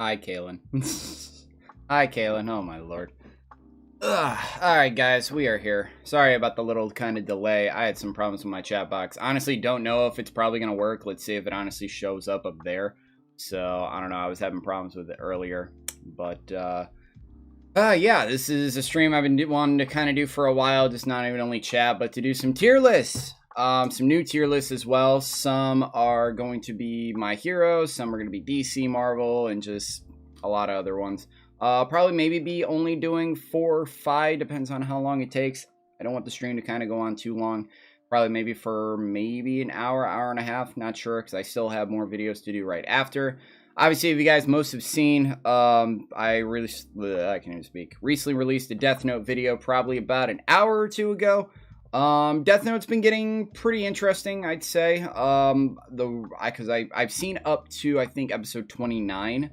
Hi, Kaylin. Hi, Kaylin. Oh, my lord. Alright, guys, we are here. Sorry about the little kind of delay. I had some problems with my chat box. Honestly, don't know if it's probably going to work. Let's see if it honestly shows up there. So, I don't know. I was having problems with it earlier. But, yeah, this is a stream I've been wanting to kind of do for a while. Just not even only chat, but to do some tier lists. Some new tier lists as well. Some are going to be My Hero. Some are going to be DC, Marvel, and just a lot of other ones. Probably maybe be only doing 4 or 5, depends on how long it takes. I don't want the stream to kind of go on too long. Probably maybe for maybe an hour, hour and a half. Not sure, because I still have more videos to do right after. Obviously, if you guys most have seen, I can't even speak. Recently released a Death Note video, probably about an hour or two ago. Death Note's been getting pretty interesting, I'd say. Because I've seen up to, I think, episode 29,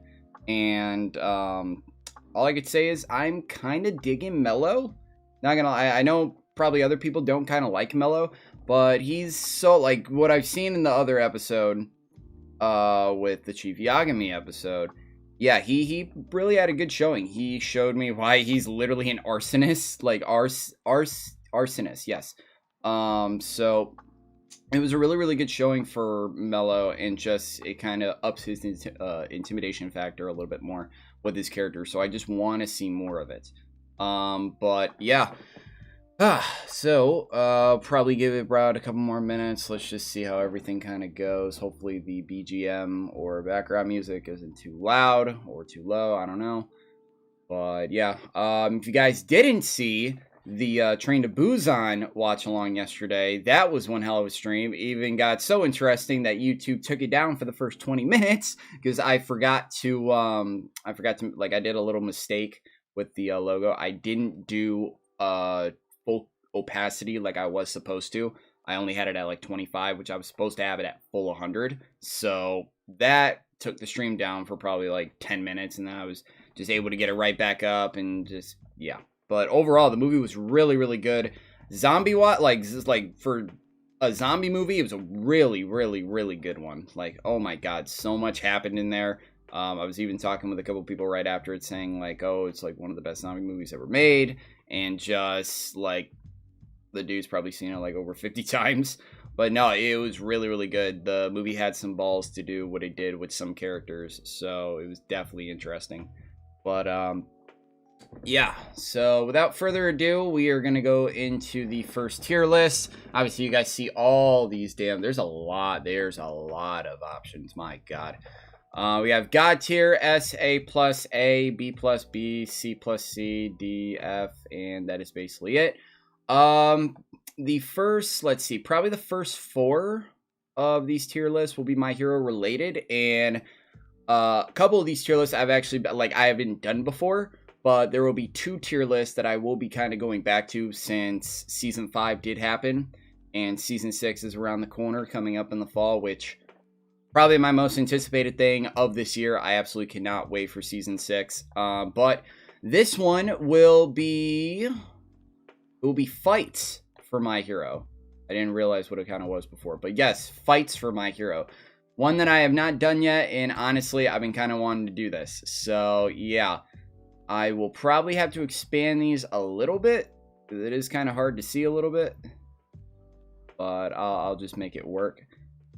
and all I could say is I'm kind of digging Mello. Not gonna lie, I know probably other people don't kind of like Mello, but he's so, like, what I've seen in the other episode, with the Chief Yagami episode, yeah, he really had a good showing. He showed me why he's literally an arsonist, like, arsonist, yes. So it was a really, really good showing for Mello, and just it kind of ups his intimidation factor a little bit more with his character. So I just want to see more of it. But yeah. So probably give it about a couple more minutes. Let's just see how everything kind of goes. Hopefully the BGM or background music isn't too loud or too low. I don't know. But yeah. If you guys didn't see the Train to Busan watch along yesterday, that was one hell of a stream. Even got so interesting that YouTube took it down for the first 20 minutes because I forgot to like, I did a little mistake with the logo. I didn't do full opacity like I was supposed to. I only had it at like 25, which I was supposed to have it at full 100. So that took the stream down for probably like 10 minutes, and then I was just able to get it right back up, and just, yeah. But overall, the movie was really, really good. Like for a zombie movie, it was a really, really, really good one. Like, oh my god, so much happened in there. I was even talking with a couple people right after it, saying like, oh, it's like one of the best zombie movies ever made. And just like, the dude's probably seen it like over 50 times. But no, it was really, really good. The movie had some balls to do what it did with some characters, so it was definitely interesting. But yeah, so without further ado, we are going to go into the first tier list. Obviously, you guys see all these there's a lot of options, my god. We have God tier, S, A plus A, B plus B, C plus C, D, F, and that is basically it. The first, let's see, probably the first 4 of these tier lists will be My Hero related, and a couple of these tier lists I've actually, like, I haven't done before. But there will be 2 tier lists that I will be kind of going back to, since Season 5 did happen. And Season 6 is around the corner, coming up in the fall, which probably my most anticipated thing of this year. I absolutely cannot wait for Season 6. But this one will be fights for My Hero. I didn't realize what it kind of was before. But yes, fights for My Hero. One that I have not done yet, and honestly, I've been kind of wanting to do this. So, yeah. I will probably have to expand these a little bit, because it is kind of hard to see a little bit. But I'll just make it work.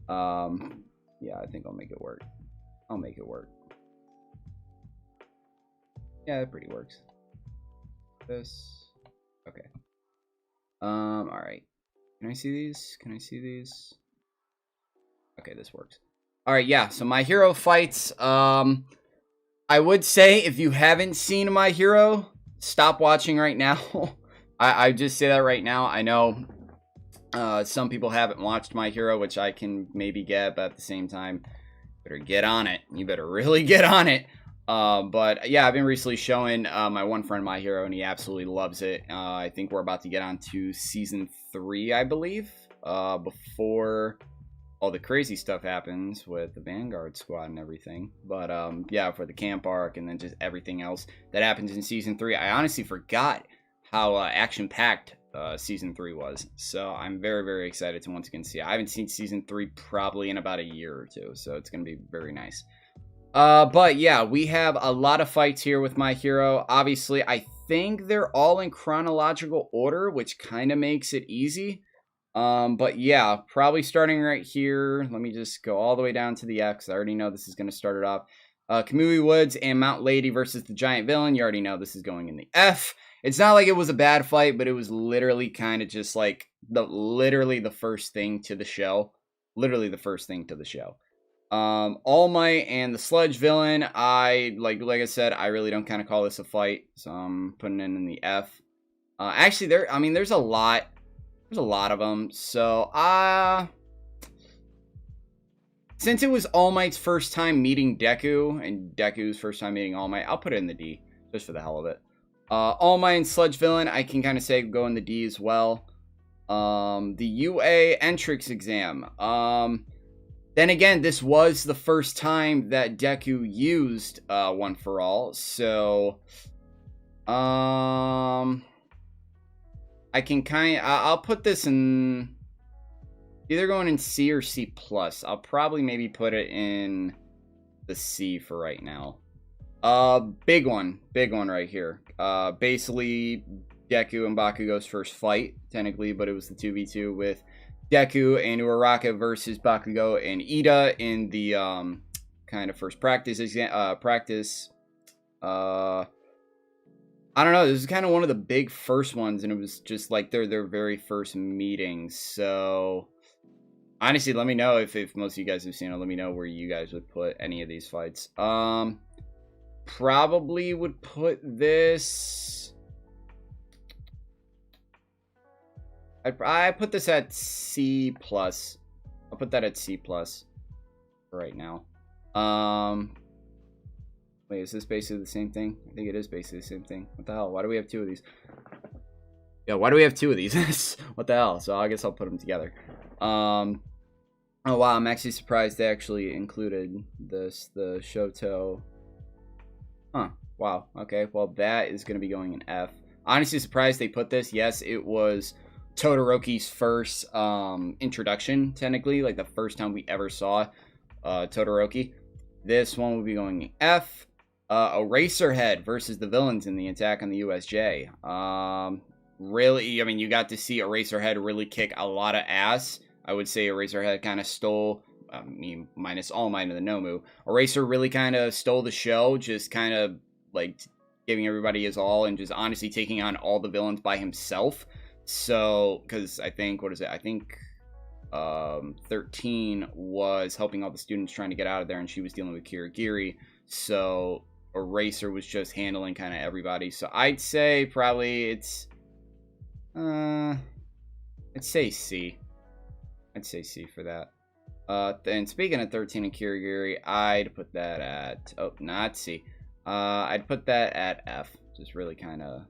Yeah, I think I'll make it work. I'll make it work. Yeah, that pretty works. This. Okay. Alright. Can I see these? Can I see these? Okay, this works. Alright, yeah, so My Hero fights. I would say, if you haven't seen My Hero, stop watching right now. I just say that right now. I know some people haven't watched My Hero, which I can maybe get, but at the same time, better get on it. You better really get on it. But yeah, I've been recently showing my one friend My Hero, and he absolutely loves it. I think we're about to get on to Season 3, I believe, before all the crazy stuff happens with the Vanguard squad and everything. But yeah, for the camp arc and then just everything else that happens in Season 3. I honestly forgot how action-packed Season 3 was. So I'm very, very excited to once again see it. I haven't seen Season 3 probably in about a year or two, so it's going to be very nice. But yeah, we have a lot of fights here with my hero. Obviously, I think they're all in chronological order, which kind of makes it easy. But yeah, probably starting right here. Let me just go all the way down to the F, because I already know this is going to start it off. Kamui Woods and Mount Lady versus the Giant Villain. You already know this is going in the F. It's not like it was a bad fight, but it was literally kind of just like literally the first thing to the show. Literally the first thing to the show. All Might and the Sludge Villain. Like I said, I really don't kind of call this a fight, so I'm putting it in the F. Actually, there's a lot. There's a lot of them. So, since it was All Might's first time meeting Deku, and Deku's first time meeting All Might, I'll put it in the D, just for the hell of it. All Might and Sludge Villain, I can kind of say go in the D as well. The UA Entrix exam. Then again, this was the first time that Deku used One for All, so I can I'll put this in either going in C or C plus. I'll probably maybe put it in the C for right now. Big one right here. Basically Deku and Bakugo's first fight, technically, but it was the 2v2 with Deku and Uraraka versus Bakugo and Ida in the kind of first practice I don't know, this is kind of one of the big first ones, and it was just like their very first meeting. So honestly, let me know if most of you guys have seen it. Let me know where you guys would put any of these fights. Probably would put this, I put this at C plus. I'll put that at C plus right now. Wait, is this basically the same thing? I think it is basically the same thing. What the hell? Why do we have two of these? Yeah, why do we have two of these? What the hell? So I guess I'll put them together. Oh wow, I'm actually surprised they actually included this, the Shoto. Huh. Wow. Okay, well that is going to be going in F. Honestly surprised they put this. Yes, it was Todoroki's first introduction, technically, like the first time we ever saw Todoroki. This one will be going in F. Eraserhead versus the villains in the Attack on the USJ. Really, I mean, you got to see Eraserhead really kick a lot of ass. I would say Eraserhead kind of stole, I mean, minus All Might and the Nomu. Eraser really kind of stole the show, just kind of like giving everybody his all and just honestly taking on all the villains by himself. So, because I think, what is it? I think 13 was helping all the students trying to get out of there, and she was dealing with Kirigiri. So Eraser was just handling kind of everybody. So I'd say probably it's I'd say C. I'd say C for that. And speaking of 13 and Kirigiri, I'd put that at, oh, not C. I'd put that at F. Just really kind of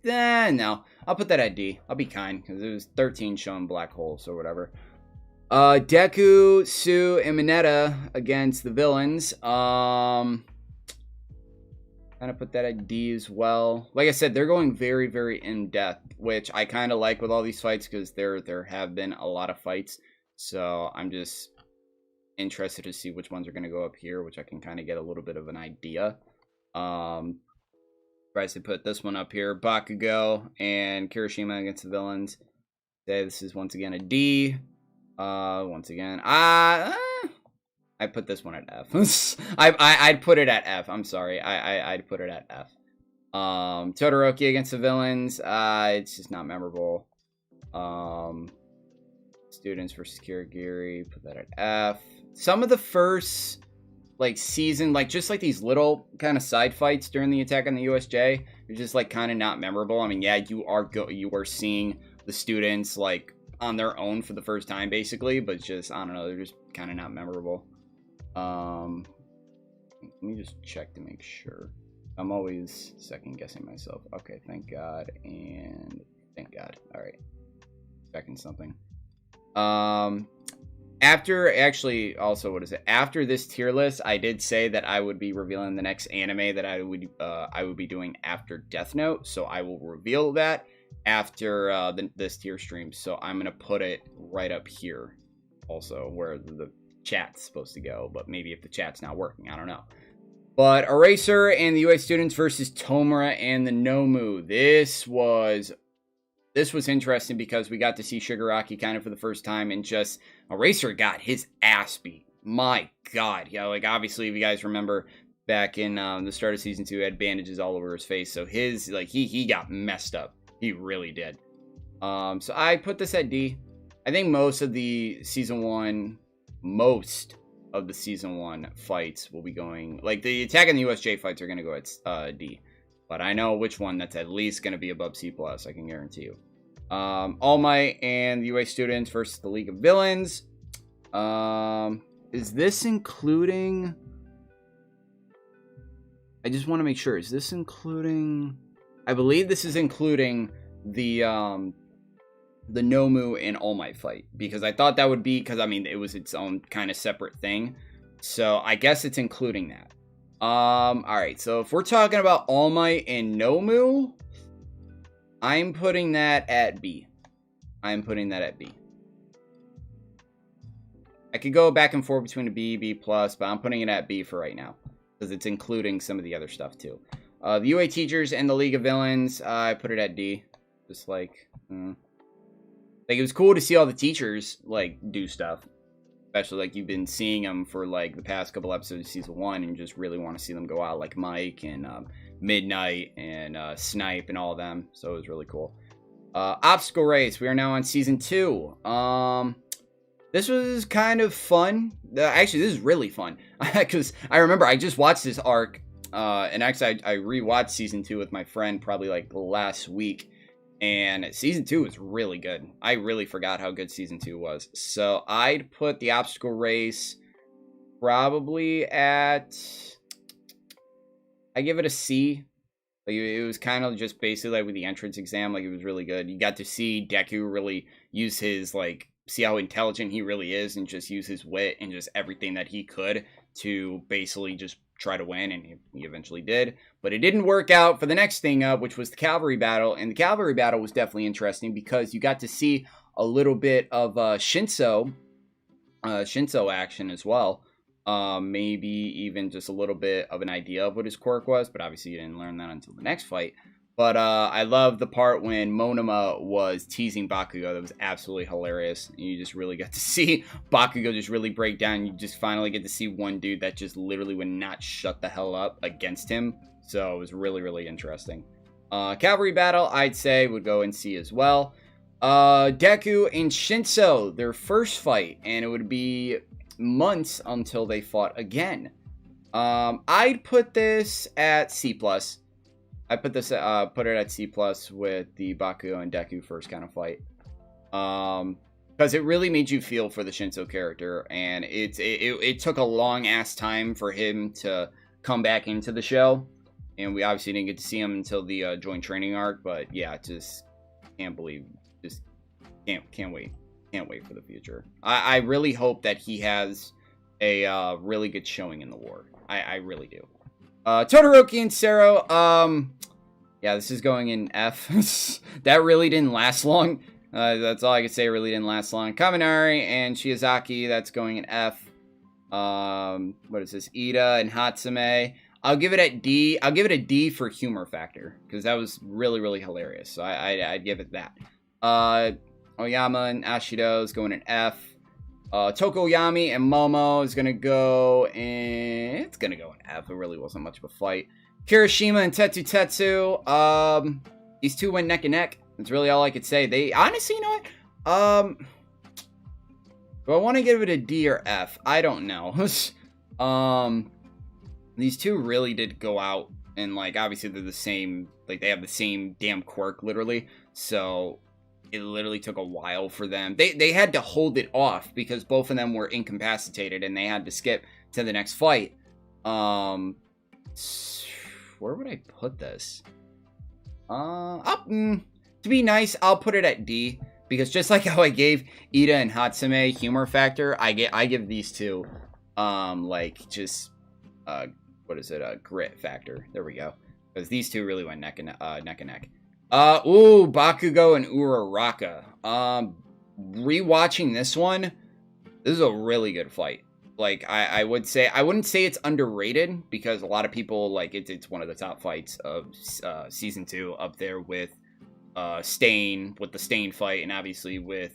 no, I'll put that at D. I'll be kind, because it was 13 showing black holes or whatever. Deku, Sue, and Mineta against the villains. Kind of put that at D as well. Like I said, they're going very, very in-depth, which I kind of like with all these fights, because there have been a lot of fights. So I'm just interested to see which ones are going to go up here, which I can kind of get a little bit of an idea. Surprised they put this one up here. Bakugo and Kiroshima against the villains. Okay, this is once again a D. Once again, I put this one at F. I'd put it at F. I'm sorry. I'd put it at F. Todoroki against the villains. It's just not memorable. Students versus Kirigiri. Put that at F. Some of the first like season, like just like these little kind of side fights during the Attack on the USJ, are just like kind of not memorable. I mean, yeah, you are seeing the students like on their own for the first time basically, but just, I don't know, they're just kind of not memorable. Let me just check to make sure. I'm always second guessing myself. Okay, thank God, and thank God. All right, checking something. After, actually, also, what is it? After this tier list, I did say that I would be revealing the next anime that I would be doing after Death Note. So I will reveal that after this tier stream. So I'm gonna put it right up here, also, where the chat's supposed to go, but maybe if the chat's not working, I don't know. But Eraser and the UA students versus Tomura and the Nomu. This was interesting because we got to see Shigeraki kind of for the first time, and just Eraser got his ass beat. My God. Yeah, like obviously if you guys remember back in the start of season 2, he had bandages all over his face. So his, like, he got messed up. He really did. So I put this at D. I think most of the season 1 fights will be going, like the Attack on the USJ fights are going to go at D. But I know which one that's at least going to be above C+, I can guarantee you. All Might and the UA students versus the League of Villains. Is this including... I just want to make sure. Is this including... I believe this is including the Nomu and All Might fight. Because I thought that would be... Because, I mean, it was its own kind of separate thing. So, I guess it's including that. Alright. So, if we're talking about All Might and Nomu... I'm putting that at B. I could go back and forth between a B, B+, but I'm putting it at B for right now. Because it's including some of the other stuff, too. The UA teachers and the League of Villains, I put it at D. Just like, like, it was cool to see all the teachers, like, do stuff. Especially, like, you've been seeing them for, like, the past couple episodes of Season 1, and you just really want to see them go out, like Mike and Midnight and Snipe and all of them. So it was really cool. Obstacle Race. We are now on Season 2. This was kind of fun. Actually, this is really fun. Because I remember I just watched this arc. And actually, I rewatched Season 2 with my friend probably like last week. And Season 2 was really good. I really forgot how good Season 2 was. So I'd put the Obstacle Race probably at... I give it a C. Like, it was kind of just basically like with the entrance exam. Like, it was really good. You got to see Deku really use his, like... see how intelligent he really is and just use his wit and just everything that he could to basically just try to win, and he eventually did. But it didn't work out for the next thing up, which was the cavalry battle. And the cavalry battle was definitely interesting because you got to see a little bit of Shinso action as well. Maybe even just a little bit of an idea of what his quirk was, but obviously you didn't learn that until the next fight. But I love the part when Monoma was teasing Bakugo. That was absolutely hilarious. You just really got to see Bakugo just really break down. You just finally get to see one dude that just literally would not shut the hell up against him. So it was really, really interesting. Cavalry battle, I'd say, would go in C as well. Deku and Shinso, their first fight. And it would be months until they fought again. I'd put this at C+. I put this, put it at C+ with the Bakugo and Deku first kind of fight. Because it really made you feel for the Shinso character, and it took a long ass time for him to come back into the show, and we obviously didn't get to see him until the joint training arc. But yeah, just can't believe, just can't wait for the future. I really hope that he has a really good showing in the war. I really do. Todoroki and Sero, yeah, this is going in F. That really didn't last long. That's all I could say, really didn't last long. Kaminari and Shiozaki, that's going in F. What is this? Ida and Hatsume. I'll give it at D. I'll give it a D for humor factor, because that was really, really hilarious. So I'd give it that. Oyama and Ashido is going in F. Tokoyami and Momo is going to go in... It's going to go in F. It really wasn't much of a fight. Kiroshima and Tetsu. These two went neck and neck. That's really all I could say. They... Honestly, you know what? Do I want to give it a D or F? I don't know. These two really did go out. And, like, obviously they're the same... Like, they have the same damn quirk, literally. So... It literally took a while for them. They had to hold it off because both of them were incapacitated and they had to skip to the next fight. Where would I put this? To be nice, I'll put it at D, because just like how I gave Ida and Hatsume humor factor, I give these two like just what is it? Grit factor. There we go. Because these two really went neck and neck. Bakugo and Uraraka. Rewatching this one, this is a really good fight. like I would say I wouldn't say it's underrated because a lot of people like it's one of the top fights of season 2 up there with Stain with the Stain fight and obviously with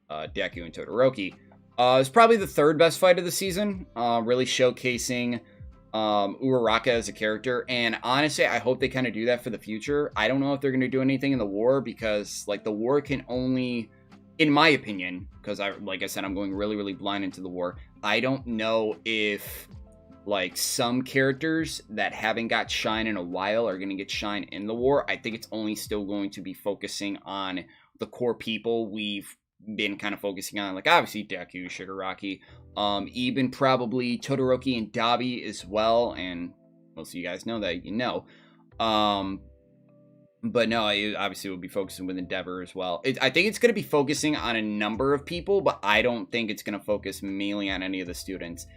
Deku and Todoroki. It's probably the third best fight of the season, really showcasing Uraraka as a character, and honestly I hope they kind of do that for the future. I don't know if they're going to do anything in the war because like the war can only, in my opinion, because like I said, I'm going really blind into the war. I don't know if like some characters that haven't got shine in a while are going to get shine in the war. I think it's only still going to be focusing on the core people we've been kind of focusing on, like obviously Deku, Shigeraki, even probably Todoroki and Dabi as well, and most of you guys know that, you know. But no, I obviously will be focusing with Endeavor as well. I think it's going to be focusing on a number of people, but I don't think it's going to focus mainly on any of the students.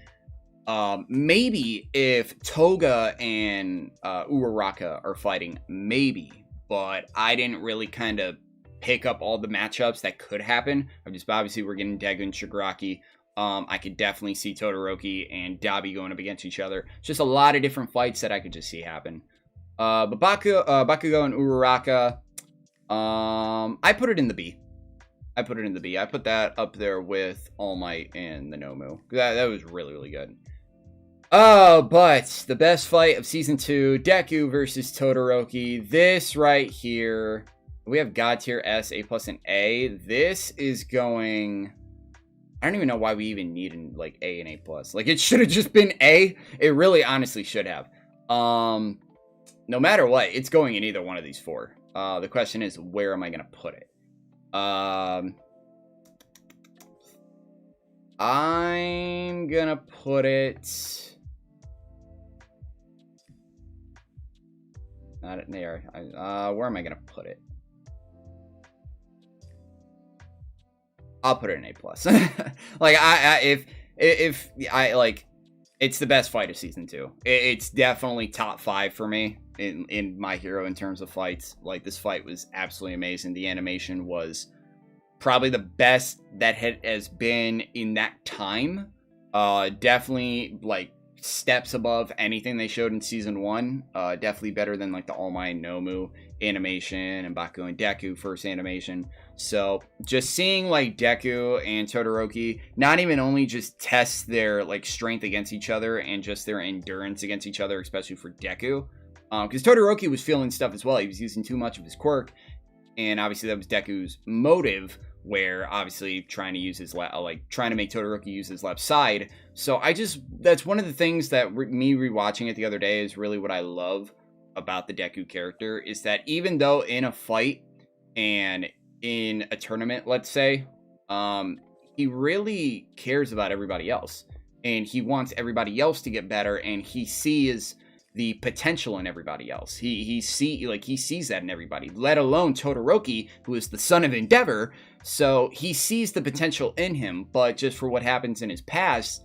Maybe if Toga and Uraraka are fighting, maybe. But I didn't really kind of pick up all the matchups that could happen. Obviously we're getting Deku and Shigaraki. I could definitely see Todoroki and Dabi going up against each other. Just a lot of different fights that I could just see happen. But Bakugo and Uraraka, I put it in the B. I put that up there with All Might and the Nomu. That was really good. But the best fight of Season 2, Deku versus Todoroki. This right here, we have God Tier S, A+, and A. This is going... I don't even know why we even need like A and A+. Like, it should have just been A. It really honestly should have. No matter what, it's going in either one of these four. The question is, where am I going to put it? I'm going to put it... Not there. Where am I going to put it? I'll put it in A+. Like, if I, like... It's the best fight of Season 2. It's definitely top 5 for me in My Hero in terms of fights. Like, this fight was absolutely amazing. The animation was probably the best that has been in that time. Definitely, like, steps above anything they showed in Season 1. Definitely better than, like, the All Might and Nomu animation and Bakugo and Deku first animation. So just seeing like Deku and Todoroki not even only just test their like strength against each other and just their endurance against each other, especially for Deku, because Todoroki was feeling stuff as well. He was using too much of his quirk, and obviously that was Deku's motive, where obviously trying to use his trying to make Todoroki use his left side. So that's one of the things that me rewatching it the other day is really what I love about the Deku character, is that even though in a fight and in a tournament, let's say, he really cares about everybody else, and he wants everybody else to get better, and he sees the potential in everybody else. He sees that in everybody, let alone Todoroki, who is the son of Endeavor. So he sees the potential in him, but just for what happens in his past,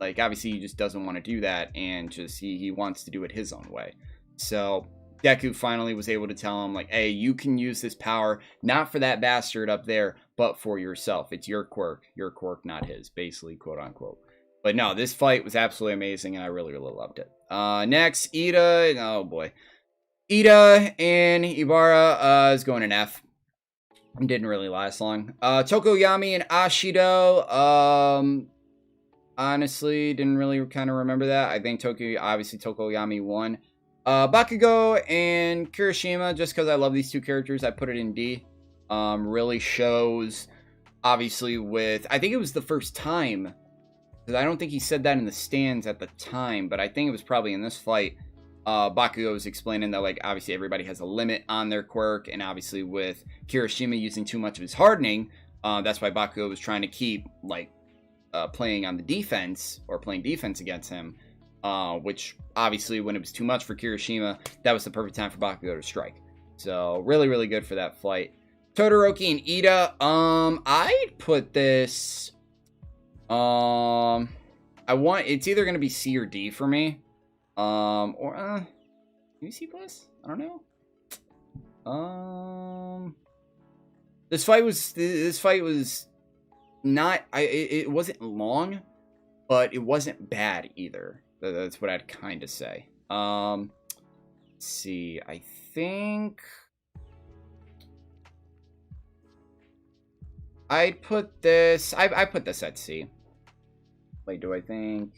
like, obviously, he just doesn't want to do that, and just he wants to do it his own way. So Deku finally was able to tell him, like, hey, you can use this power, not for that bastard up there, but for yourself. It's your quirk, not his, basically, quote unquote. But no, this fight was absolutely amazing, and I really loved it. Next, Ida, oh boy. Ida and Ibara is going in F. Didn't really last long. Tokoyami and Ashido, honestly, didn't really kind of remember that. I think Tokoyami won. Bakugo and Kiroshima, just because I love these two characters, I put it in D. Really shows, obviously, with... I think it was the first time, because I don't think he said that in the stands at the time, but I think it was probably in this fight. Bakugo was explaining that, like, obviously everybody has a limit on their quirk, and obviously with Kiroshima using too much of his hardening, that's why Bakugo was trying to keep, like, playing on the defense, or playing defense against him, which obviously when it was too much for Kiroshima, that was the perfect time for Bakugo to strike. So really good for that fight. Todoroki and Ida, I'd put this, it's either going to be C or D for me, or maybe C+, I don't know. This fight was not, it wasn't long, but it wasn't bad either. That's what I'd kind of say. Let's see. I think I'd put this. I put this at C. Wait, do I think?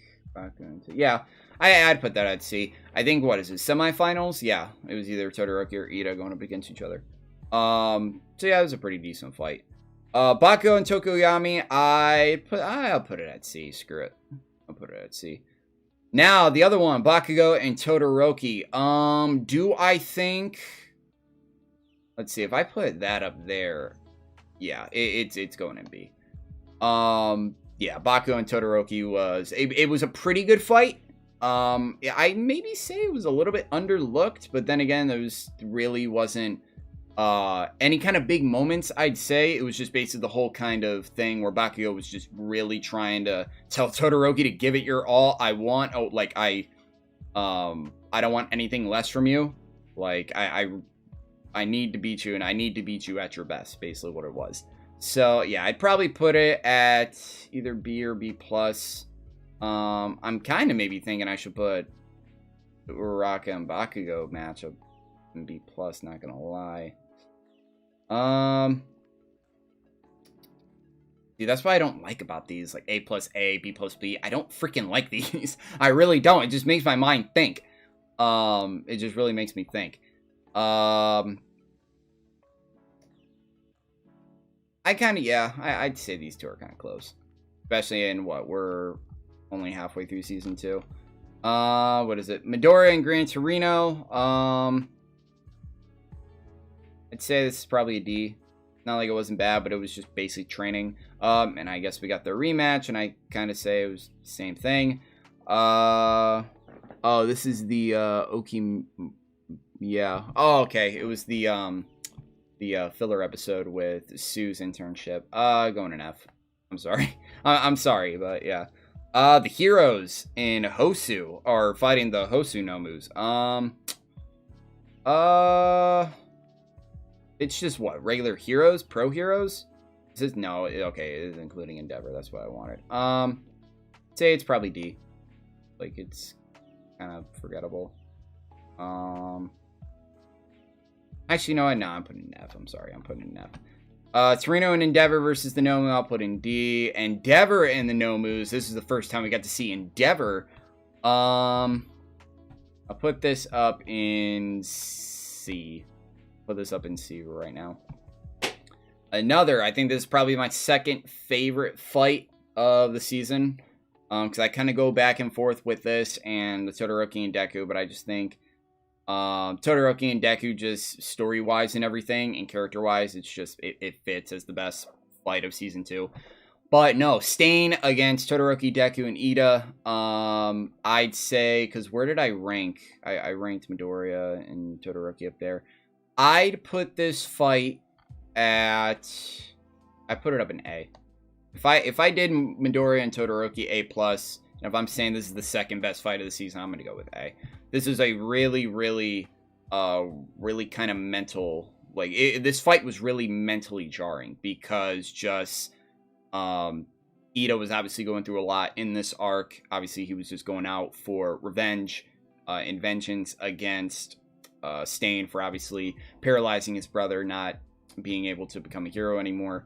Yeah, I'd put that at C. I think, what is it, semifinals? Yeah, it was either Todoroki or Ida going up against each other. So yeah, it was a pretty decent fight. Bakugo and Tokoyami, I'll put it at C. Screw it. I'll put it at C. Now, the other one, Bakugo and Todoroki. Do I think... Let's see, if I put that up there... Yeah, it's going in B. Yeah, Bakugo and Todoroki was... It was a pretty good fight. I maybe say it was a little bit underlooked, but then again, there really wasn't any kind of big moments, I'd say. It was just basically the whole kind of thing where Bakugo was just really trying to tell Todoroki to give it your all. I don't want anything less from you. Like, I need to beat you, and I need to beat you at your best, basically what it was. So, yeah, I'd probably put it at either B or B+. I'm kind of maybe thinking I should put the Uraraka and Bakugo matchup in B+, not gonna lie. Dude, that's what I don't like about these, like A+, B+, B. I don't freaking like these. I really don't. It just makes my mind think. It just really makes me think. I'd say these two are kind of close. Especially in what, we're only halfway through season 2. What is it? Midoriya and Gran Torino. I'd say this is probably a D. Not like it wasn't bad, but it was just basic training. And I guess we got the rematch, and I kind of say it was the same thing. Oh, this is the, Oki... Yeah. Oh, okay. It was the filler episode with Sue's internship. Going an F. I'm sorry. I'm sorry, but yeah. The heroes in Hosu are fighting the Hosu Nomus. It's just what? Regular heroes? Pro heroes? This is, no, okay, it is including Endeavor. That's what I wanted. Say it's probably D. Like, it's kind of forgettable. Actually, no, I'm putting an F. I'm sorry, I'm putting an F. Torino and Endeavor versus the Nomu, I'll put in D. Endeavor and the Nomus, this is the first time we got to see Endeavor. I'll put this up in C. Put this up in C right now. I think this is probably my second favorite fight of the season. Because I kind of go back and forth with this and the Todoroki and Deku, but I just think Todoroki and Deku, just story-wise and everything, and character-wise, it's just, it fits as the best fight of Season 2. But no, Stain against Todoroki, Deku, and Ida, I'd say, because where did I rank? I ranked Midoriya and Todoroki up there. I'd put this fight at, I put it up in A. If I did Midoriya and Todoroki A+, and if I'm saying this is the second best fight of the season, I'm going to go with A. This is a really, really kind of mental, like, this fight was really mentally jarring, because just, Ida was obviously going through a lot in this arc. Obviously, he was just going out for revenge, and vengeance against, Stain for obviously paralyzing his brother, not being able to become a hero anymore,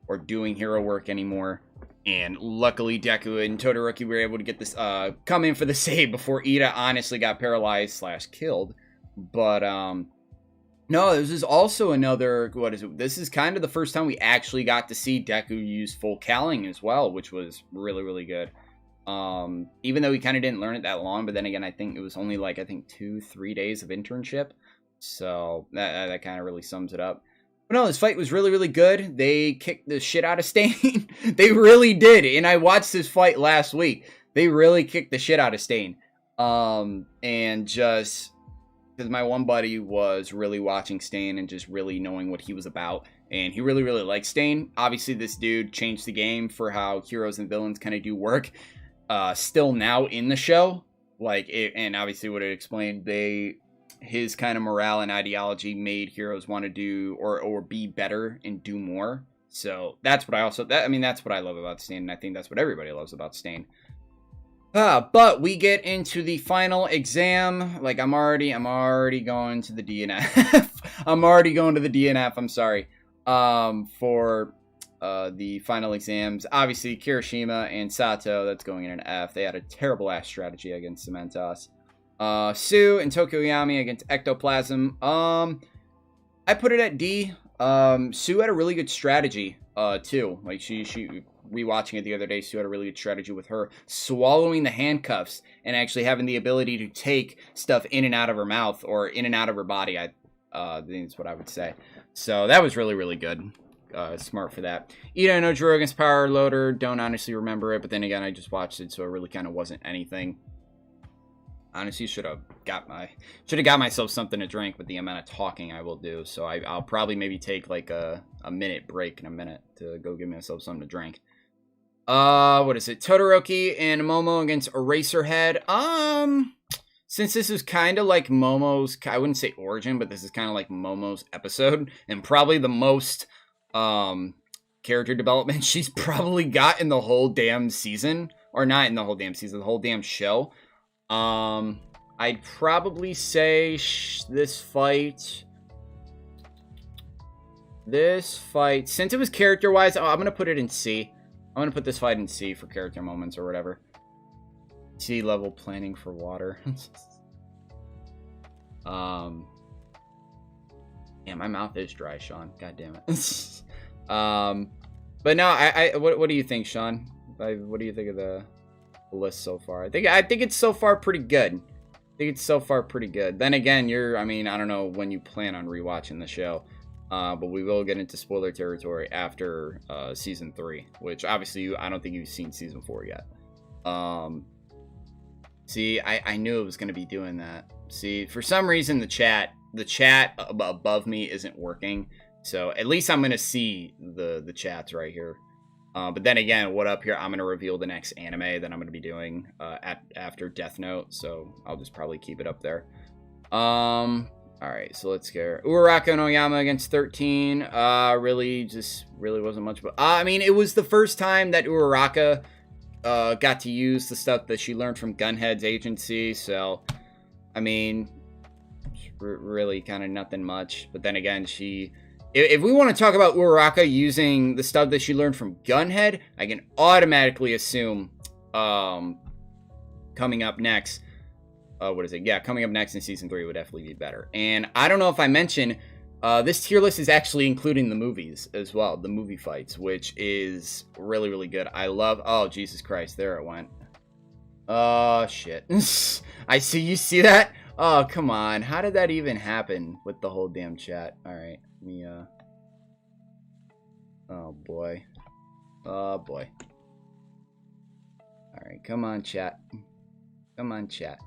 or doing hero work anymore. And luckily, Deku and Todoroki were able to get this, come in for the save before Ida honestly got paralyzed / killed. But, no, this is also another, what is it? This is kind of the first time we actually got to see Deku use full Calling as well, which was really, really good. Even though he kind of didn't learn it that long, but then again, I think it was only like, 2-3 days of internship. So that kind of really sums it up. But no, this fight was really, really good. They kicked the shit out of Stain. They really did. And I watched this fight last week. They really kicked the shit out of Stain. And just, because my one buddy was really watching Stain and just really knowing what he was about. And he really, really liked Stain. Obviously, this dude changed the game for how heroes and villains kind of do work. Still now in the show. And obviously what it explained, his kind of morale and ideology made heroes want to do or be better and do more. So that's what that's what I love about Stain, and I think that's what everybody loves about Stain. But we get into the final exam. Like, I'm already going to the DNF. I'm already going to the DNF. I'm sorry. For the final exams, obviously Kiroshima and Sato, that's going in an F. They had a terrible ass strategy against Cementos. Sue and Tokoyami against Ectoplasm. I put it at D. Sue had a really good strategy, too. Like, she rewatching it the other day, Sue had a really good strategy with her swallowing the handcuffs and actually having the ability to take stuff in and out of her mouth or in and out of her body. I think that's what I would say. So that was really, really good. Smart for that. Ida no Jiro against Power Loader. Don't honestly remember it, but then again, I just watched it, so it really kind of wasn't anything. Honestly, should have got myself something to drink with the amount of talking I will do. So I'll probably maybe take like a minute break in a minute to go give myself something to drink. What is it? Todoroki and Momo against Eraserhead. Since this is kind of like Momo's, I wouldn't say origin, but this is kind of like Momo's episode, and probably the most character development she's probably got in the whole damn season, or not in the whole damn season, the whole damn show. I'd probably say this fight, since it was character-wise, I'm gonna put it in C. I'm gonna put this fight in C for character moments or whatever. C level planning for water. Yeah, my mouth is dry, Sean. God damn it. But no, what do you think, Sean? What do you think of the list so far? I think it's so far pretty good. Then again, I don't know when you plan on rewatching the show. But we will get into spoiler territory after season 3, which obviously I don't think you've seen season 4 yet. See, I knew it was going to be doing that. See, for some reason the chat above me isn't working, so at least I'm going to see the chats right here. But then again, what up here? I'm going to reveal the next anime that I'm going to be doing after Death Note, so I'll just probably keep it up there. Alright, so let's go. Uraraka and Oyama against 13. Really wasn't much. But it was the first time that Uraraka got to use the stuff that she learned from Gunhead's agency. So, really kind of nothing much. But then again, if we want to talk about Uraraka using the stuff that she learned from Gunhead, I can automatically assume coming up next. What is it? Yeah, coming up next in season 3 would definitely be better. And I don't know if I mentioned, this tier list is actually including the movies as well, the movie fights, which is really, really good. I love, oh, Jesus Christ, there it went. Oh, shit. You see that? Oh, come on. How did that even happen with the whole damn chat? Alright, let me, oh, boy. Oh, boy. Alright, come on, chat. Come on, chat.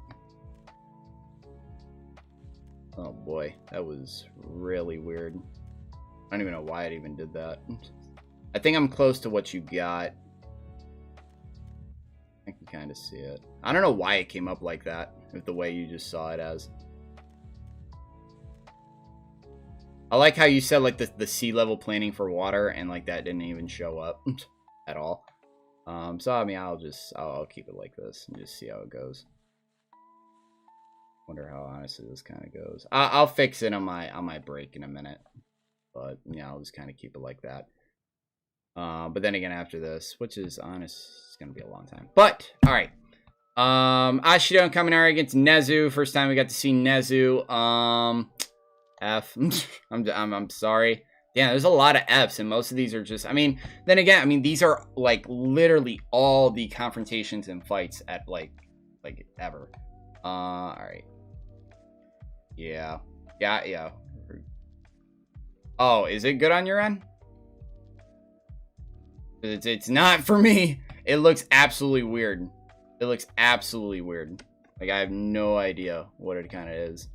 Oh boy, that was really weird. I don't even know why it even did that. I think I'm close to what you got. I can kind of see it. I don't know why it came up like that, with the way you just saw it as. I like how you said like the sea level planning for water, and like that didn't even show up at all. So I'll keep it like this and just see how it goes. Wonder how honestly this kind of goes. I'll fix it on my break in a minute, but yeah, I'll just kind of keep it like that. But then again, after this, which is honest, it's gonna be a long time. But all right, Ashido and Kaminari against Nezu. First time we got to see Nezu. F. I'm sorry. Yeah, there's a lot of F's, and most of these are just. Then again, these are like literally all the confrontations and fights at like ever. All right. Yeah. Oh, is it good on your end? It's not for me. It looks absolutely weird. Like, I have no idea what it kind of is.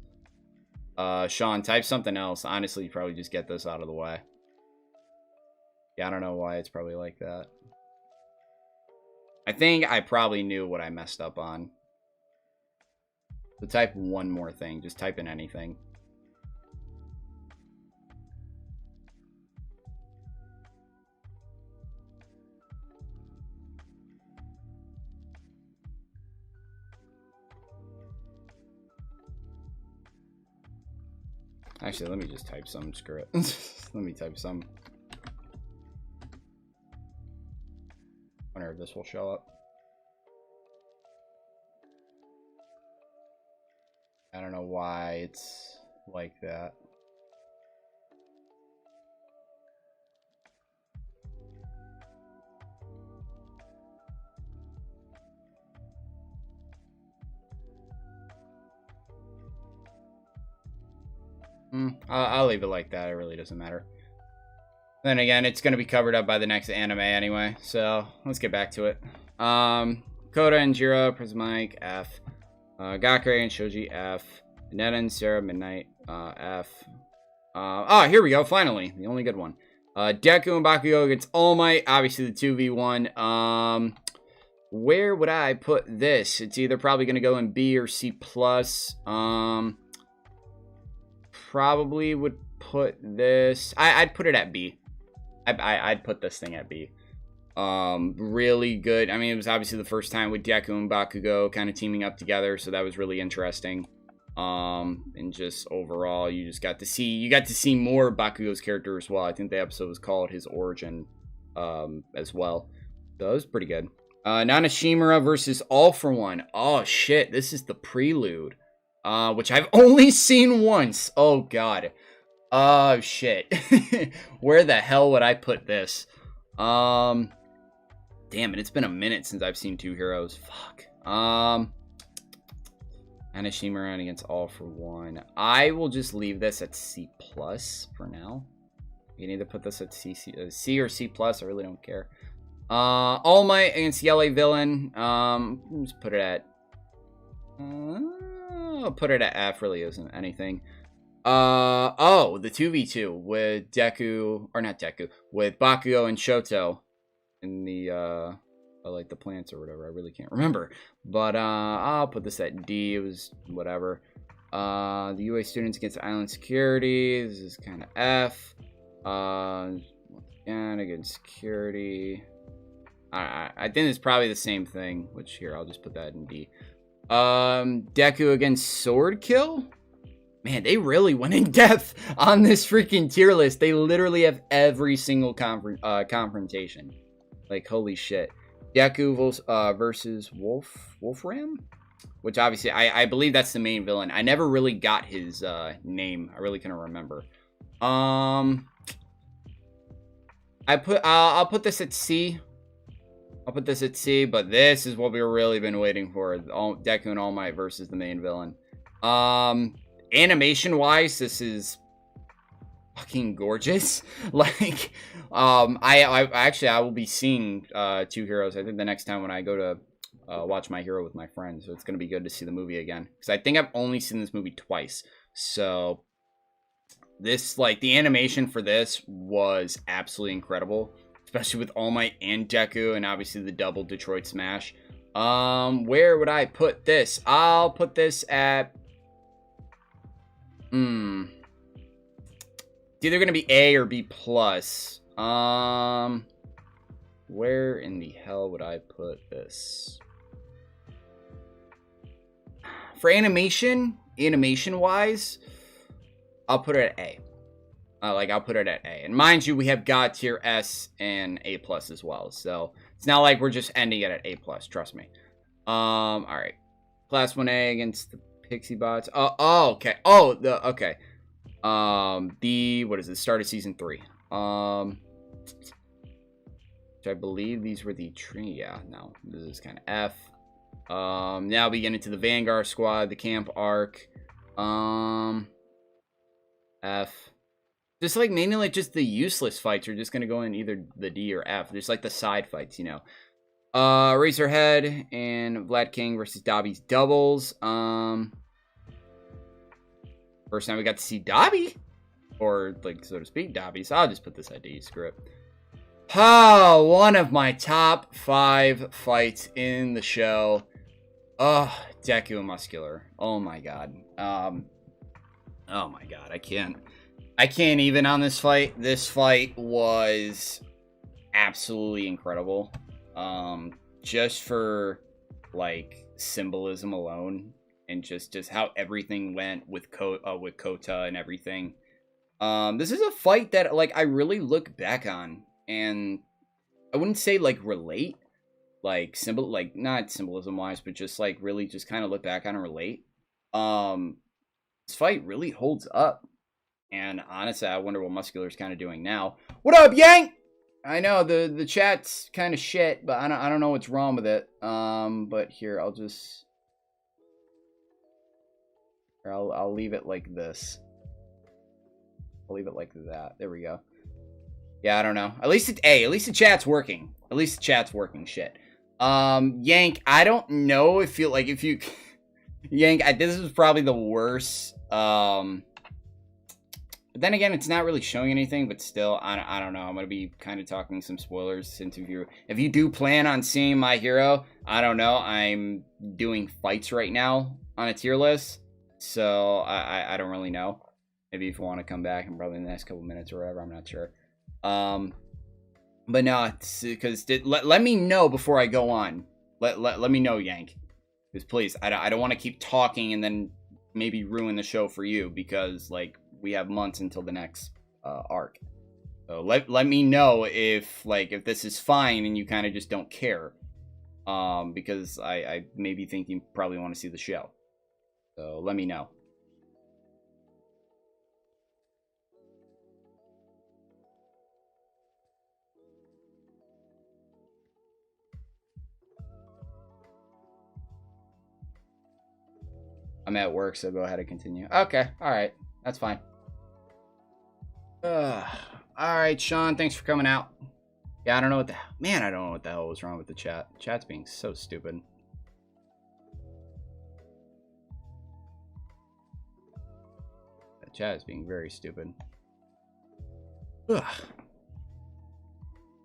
Sean, type something else. Honestly, you probably just get this out of the way. Yeah, I don't know why it's probably like that. I think I probably knew what I messed up on. So type one more thing. Just type in anything. Actually, let me just type some. Screw it. Let me type some. Wonder if this will show up. I don't know why it's like that. I'll leave it like that. It really doesn't matter. Then again, it's going to be covered up by the next anime anyway. So let's get back to it. Koda and Jiro, Prismike, F. Gakure and Shoji, F. Netta and Sarah, Midnight, F. Here we go. Finally, the only good one. Deku and Bakugo against All Might. Obviously the 2v1. Where would I put this? It's either probably going to go in B or C+. Probably would put this. I'd put it at B. I'd put this thing at B. Really good. I mean, it was obviously the first time with Deku and Bakugo kind of teaming up together, so that was really interesting. And just overall, you got to see more of Bakugo's character as well. I think the episode was called his origin, as well. So it was pretty good. Nanashimura versus All For One. Oh shit, this is the prelude. Which I've only seen once. Oh god. Oh shit. Where the hell would I put this? Damn it, it's been a minute since I've seen Two Heroes. Fuck. Nanashimura against All For One. I will just leave this at C+ for now. You can either put this at C or C+. I really don't care. All Might against the LA Villain. Just put it at... I'll put it at F. Really isn't anything. The 2v2 with Deku, or not Deku, with Bakugo and Shoto in the like the plants or whatever. I really can't remember, but I'll put this at D. It was whatever. The UA students against Island Security. This is kind of F. Once again against Security. I think it's probably the same thing. Which here I'll just put that in D. Deku against Sword Kill. Man, they really went in depth on this freaking tier list. They literally have every single confrontation. Like, holy shit. Deku versus Wolfram? Which obviously, I believe that's the main villain. I never really got his name. I really couldn't remember. I'll put this at C. I'll put this at C, but this is what we've really been waiting for. Deku and All Might versus the main villain. Animation-wise, this is fucking gorgeous. Like, I will be seeing Two Heroes, I think, the next time when I go to watch My Hero with my friends. So it's going to be good to see the movie again. Because I think I've only seen this movie twice. So, this, like, the animation for this was absolutely incredible. Especially with All Might and Deku, and obviously the double Detroit Smash. Where would I put this? I'll put this at... It's either gonna be A or B+. Where in the hell would I put this? For animation-wise, I'll put it at A. I'll put it at A. And mind you, we have God tier S and A+ as well. So, it's not like we're just ending it at A+, trust me. Alright. Class 1A against the Pixie Bots. Okay. Okay. What is it? Start of Season 3. Which I believe these were the yeah, no. This is kind of F. Now we get into the Vanguard Squad, the Camp Arc. F. Just like mainly like just the useless fights are just gonna go in either the D or F. There's like the side fights, you know. Razorhead and Vlad King versus Dobby's doubles. First time we got to see Dobby, or like so to speak, Dobby. So I'll just put this at D. Screw it. One of my top 5 fights in the show. Deku and Muscular. Oh my god. Oh my god. I can't even on this fight. This fight was absolutely incredible. Just for like symbolism alone, and just how everything went with Kota and everything. This is a fight that, like, I really look back on, and I wouldn't say, like, relate, like, not symbolism-wise, but just, like, really just kind of look back on and relate. This fight really holds up, and honestly, I wonder what Muscular's kind of doing now. What up, Yank? I know, the chat's kind of shit, but I don't know what's wrong with it. But here, I'll leave it like this. I'll leave it like that. There we go. Yeah, I don't know. At least the chat's working. At least the chat's working. Shit. Yank, I don't know if you Yank, this is probably the worst. But then again, it's not really showing anything, but still, I don't know. I'm gonna be kind of talking some spoilers since if you do plan on seeing My Hero, I don't know. I'm doing fights right now on a tier list, so I don't really know. Maybe if you want to come back and probably in the next couple minutes or whatever, I'm not sure. But no, because let me know before I go on. Let me know, Yank. Because please, I don't want to keep talking and then maybe ruin the show for you, because like we have months until the next arc. So let me know if this is fine and you kind of just don't care. Because I maybe think you probably want to see the show. So let me know. I'm at work, so go ahead and continue. Okay, alright. That's fine. Alright, Sean, thanks for coming out. Yeah, I don't know what the... Man, I don't know what the hell was wrong with the chat. Chat's being so stupid. The chat is being very stupid. Ugh.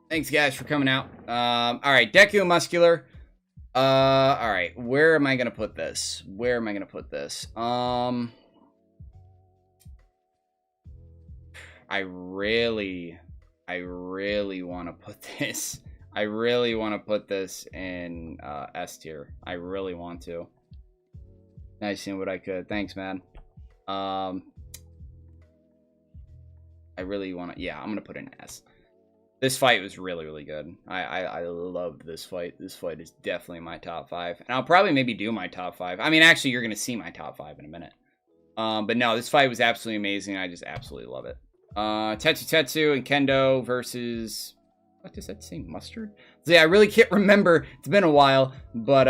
Thanks, guys, for coming out. Alright, Deku and Muscular. Alright, where am I gonna put this? I really want to put this. I really want to put this in S tier. I really want to. Nice seeing what I could. Thanks, man. I really want to. Yeah, I'm gonna put it in S. This fight was really good. I loved this fight. This fight is definitely my top 5. And I'll probably maybe do my top 5. I mean, actually, you're going to see my top 5 in a minute. But no, this fight was absolutely amazing. I just absolutely love it. Tetsu and Kendo versus... What does that say? Mustard? So yeah, I really can't remember. It's been a while. But,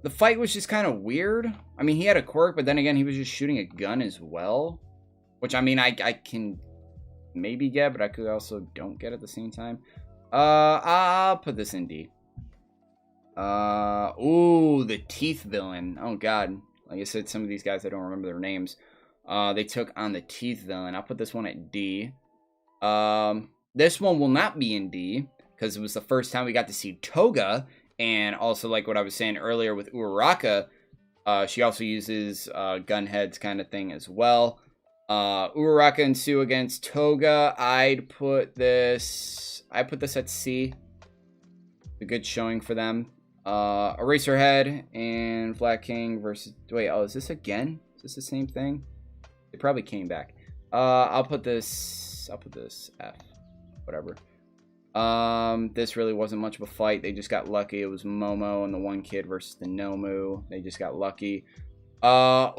the fight was just kind of weird. I mean, he had a quirk, but then again, he was just shooting a gun as well. Which, I mean, I can... maybe get, but I could also don't get at the same time. I'll put this in D. Ooh, the Teeth villain. Oh god. Like I said, some of these guys I don't remember their names. They took on the Teeth villain. I'll put this one at D. This one will not be in D, because it was the first time we got to see Toga, and also like what I was saying earlier with Uraraka, she also uses gun heads kind of thing as well. Uraraka and Sue against Toga. I'd put this at C. A good showing for them. Eraserhead and Flat King versus... Wait, oh, is this again? Is this the same thing? It probably came back. I'll put this F. Whatever. This really wasn't much of a fight. They just got lucky. It was Momo and the one kid versus the Nomu. They just got lucky. Oh,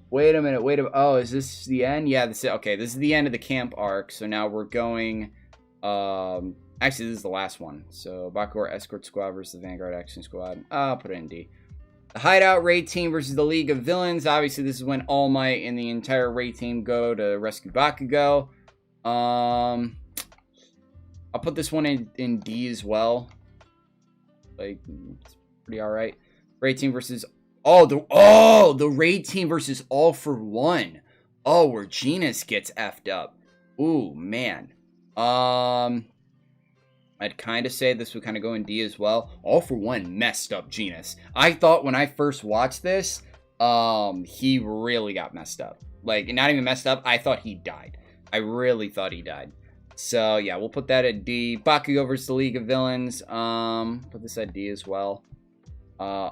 wait a minute. Oh, is this the end? Yeah, this is the end of the camp arc. So now we're going... Actually, this is the last one. So, Bakugou Escort Squad versus the Vanguard Action Squad. I'll put it in D. The Hideout Raid Team versus the League of Villains. Obviously, this is when All Might and the entire Raid Team go to rescue Bakugou. I'll put this one in D as well. Like, it's pretty alright. Raid Team versus... the Raid Team versus All for One. Oh, where Genus gets effed up. Ooh, man. I'd kind of say this would kind of go in D as well. All for One messed up Genus. I thought when I first watched this, he really got messed up. Like, not even messed up. I thought he died. I really thought he died. So, yeah, we'll put that at D. Bakugo versus the League of Villains. Put this at D as well. One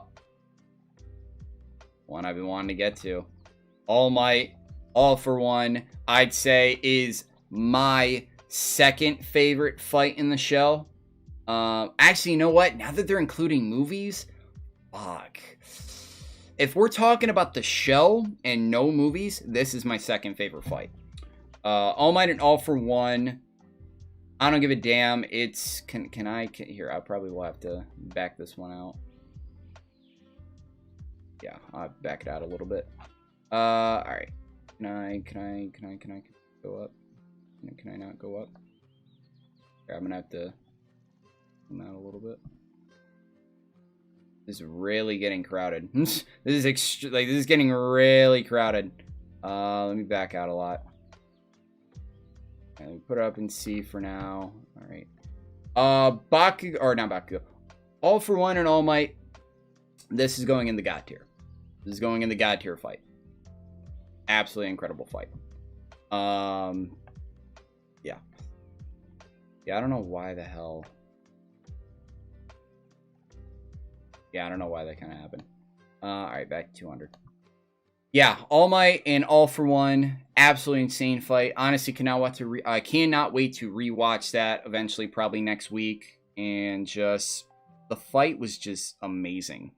I've been wanting to get to. All Might, All for One, I'd say is my second favorite fight in the show. Actually, you know what? Now that they're including movies, fuck. If we're talking about the show and no movies, this is my second favorite fight. All Might and All for One. I don't give a damn. It's here. I probably will have to back this one out. Yeah, I'll back it out a little bit. All right. Can I go up? Can I not go up? Here, I'm gonna have to zoom out a little bit. This is really getting crowded. This is getting really crowded. Let me back out a lot. Okay, put it up in C for now. All right. Bakugo, or not Bakugo. All for One and All Might. This is going in the God tier. This is going in the God tier fight. Absolutely incredible fight. Yeah. Yeah, I don't know why the hell. Yeah, I don't know why that kind of happened. Alright, back to 200. Yeah, All Might and All for One. Absolutely insane fight. Honestly, cannot wait to rewatch that eventually, probably next week. And just... the fight was just amazing.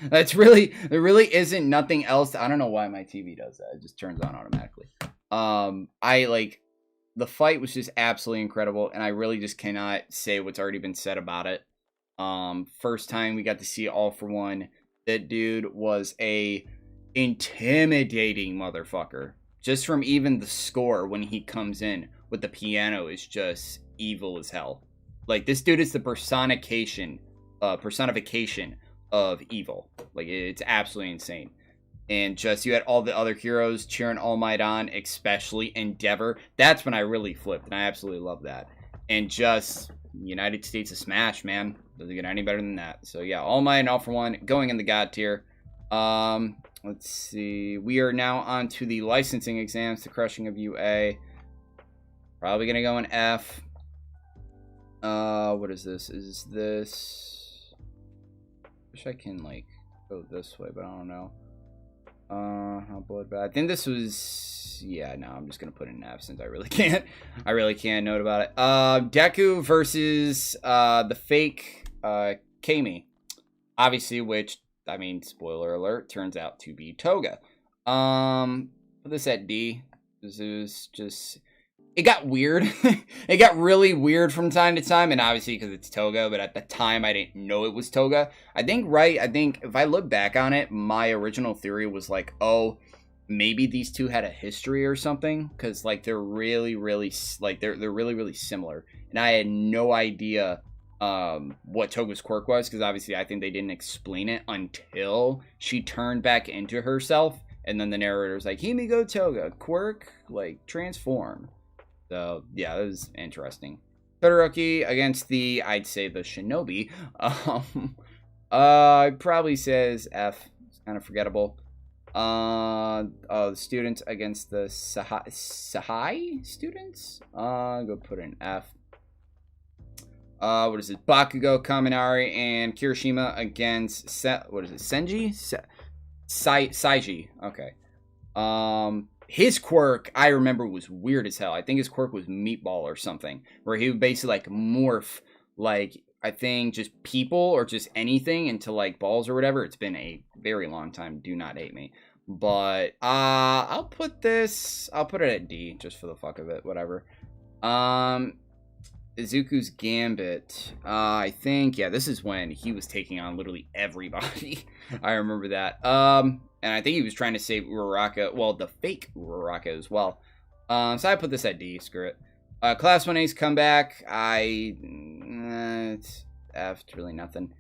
There really isn't nothing else. I don't know why my TV does that. It just turns on automatically. The fight was just absolutely incredible, and I really just cannot say what's already been said about it. First time we got to see All for One, that dude was a intimidating motherfucker. Just from even the score when he comes in with the piano is just evil as hell. Like, this dude is the personification of evil. Like, it's absolutely insane. And just, you had all the other heroes cheering All Might on, especially Endeavor. That's when I really flipped, and I absolutely love that. And just, United States of Smash, man. Doesn't get any better than that. So, yeah, All Might and All for One going in the God tier. Let's see. We are now on to the licensing exams, the crushing of UA. Probably going to go in F. What is this? Is this... wish I can, like, go this way, but I don't know. Bloodbath. I think this was... yeah, no, I'm just gonna put it in F since I really can't. I really can't note about it. Deku versus the fake Kami. Obviously, which, I mean, spoiler alert, turns out to be Toga. Put this at D. This is just... it got weird. It got really weird from time to time, and obviously because it's Toga, but at the time I didn't know it was Toga. I think if I look back on it, my original theory was like, oh, maybe these two had a history or something, because like they're really similar, and I had no idea what Toga's quirk was, because obviously I think they didn't explain it until she turned back into herself, and then the narrator's like, Himigo Toga, quirk, like, transform. So, yeah, that was interesting. Todoroki against the, I'd say, the Shinobi. Probably says F. It's kind of forgettable. The students against the Sahai students? Go put it in F. What is it? Bakugo, Kaminari, and Kiroshima against, Senji? Saiji. Okay. His quirk, I remember, was weird as hell. I think his quirk was Meatball or something, where he would basically, like, morph, like, I think just people or just anything into, like, balls or whatever. It's been a very long time. Do not hate me. But, I'll put it at D, just for the fuck of it. Whatever. Izuku's Gambit. I think, yeah, this is when he was taking on literally everybody. I remember that. And I think he was trying to save Uraraka, well, the fake Uraraka as well. So I put this at D, screw it. Class 1A's comeback, it's F, it's really nothing.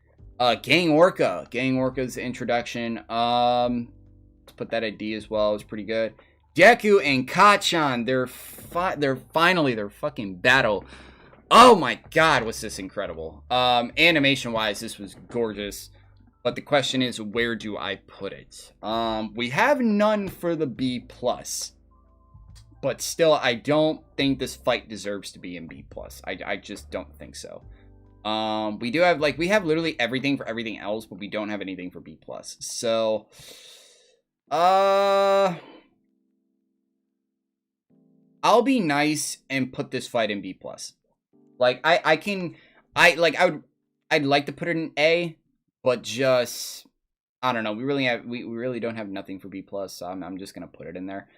Gang Orca's introduction, let's put that at D as well, it was pretty good. Deku and Kacchan, their fucking battle. Oh my god, was this incredible. Animation-wise, this was gorgeous. But the question is, where do I put it? We have none for the B+. but still, I don't think this fight deserves to be in B+. I just don't think so. We do have, like, we have literally everything for everything else, but we don't have anything for B+. So, I'll be nice and put this fight in B+. Like, I'd like to put it in A, but just, I don't know. We really don't have nothing for B+, so I'm just gonna put it in there.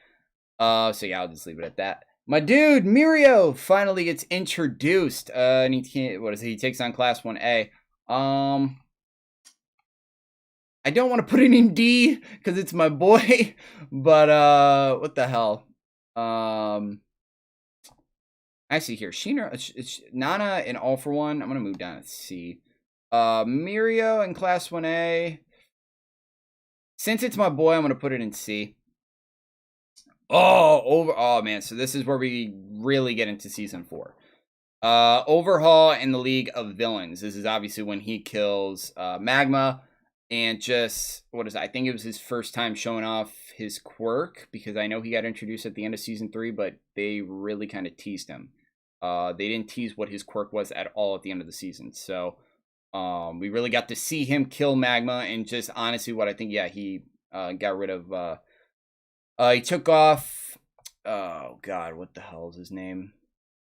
So yeah, I'll just leave it at that. My dude, Mirio, finally gets introduced. And he takes on Class 1A. I don't want to put it in D, because it's my boy. But, what the hell? Actually, here, it's Nana in All For One. I'm going to move down to C. Mirio in Class 1A. Since it's my boy, I'm going to put it in C. Oh, man. So this is where we really get into Season 4. Overhaul in the League of Villains. This is obviously when he kills Magma. And just, I think it was his first time showing off his quirk. Because I know he got introduced at the end of Season 3, but they really kind of teased him. They didn't tease what his quirk was at all at the end of the season. So, we really got to see him kill Magma. And just honestly what I think, yeah, he got rid of... he took off... Oh, God, what the hell is his name?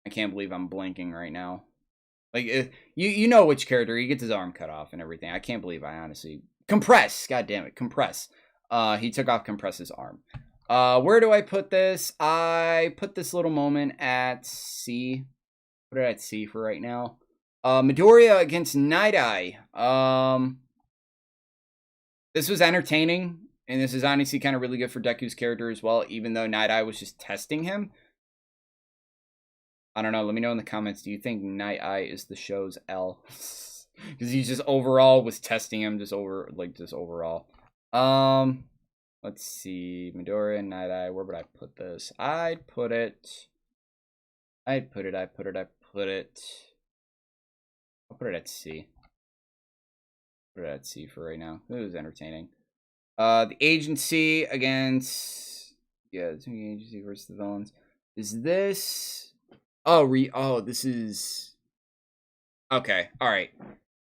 I can't believe I'm blanking right now. Like, you know which character. He gets his arm cut off and everything. I can't believe I honestly... Compress! God damn it, Compress. He took off Compress's arm. Where do I put this? I put this little moment at C. Put it at C for right now. Midoriya against Night Eye. This was entertaining. And this is honestly kind of really good for Deku's character as well, even though Night Eye was just testing him. I don't know. Let me know in the comments. Do you think Night Eye is the show's L? Because he just overall was testing him just overall. Let's see. Midoriya and Night Eye. Where would I put this? I'd put it at C. Put it at C for right now. It was entertaining. The agency against... Yeah, the agency versus the villains. Is this... this is... Okay, alright.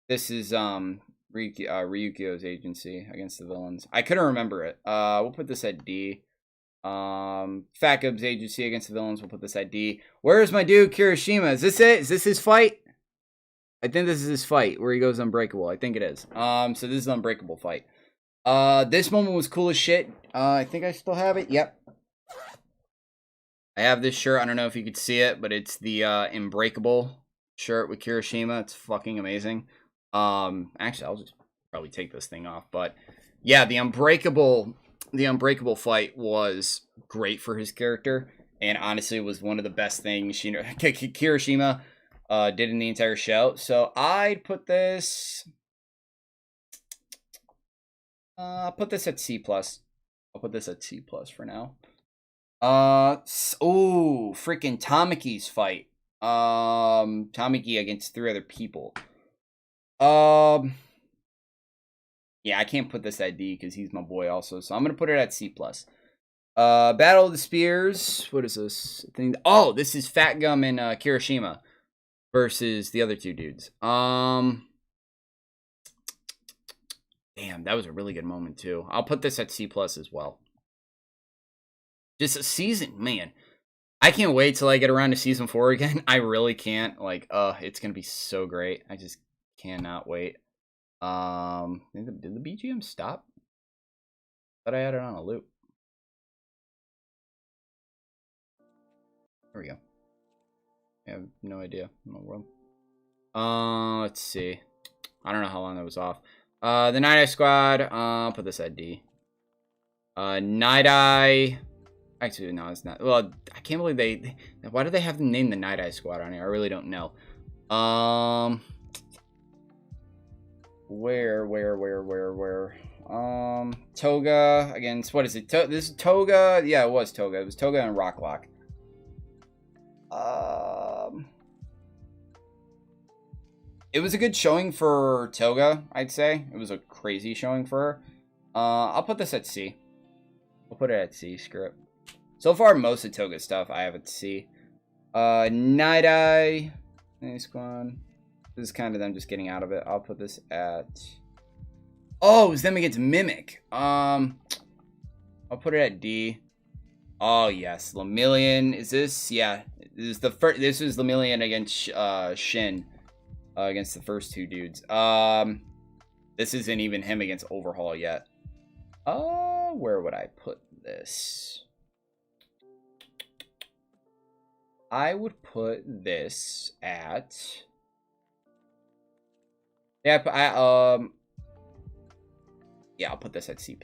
This is, Ryukyo's agency against the villains. I couldn't remember it. We'll put this at D. Fakub's agency against the villains. We'll put this at D. Where's my dude, Kiroshima? Is this it? Is this his fight? I think this is his fight, where he goes unbreakable. I think it is. So this is the unbreakable fight. This moment was cool as shit. I think I still have it. Yep. I have this shirt. I don't know if you could see it, but it's the Unbreakable shirt with Kiroshima. It's fucking amazing. Actually, I'll just probably take this thing off. But yeah, the Unbreakable fight was great for his character, and honestly, it was one of the best things Kiroshima did in the entire show. So I'd put this. I'll put this at C+. I'll put this at C+ for now. Freaking Tamaki's fight. Tamaki against 3 other people. Yeah, I can't put this at D because he's my boy also. So I'm gonna put it at C+. Battle of the Spears. What is this thing? Oh, this is Fat Gum and Kiroshima versus the other 2 dudes. Damn, that was a really good moment, too. I'll put this at C+ as well. Just a season, man. I can't wait till I get around to Season 4 again. I really can't. Like, it's going to be so great. I just cannot wait. Did the BGM stop? Thought I had it on a loop. There we go. I have no idea. No world. Let's see. I don't know how long that was off. The Night Eye Squad, I'll put this at D. Night Eye... Actually, no, it's not. Well, I can't believe why do they have them name the Night Eye Squad on here? I really don't know. Where? Toga against... What is it? This is Toga... Yeah, it was Toga. It was Toga and Rocklock. It was a good showing for Toga, I'd say. It was a crazy showing for her. I'll put this at C. I'll put it at C, screw it. So far, most of Toga's stuff I have to see. Night Eye. Squad. This is kind of them just getting out of it. I'll put this at... Oh, it's them against Mimic. I'll put it at D. Oh, yes. Lemillion. Is this? Yeah. This is the first. This is Lemillion against Shin. Against the first two dudes. This isn't even him against Overhaul yet. Where would I put this? I would put this at... Yeah, yeah, I'll put this at C+.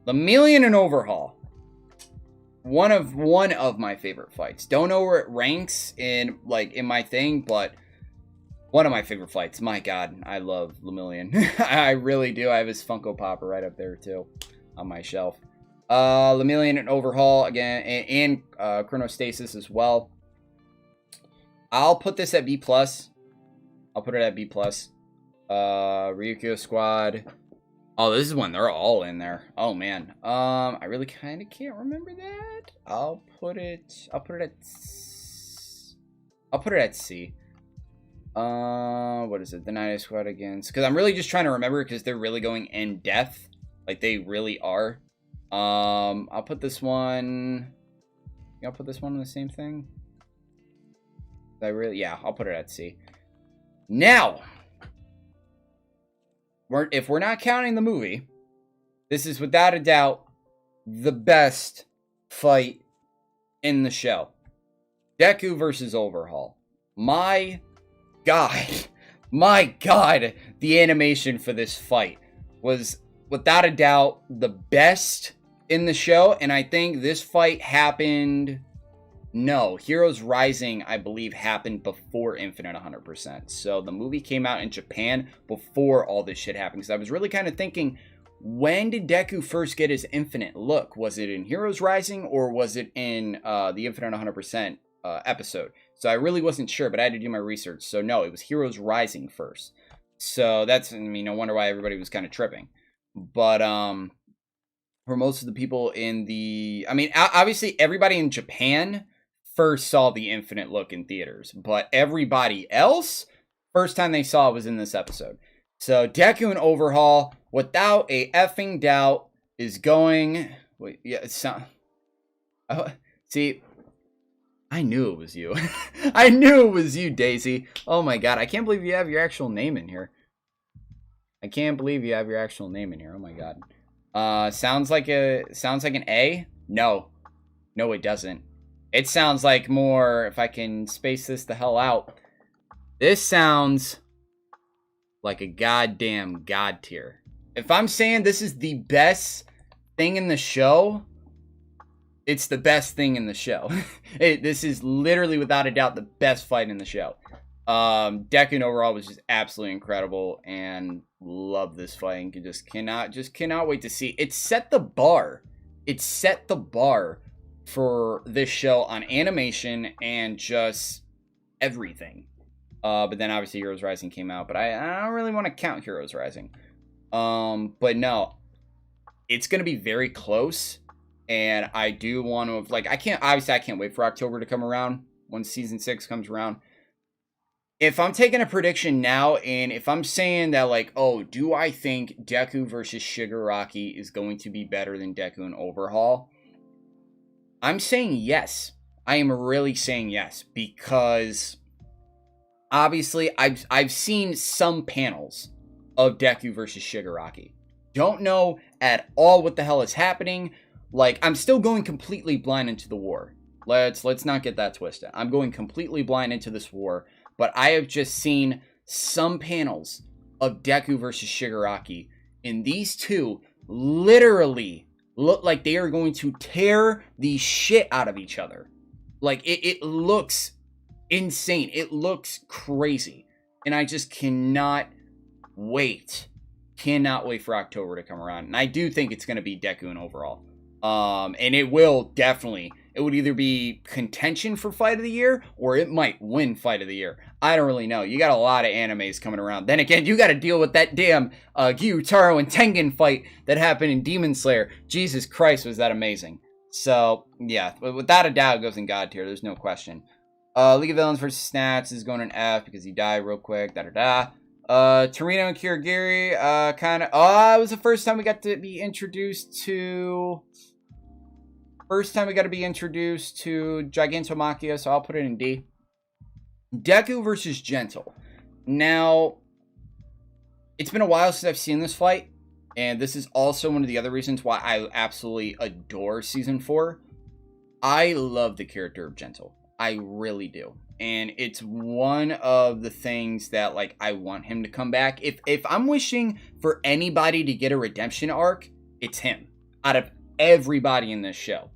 Lemillion and Overhaul. One of my favorite fights. Don't know where it ranks in my thing, but one of my favorite fights. My God, I love Lemillion. I really do. I have his Funko Popper right up there too, on my shelf. Lemillion and Overhaul again, and Chronostasis as well. I'll put this at B+. I'll put it at B+. Ryukyu Squad. Oh, this is when they're all in there. Oh man. I really kind of can't remember that. I'll put it at C. What is it? The Night Squad against, because I'm really just trying to remember, because they're really going in depth. Like they really are. I'll put this one. I'll put this one in the same thing. I'll put it at C. Now, if we're not counting the movie, this is without a doubt the best fight in the show. Deku versus Overhaul. My God, the animation for this fight was without a doubt the best in the show, and I think this fight happened... No, Heroes Rising, I believe, happened before Infinite 100%. So the movie came out in Japan before all this shit happened. Because I was really kind of thinking, when did Deku first get his Infinite look? Was it in Heroes Rising, or was it in the Infinite 100% episode? So I really wasn't sure, but I had to do my research. So no, it was Heroes Rising first. So that's, I mean, no wonder why everybody was kind of tripping. But for most of the people in the... I mean, obviously everybody in Japan first saw the Infinite look in theaters, but everybody else, first time they saw it was in this episode. So Deku and Overhaul, without a effing doubt, is going... Wait, yeah, it's not... Oh, see, I knew it was you. I knew it was you, Daisy. Oh my God, I can't believe you have your actual name in here. I can't believe you have your actual name in here. Oh my God. Sounds like an A? No, it doesn't. It sounds like more, if I can space this the hell out, this sounds like a goddamn God tier. If I'm saying this is the best thing in the show, it's the best thing in the show. This is literally, without a doubt, the best fight in the show. Deku and Overhaul was just absolutely incredible, and love this fight, and just cannot wait to see. It set the bar. It set the bar for this show on animation and just everything. But then obviously Heroes Rising came out, but I don't really want to count Heroes Rising. But no, it's going to be very close, and I do want to, I can't wait for October to come around when season 6 comes around. If I'm taking a prediction now, and if I'm saying that, do I think Deku versus Shigeraki is going to be better than Deku and Overhaul? I'm saying yes. I am really saying yes, because obviously I've seen some panels of Deku versus Shigeraki. Don't know at all what the hell is happening. I'm still going completely blind into the war. Let's not get that twisted. I'm going completely blind into this war, but I have just seen some panels of Deku versus Shigeraki, and these two literally look like they are going to tear the shit out of each other. It looks insane. It looks crazy. And I just cannot wait. Cannot wait for October to come around. And I do think it's going to be Deku and Overhaul. And it will definitely... It would either be contention for Fight of the Year, or it might win Fight of the Year. I don't really know. You got a lot of animes coming around. Then again, you got to deal with that damn Gyutaro and Tengen fight that happened in Demon Slayer. Jesus Christ, was that amazing. So, yeah, without a doubt, it goes in God tier. There's no question. League of Villains versus Snatch is going in F because he died real quick. Torino and Kirigiri, kind of. Oh, it was the first time we got to be introduced to. Gigantomachia, so I'll put it in D. Deku versus Gentle. Now, it's been a while since I've seen this fight, and this is also one of the other reasons why I absolutely adore Season 4. I love the character of Gentle. I really do. And it's one of the things that, like, I want him to come back. If I'm wishing for anybody to get a redemption arc, it's him. Out of everybody in this show,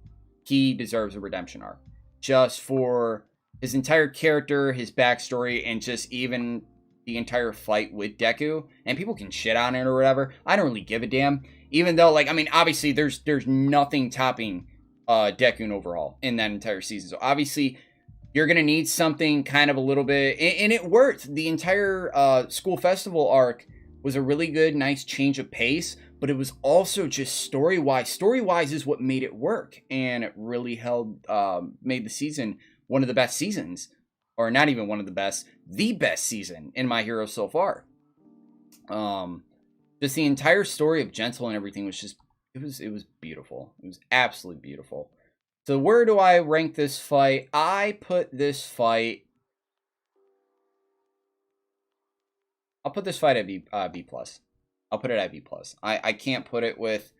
he deserves a redemption arc. Just for his entire character, his backstory, and just even the entire fight with Deku. And people can shit on it or whatever. I don't really give a damn. Even though, like, I mean, obviously, there's nothing topping Deku and Overhaul in that entire season. So, obviously, you're going to need something kind of a little bit... And it worked. The entire school festival arc was a really good, nice change of pace. But it was also just story-wise. Story-wise is what made it work. And it really made the season one of the best seasons. Or not even one of the best. The best season in My Hero so far. Just the entire story of Gentle and everything was just... It was beautiful. It was absolutely beautiful. So where do I rank this fight? I put this fight... I'll put this fight at B+. I'll put it at B+. I can't put it with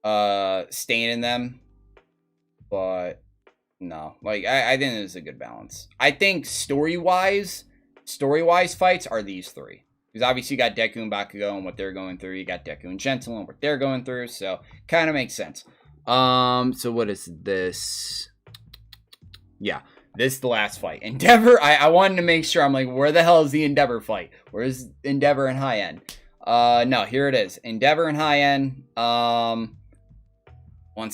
Stain in them. But no. Like, I think it's a good balance. I think story-wise fights are these three. Because obviously you got Deku and Bakugo and what they're going through. You got Deku and Gentle and what they're going through. So, kind of makes sense. So what is this? Yeah, this is the last fight. Endeavor, I wanted to make sure. I'm like, where the hell is the Endeavor fight? Where's Endeavor and High End? No, here it is. Endeavor and High End. Once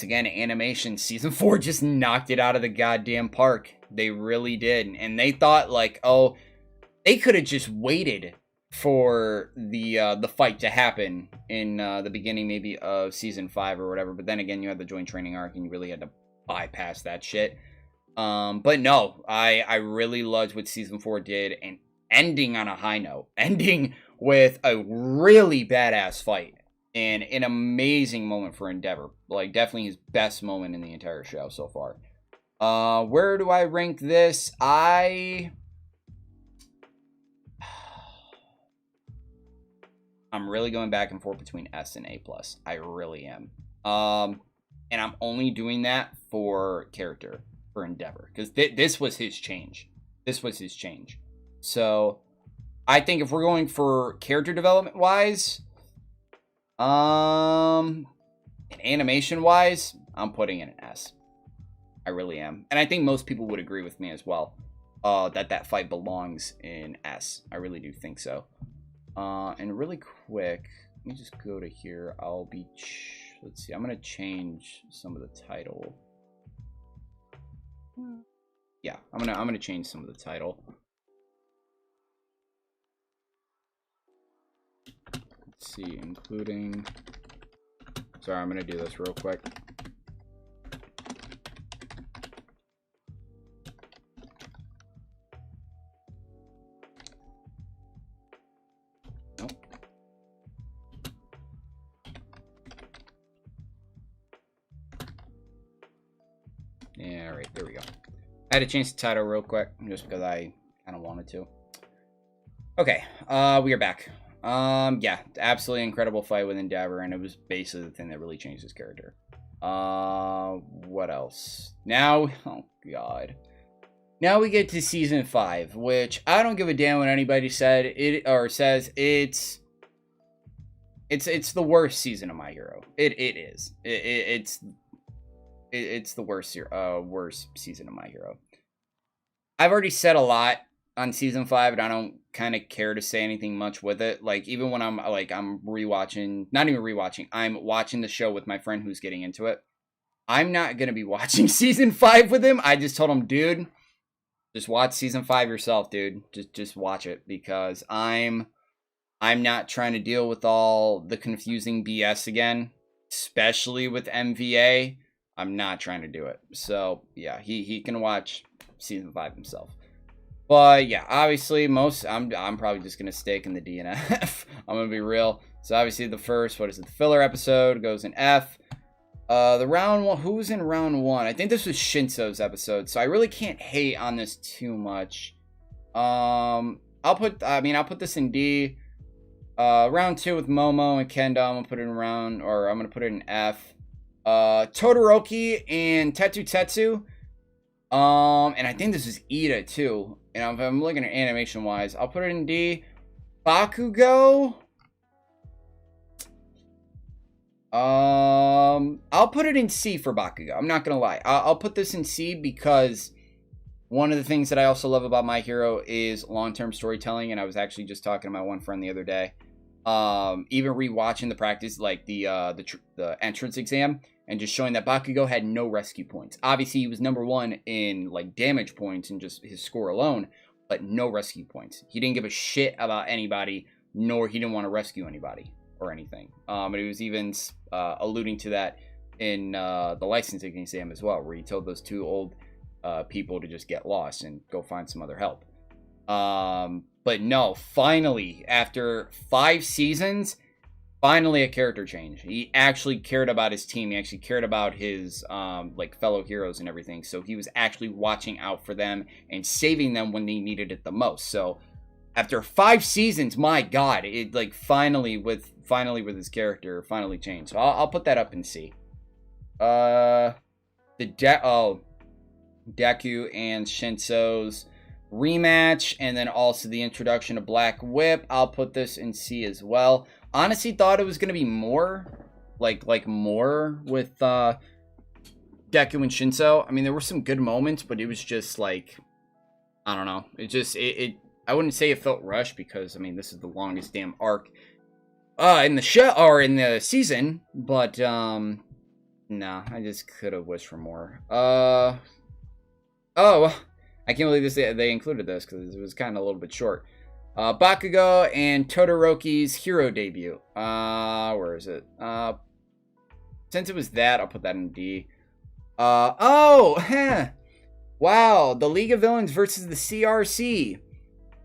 again, animation. Season 4 just knocked it out of the goddamn park. They really did. And they thought, like, oh, they could have just waited for the fight to happen in the beginning maybe of season 5 or whatever, but then again you had the joint training arc and you really had to bypass that shit. But no, I really loved what season 4 did, and ending on a high note, ending with a really badass fight and an amazing moment for Endeavor, like definitely his best moment in the entire show so far. Where do I rank this? I'm really going back and forth between S and A+. I really am. And I'm only doing that for character, for Endeavor. Because this was his change. So, I think if we're going for character development-wise, and animation-wise, I'm putting it in S. I really am. And I think most people would agree with me as well. That fight belongs in S. I really do think so. And really quick, let me just go to here. Let's see. I'm gonna change some of the title. Yeah, I'm gonna change some of the title. Let's see, including. Sorry, I'm gonna do this real quick. Yeah, right, there we go. I had to change the title real quick, just because I kind of wanted to. Okay, we are back. Yeah, absolutely incredible fight with Endeavor, and it was basically the thing that really changed his character. What else? Now, oh god. Now we get to Season 5, which I don't give a damn what anybody says. It's the worst season of My Hero. It is. It's the worst season of My Hero. I've already said a lot on season 5, and I don't kind of care to say anything much with it. Like, even when I'm rewatching, not even rewatching, I'm watching the show with my friend who's getting into it. I'm not going to be watching season 5 with him. I just told him, dude, just watch season 5 yourself, dude. Just watch it, because I'm not trying to deal with all the confusing BS again, especially with MVA. I'm not trying to do it. So yeah, he can watch season 5 himself. But yeah, obviously I'm probably just gonna stick in the D and F. I'm gonna be real. So obviously the first, what is it, the filler episode goes in F. The round one, who's in round 1? I think this was Shinso's episode, so I really can't hate on this too much. I'll put this in D. Round 2 with Momo and Kendo, I'm gonna put it in F. Todoroki and Tetsu. And I think this is Ida too. And if I'm looking at animation wise, I'll put it in D. Bakugo. I'll put it in C for Bakugo. I'm not gonna lie. I'll put this in C because one of the things that I also love about My Hero is long-term storytelling. And I was actually just talking to my one friend the other day. Even rewatching the practice, like the entrance exam, and just showing that Bakugo had no rescue points. Obviously, he was number 1 in like damage points and just his score alone, but no rescue points. He didn't give a shit about anybody, nor he didn't want to rescue anybody or anything. And he was even alluding to that in the licensing exam as well, where he told those 2 old people to just get lost and go find some other help. But no, finally, after 5 seasons, finally a character change. He actually cared about his team. He actually cared about his like fellow heroes and everything. So he was actually watching out for them and saving them when they needed it the most. So after 5 seasons, my God, it like finally with his character finally changed. So I'll put that up in C. Deku and Shinso's rematch, and then also the introduction of Black Whip. I'll put this in C as well. Honestly, thought it was gonna be more more with Deku and Shinso. I mean, there were some good moments, but it was just like, I don't know. It I wouldn't say it felt rushed because I mean this is the longest damn arc in the show or in the season, but no, I just could have wished for more. Oh, I can't believe they included this because it was kind of a little bit short. Bakugo and Todoroki's hero debut. Where is it? Since it was that, I'll put that in D. Wow, the League of Villains versus the CRC,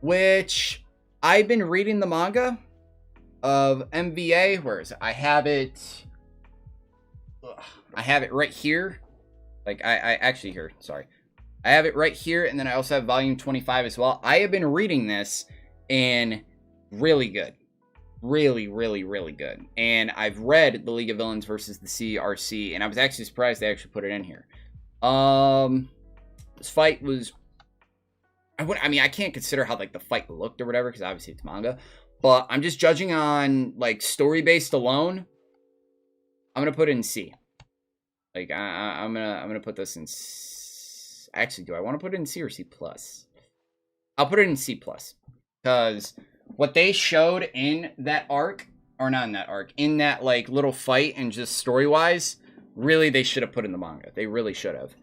which I've been reading the manga of MVA. Where is it? I have it right here. Like I actually here. Sorry. I have it right here, and then I also have volume 25 as well. I have been reading this, and really good. Really, really, really good. And I've read The League of Villains versus the CRC, and I was actually surprised they actually put it in here. This fight was... I mean, I can't consider how, like, the fight looked or whatever, because obviously it's manga. But I'm just judging on, like, story-based alone. I'm going to put it in C. Like, I'm gonna put this in C. Actually, do I want to put it in C or C+? I'll put it in C+. Because what they showed in that arc, or not in that arc, in that like little fight and just story-wise, really they should have put in the manga. They really should have.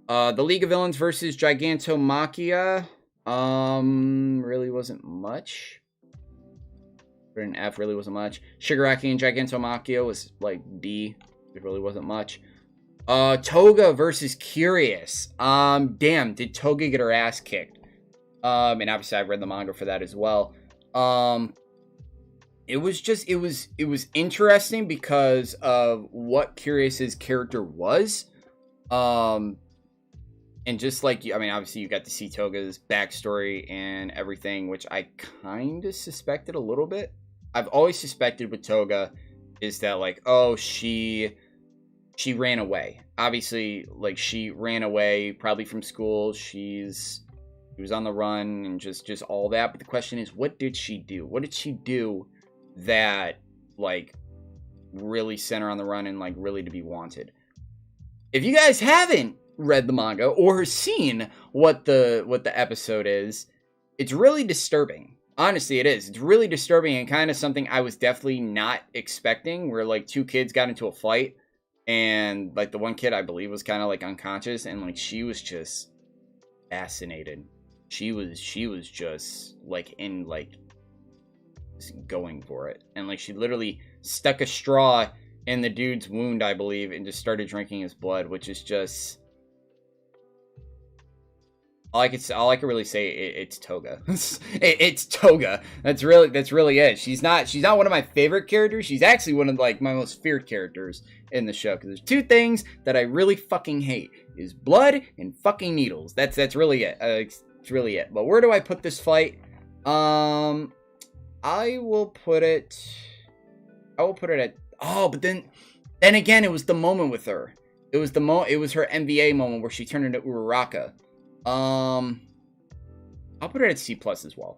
The League of Villains versus Gigantomachia, really wasn't much. Put it in F, really wasn't much. Shigeraki and Gigantomachia was like D. It really wasn't much. Toga versus Curious. Damn, did Toga get her ass kicked? And obviously I've read the manga for that as well. It was interesting because of what Curious's character was. And just like, I mean, obviously you got to see Toga's backstory and everything, which I kind of suspected a little bit. I've always suspected with Toga is that like, oh, she ran away. Obviously, like, she ran away probably from school. She was on the run and just all that. But the question is, what did she do? What did she do that, like, really sent her on the run and, like, really to be wanted? If you guys haven't read the manga or seen what the episode is, it's really disturbing. Honestly, it is. It's really disturbing and kind of something I was definitely not expecting, where, like, 2 kids got into a fight. And, like, the one kid, I believe, was kind of, like, unconscious. And, like, she was just fascinated. She was just, like, going for it. And, like, she literally stuck a straw in the dude's wound, I believe, and just started drinking his blood, which is just... All I can really say, it's Toga. It's Toga. That's really it. She's not one of my favorite characters. She's actually one of like my most feared characters in the show, because there's two things that I really fucking hate: is blood and fucking needles. That's really it. It's really it. But where do I put this fight? I will put it at... Oh, but then again, it was the moment with her. It was her MVA moment where she turned into Uraraka. I'll put it at C+ as well.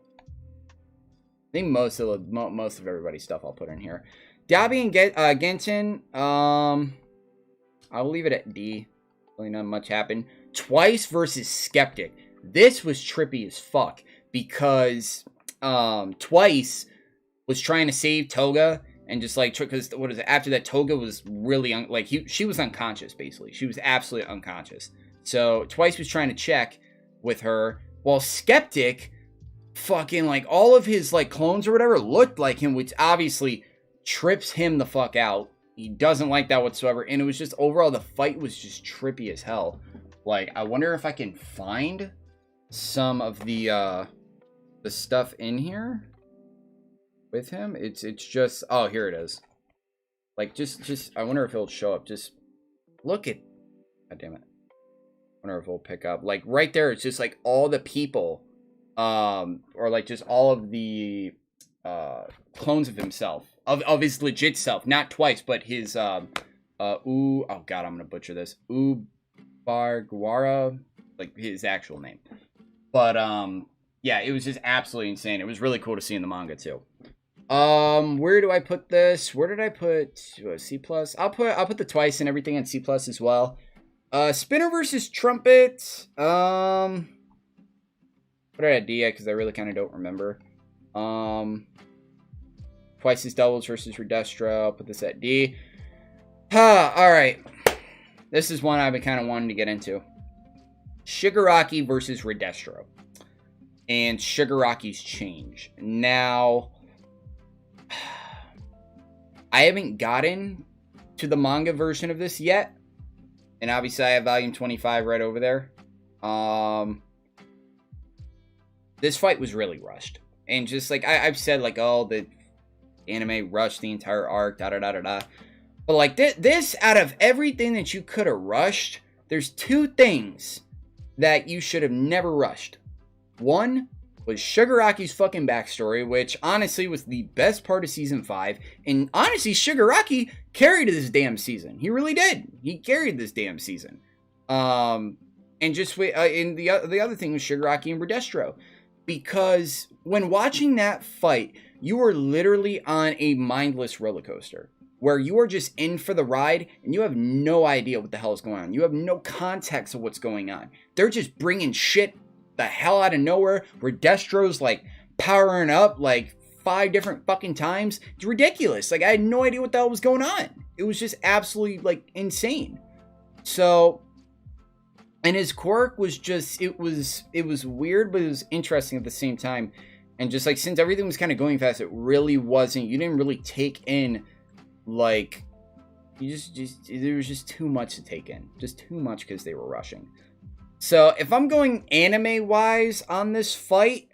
I think most of everybody's stuff I'll put in here. Dabi and Genten, I'll leave it at D. Really not much happened. Twice versus Skeptic. This was trippy as fuck, because Twice was trying to save Toga, and just like, because what is it? After that, Toga was really she was unconscious basically. She was absolutely unconscious. So Twice was trying to check with her, while Skeptic, fucking like all of his like clones or whatever looked like him, which obviously trips him the fuck out. He doesn't like that whatsoever, and it was just overall the fight was just trippy as hell. Like, I wonder if I can find some of the stuff in here with him. It's just, oh, here it is. Like, just I wonder if it'll show up. Just look at, god damn it. I wonder if it'll pick up. Like, right there, it's just like all the people, or like just all of the clones of himself, of his legit self, not Twice, but his oh god, I'm gonna butcher this, Ubargwara, like his actual name. But yeah, it was just absolutely insane. It was really cool to see in the manga too. Where do I put this? Where did I put C+? I'll put the Twice and everything in C+ as well. Spinner versus Trumpet. Put it at D, because I really kind of don't remember. Twice's Doubles versus Redestro. I'll put this at D. Alright. This is one I've been kind of wanting to get into. Shigeraki versus Redestro. And Shigaraki's change. Now, I haven't gotten to the manga version of this yet. And obviously I have volume 25 right over there. This fight was really rushed. And just like, I've said, like, oh, the anime rushed the entire arc, da-da-da-da-da. But like, this, out of everything that you could have rushed, there's two things that you should have never rushed. One was Shigaraki's fucking backstory, which honestly was the best part of Season 5. And honestly, Shigaraki carried this damn season. He really did. He carried this damn season. And just wait, and the other thing was Shigaraki and Redestro. Because when watching that fight, you are literally on a mindless roller coaster, where you are just in for the ride and you have no idea what the hell is going on. You have no context of what's going on. They're just bringing shit the hell out of nowhere, where Destro's like powering up like 5 different fucking times. It's ridiculous. Like, I had no idea what the hell was going on. It was just absolutely like insane. So, and his quirk was just, it was weird, but it was interesting at the same time. And just like, since everything was kind of going fast, it really wasn't, you didn't really take in, like, you just there was just too much to take in. Just too much, because they were rushing. So, if I'm going anime-wise on this fight,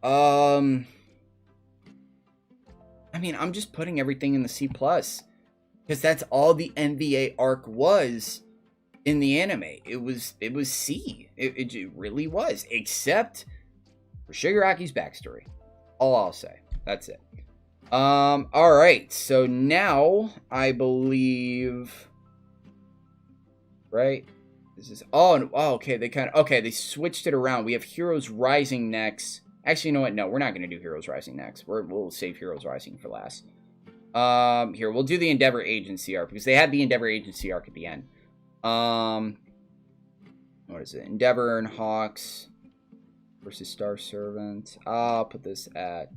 I mean, I'm just putting everything in the C+. Because that's all the NVA arc was in the anime. It was C. It really was. Except for Shigaraki's backstory. All I'll say. That's it. Alright. So, now, I believe... Right? This is, okay, they switched it around. We have Heroes Rising next. Actually, you know what? No, we're not going to do Heroes Rising next. We'll save Heroes Rising for last. Here, we'll do the Endeavor Agency arc, because they had the Endeavor Agency arc at the end. What is it? Endeavor and Hawks versus Star Servant. I'll put this at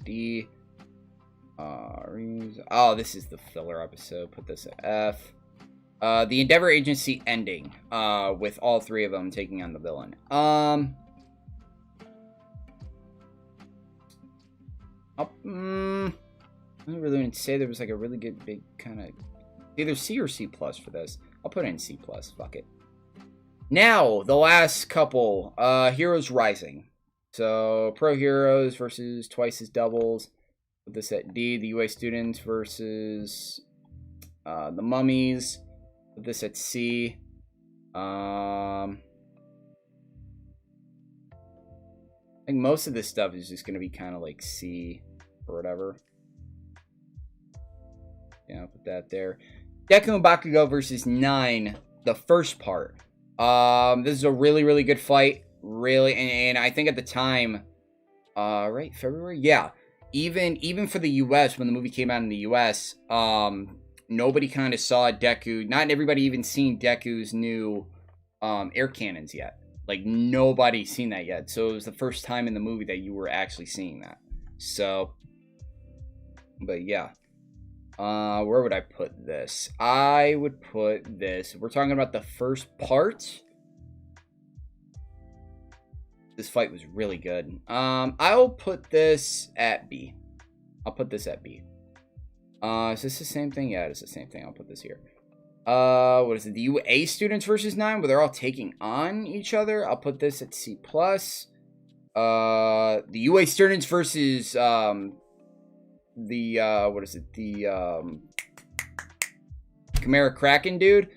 D. This is the filler episode. Put this at F. The Endeavor Agency ending, with all 3 of them taking on the villain. I don't really want to say there was like a really good big kind of either C or C plus for this. I'll put it in C plus. Fuck it. Now the last couple, Heroes Rising. So Pro Heroes versus Twice as Doubles. Put this at D. The UA Students versus the Mummies. Put this at C. I think most of this stuff is just gonna be kind of like C or whatever. Yeah, I'll put that there. Deku and Bakugo versus 9, the first part. This is a really, really good fight. Really, and I think at the time, right, February? Yeah. Even for the US, when the movie came out in the US, nobody kind of saw Deku. Not everybody even seen Deku's new air cannons yet. Like, nobody seen that yet. So it was the first time in the movie that you were actually seeing that. So, but yeah. Where would I put this? I would put this. We're talking about the first part. This fight was really good. I'll put this at B. I'll put this at B. Is this the same thing? Yeah, it's the same thing. I'll put this here. What is it? The UA Students versus 9, where they're all taking on each other. I'll put this at C+. The UA Students versus, what is it? The, Chimera Kraken dude,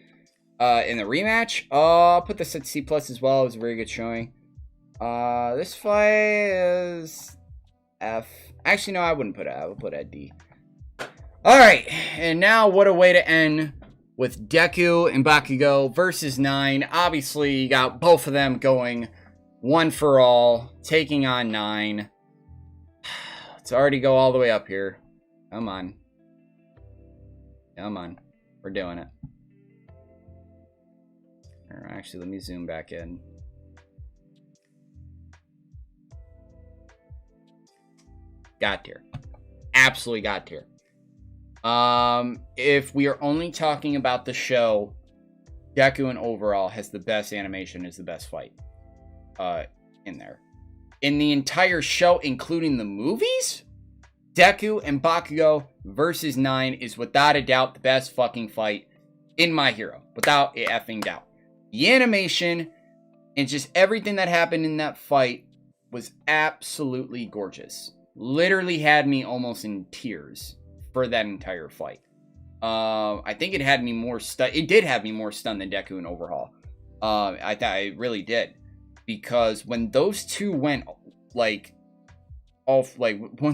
in the rematch. I'll put this at C+ as well. It was a very good showing. This fight is F. Actually, no, I wouldn't put it. I would put it at D. Alright, and now what a way to end with Deku and Bakugo versus 9. Obviously, you got both of them going one for all, taking on 9. Let's already go all the way up here. Come on. Come on. We're doing it. Actually, let me zoom back in. Got tier. Absolutely got tier. If we are only talking about the show, Deku and Overhaul has the best animation, is the best fight in there. In the entire show, including the movies, Deku and Bakugo versus 9 is without a doubt the best fucking fight in My Hero. Without a effing doubt. The animation and just everything that happened in that fight was absolutely gorgeous. Literally had me almost in tears for that entire fight. I think it had me more stunned. It did have me more stunned than Deku and Overhaul. I thought it really did, because when those two went when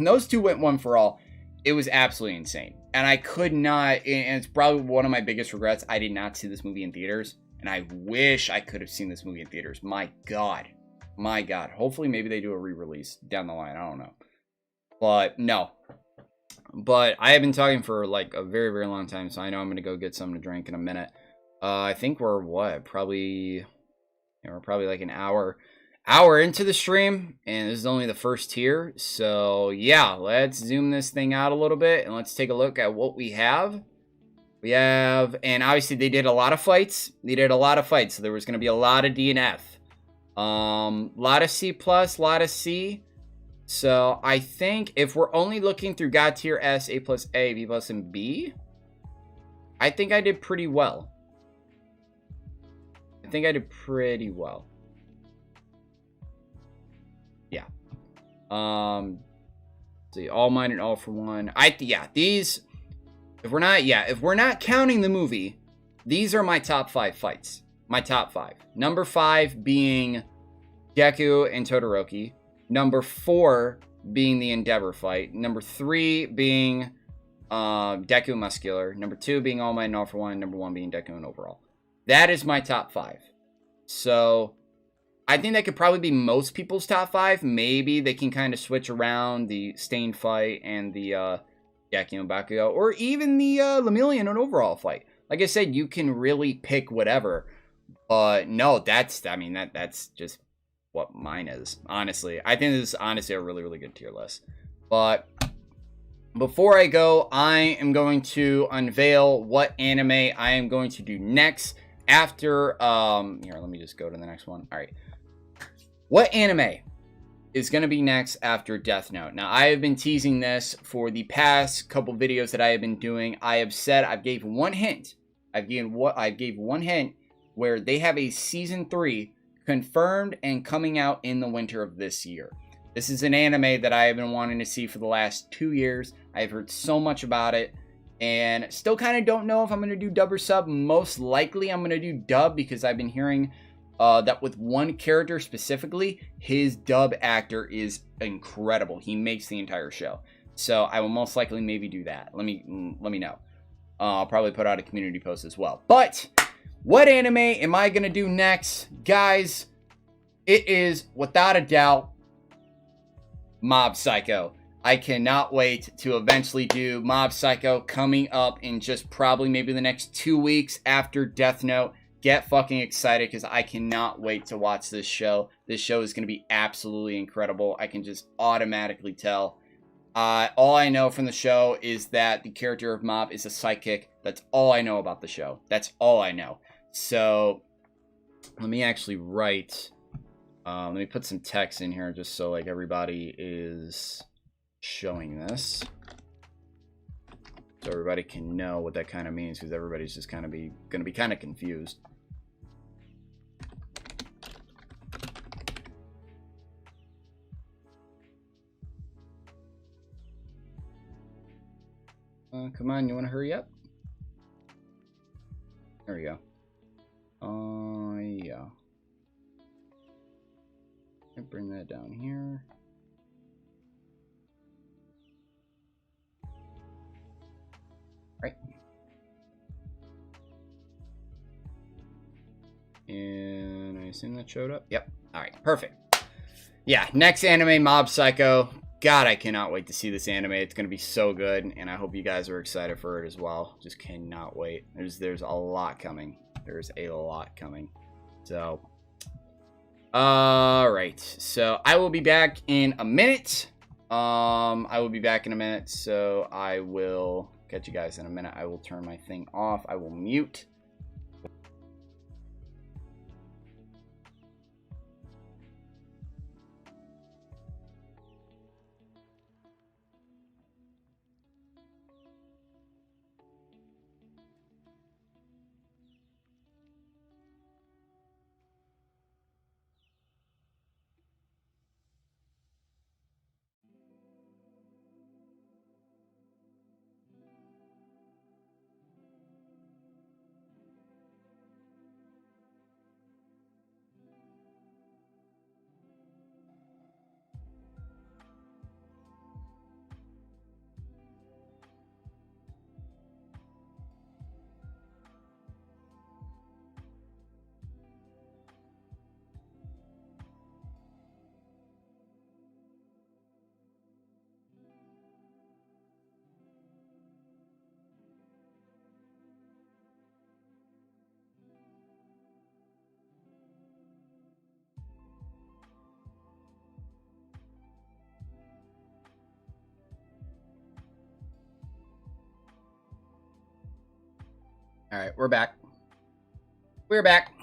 those two went one for all, it was absolutely insane. And I could not. And it's probably one of my biggest regrets. I did not see this movie in theaters, and I wish I could have seen this movie in theaters. My God. Hopefully, maybe they do a re-release down the line. I don't know. But no. But I have been talking for like a very, very long time, so I know I'm gonna go get something to drink in a minute. I think we're probably like an hour into the stream, and this is only the first tier. So yeah, let's zoom this thing out a little bit and let's take a look at what we have. And obviously they did a lot of fights. So there was gonna be a lot of D and F. Lot of C+, lot of C. So I think if we're only looking through God tier S, A+, A, B+, and B, I think I did pretty well. Yeah. See, All Might and All for One. These, if we're not counting the movie, these are my top 5 fights. My top 5. Number 5 being Deku and Todoroki. Number 4 being the Endeavor fight. Number 3 being Deku Muscular. Number 2 being All Might and All for One. Number 1 being Deku and Overhaul. That is my top 5. So I think that could probably be most people's top 5. Maybe they can kind of switch around the Stain fight and the Deku and Bakugo, or even the Lemillion and Overhaul fight. Like I said, you can really pick whatever. But no, that's just what mine is, honestly. I think this is honestly a really, really good tier list. But before I go, I am going to unveil what anime I am going to do next after here, let me just go to the next one. All right, what anime is going to be next after Death Note. Now, I have been teasing this for the past couple videos that I have been doing. I have said, I've gave one hint. I gave one hint where they have a season 3 confirmed and coming out in the winter of this year. This is an anime that I have been wanting to see for the last 2 years. I've heard so much about it, and still kind of don't know if I'm going to do dub or sub. Most likely I'm going to do dub, because I've been hearing that with one character specifically, his dub actor is incredible. He makes the entire show. So I will most likely maybe do that. Let me know. I'll probably put out a community post as well. But what anime am I going to do next? Guys, it is without a doubt Mob Psycho. I cannot wait to eventually do Mob Psycho, coming up in just probably maybe the next 2 weeks after Death Note. Get fucking excited, because I cannot wait to watch this show. This show is going to be absolutely incredible. I can just automatically tell. All I know from the show is that the character of Mob is a psychic. That's all I know about the show. That's all I know. So, let me actually write... let me put some text in here just so like everybody is showing this. So everybody can know what that kind of means, because everybody's just kind of going to be kind of confused. Come on, you want to hurry up? There we go. Yeah. Bring that down here. Right. And I assume that showed up. Yep. All right. Perfect. Yeah. Next anime, Mob Psycho. God, I cannot wait to see this anime. It's going to be so good, and I hope you guys are excited for it as well. Just cannot wait. There's a lot coming. There's a lot coming. So, all right. So I will be back in a minute. So I will catch you guys in a minute. I will turn my thing off. I will mute. All right, we're back. We're back.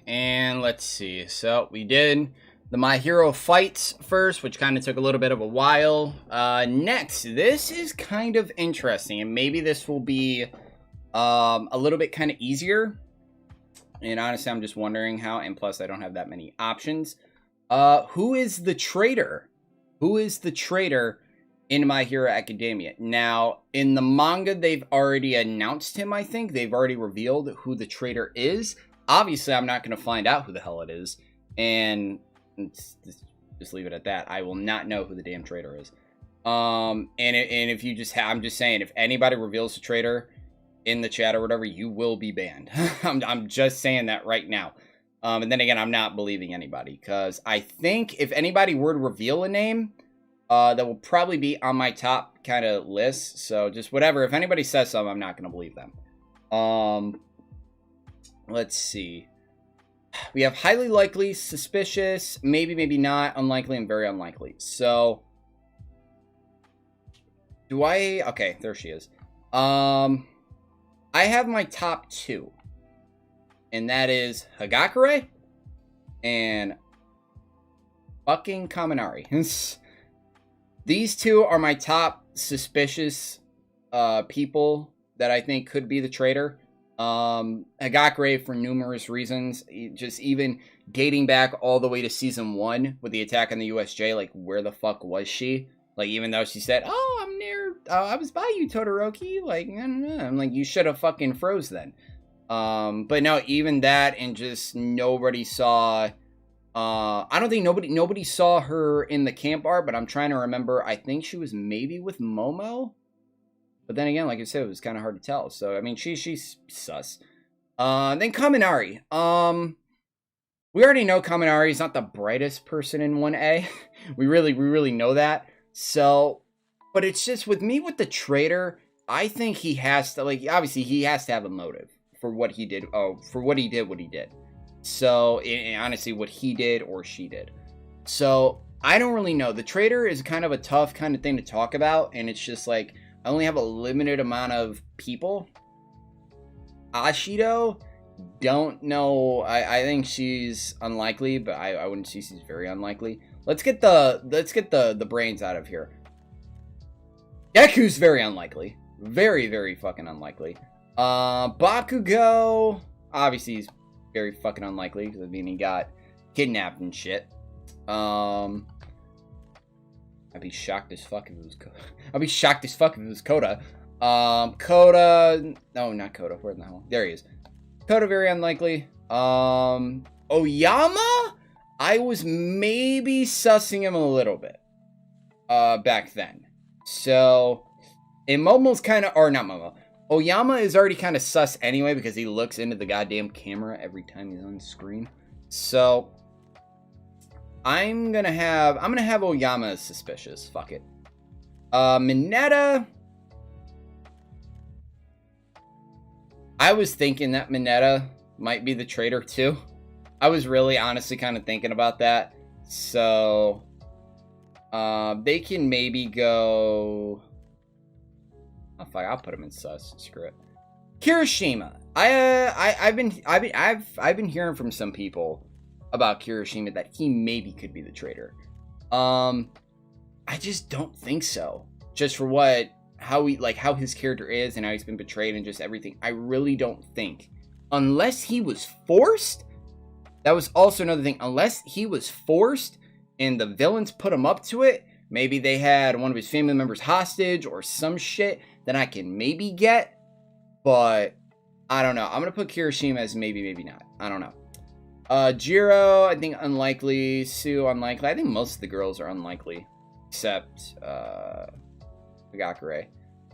And let's see. So we did the My Hero fights first, which kind of took a little bit of a while. Next, this is kind of interesting, and maybe this will be a little bit kind of easier. And honestly, I'm just wondering how, and plus I don't have that many options. Who is the traitor? Who is the traitor in My Hero Academia? Now, in the manga, they've already announced him, I think. They've already revealed who the traitor is. Obviously, I'm not going to find out who the hell it is. And just leave it at that. I will not know who the damn traitor is. And if you just I'm just saying, if anybody reveals the traitor in the chat or whatever, you will be banned. I'm just saying that right now. And then again, I'm not believing anybody, because I think if anybody were to reveal a name, that will probably be on my top kind of list. So just whatever. If anybody says something, I'm not going to believe them. Let's see. We have highly likely, suspicious, maybe, maybe not, unlikely, and very unlikely. So, okay, there she is. I have my top 2. And that is Hagakure and fucking Kaminari. These two are my top suspicious people that I think could be the traitor. Hagakure for numerous reasons, just even dating back all the way to season 1 with the attack on the USJ. Like, where the fuck was she? Like, even though she said, "Oh, I'm near, I was by you, Todoroki." Like, I'm like, you should have fucking froze then. But no, even that, and just nobody saw. I don't think nobody saw her in the camp art, but I'm trying to remember. I think she was maybe with Momo. But then again, like I said, it was kind of hard to tell. So, I mean, she's sus. Then Kaminari. We already know Kaminari is not the brightest person in 1A. we really know that. So, but it's just with me with the traitor, I think he has to, like, obviously he has to have a motive for what he did. Oh, for what he did. So, and honestly, what he did or she did. So, I don't really know. The traitor is kind of a tough kind of thing to talk about. And it's just like, I only have a limited amount of people. Ashido, don't know. I think she's unlikely, but I wouldn't say she's very unlikely. Let's get the brains out of here. Deku's very unlikely. Very fucking unlikely. Bakugo, obviously he's very fucking unlikely, because I mean he got kidnapped and shit. I'd be shocked as fuck if it was Koda. Koda, no, not Koda. Where in the hell? There he is. Koda, very unlikely. Oyama, I was maybe sussing him a little bit back then. So, and Momo's kind of, or not Momo. Oyama is already kind of sus anyway, because he looks into the goddamn camera every time he's on screen. So, I'm gonna have Oyama as suspicious. Fuck it. Mineta. I was thinking that Mineta might be the traitor too. I was really honestly kind of thinking about that. So, they can maybe go. Oh fuck! I'll put him in sus. Screw it. Kiroshima. I've been hearing from some people about Kiroshima that he maybe could be the traitor. I just don't think so. Just for how his character is and how he's been betrayed and just everything. I really don't think. Unless he was forced. That was also another thing. Unless he was forced and the villains put him up to it. Maybe they had one of his family members hostage or some shit that I can maybe get. But I don't know. I'm going to put Kiroshima as maybe not. I don't know. Jiro, I think unlikely. Sue, unlikely. I think most of the girls are unlikely. Except, Hagakure.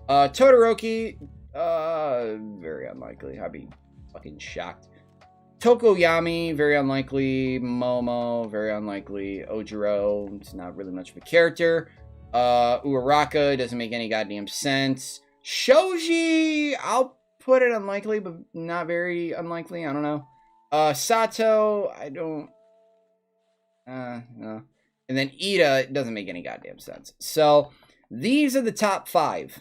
Todoroki, very unlikely. I'd be fucking shocked. Tokoyami, very unlikely. Momo, very unlikely. Ojiro, it's not really much of a character. Uraraka, doesn't make any goddamn sense. Shoji, I'll put it unlikely, but not very unlikely. I don't know. Sato, I don't. No. And then Ida, it doesn't make any goddamn sense. So, these are the top 5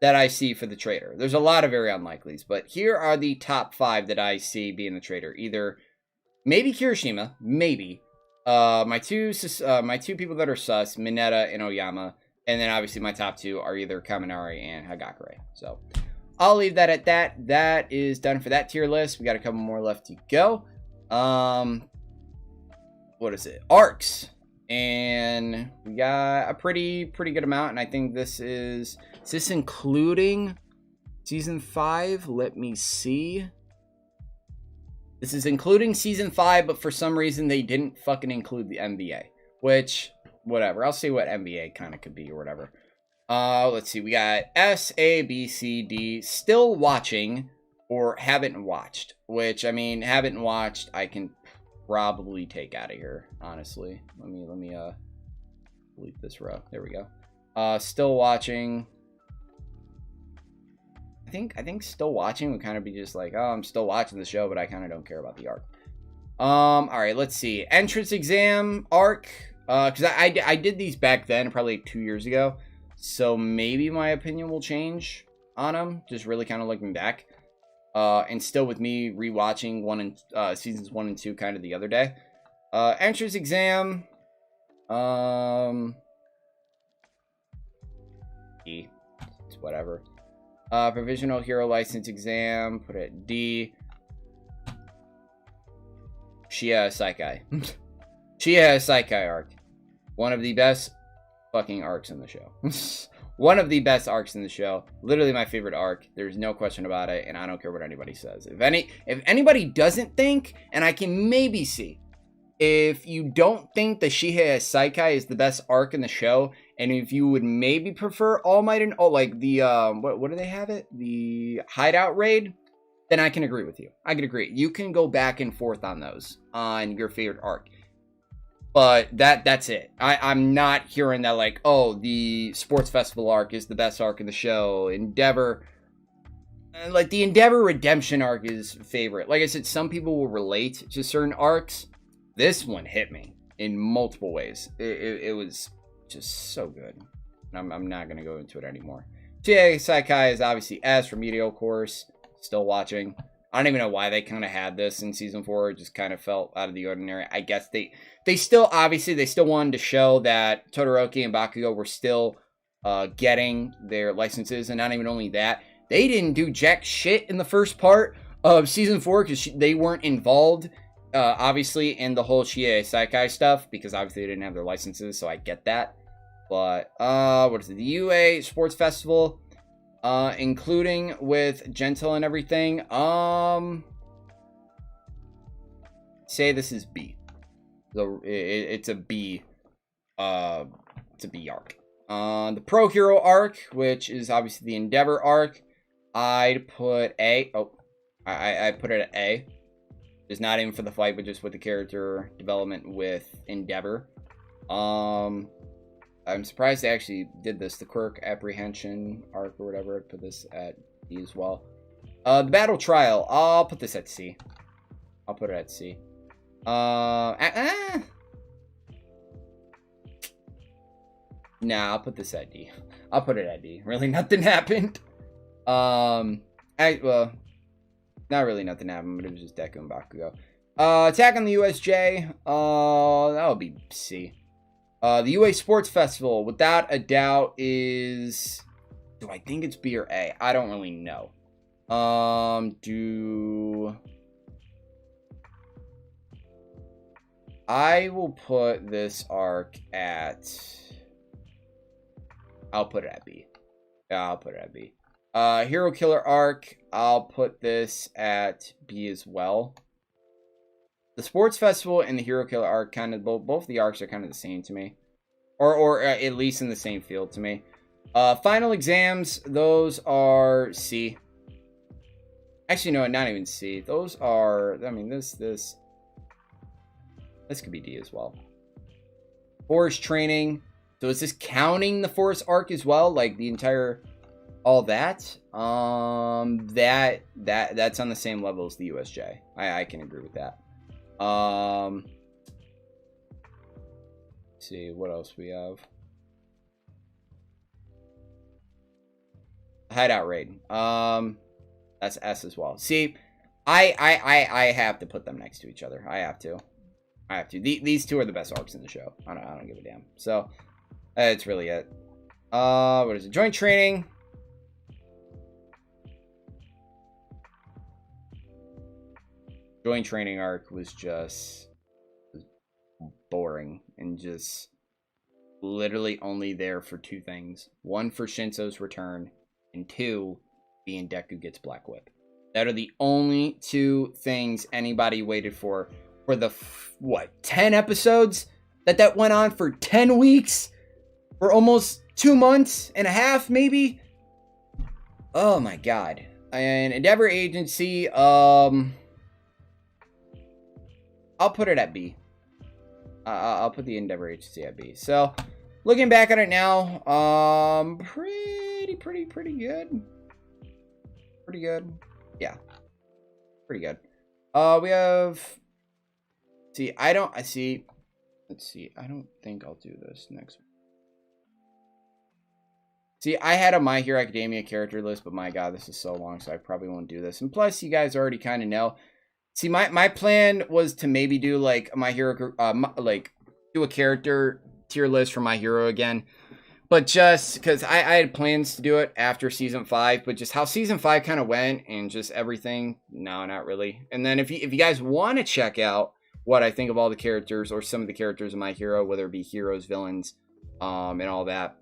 that I see for the traitor. There's a lot of very unlikelies, but here are the top 5 that I see being the traitor. Either, maybe Kiroshima, maybe. My two people that are sus, Mineta and Oyama. And then obviously my top 2 are either Kaminari and Hagakure. So, I'll leave that at that. That is done for that tier list. We got a couple more left to go. What is it? Arcs. And we got a pretty good amount. And I think is this including season 5? Let me see. This is including season 5, but for some reason they didn't fucking include the MVA. Which, whatever. I'll see what MVA kind of could be or whatever. Let's see. We got S, A, B, C, D. Still watching or haven't watched. Which, I mean, haven't watched, I can probably take out of here, honestly. Let me delete this row. There we go. Still watching. I think still watching would kind of be just like, oh, I'm still watching the show, but I kind of don't care about the arc. All right, let's see. Entrance exam arc. Because I did these back then, probably 2 years ago. So maybe my opinion will change on them. Just really kind of looking back. And still with me rewatching seasons 1 and 2 kind of the other day. Entrance exam. D. It's whatever. Provisional hero license exam. Put it D. Shigeraki. Shigeraki arc. One of the best fucking arcs in the show. One of the best arcs in the show. Literally my favorite arc. There's no question about it, and I don't care what anybody says. If anybody doesn't think, and I can maybe see, if you don't think the Shigeraki is the best arc in the show, and if you would maybe prefer All Might and like the what do they have it? The Hideout raid, then I can agree with you. I can agree. You can go back and forth on those on your favorite arc. But that's it. I'm not hearing that like, oh, the Sports Festival arc is the best arc in the show. Endeavor, like the Endeavor Redemption arc is favorite. Like I said, some people will relate to certain arcs. This one hit me in multiple ways. It was just so good. I'm not going to go into it anymore. Shigeraki is obviously S for Meteor, of course. Still watching. I don't even know why they kind of had this in season 4. It just kind of felt out of the ordinary. I guess they still, obviously, they still wanted to show that Todoroki and Bakugo were still getting their licenses. And not even only that, they didn't do jack shit in the first part of season 4 because they weren't involved, obviously, in the whole Shigeraki stuff because obviously they didn't have their licenses, so I get that. But, what is it? The UA Sports Festival, including with Gentle and everything, say this is B. So it's a B, it's a B arc. The Pro Hero arc, which is obviously the Endeavor arc, I'd put A. Oh, I put it at A. It's not even for the fight, but just with the character development with Endeavor. I'm surprised they actually did this. The Quirk Apprehension arc or whatever. I'd put this at B as well. The Battle Trial. I'll put this at C. I'll put it at C. Nah, I'll put this at D. I'll put it at D. Really, nothing happened. Well, not really nothing happened, but it was just Deku and Bakugo. Attack on the USJ. That would be C. The UA Sports Festival, without a doubt, is... Do I think it's B or A? I don't really know. I will put this arc at... I'll put it at B. Yeah, I'll put it at B. Hero Killer arc, I'll put this at B as well. The Sports Festival and the Hero Killer arc, kind of both the arcs are kind of the same to me, or at least in the same field to me. Final exams, those are C. Actually, no, not even C. Those are, I mean, this could be D as well. Forest training. So is this counting the Forest arc as well? Like the entire, all that? That's on the same level as the USJ. I can agree with that. Let's see what else we have. Hideout raid. That's S as well. See, I have to put them next to each other. I have to. These two are the best arcs in the show. I don't give a damn. So that's really it. What is it? Joint training. Joint training arc was just boring and just literally only there for two things. One, for Shinso's return, and two, being Deku gets Black Whip. That are the only two things anybody waited for the, 10 episodes? That went on for 10 weeks? For almost 2 months and a half, maybe? Oh my god. And Endeavor Agency, I'll put it at B. I'll put the Endeavor Agency at B. So, looking back on it now, pretty good. Pretty good. Yeah. Pretty good. We have... Let's see. I don't think I'll do this next week. See, I had a My Hero Academia character list, but my god, this is so long, so I probably won't do this. And plus, you guys already kind of know. See, my plan was to maybe do, like, My Hero, do a character tier list for My Hero again. But just because I had plans to do it after Season 5, but just how Season 5 kind of went and just everything, no, not really. And then if you guys want to check out what I think of all the characters or some of the characters in My Hero, whether it be heroes, villains, and all that,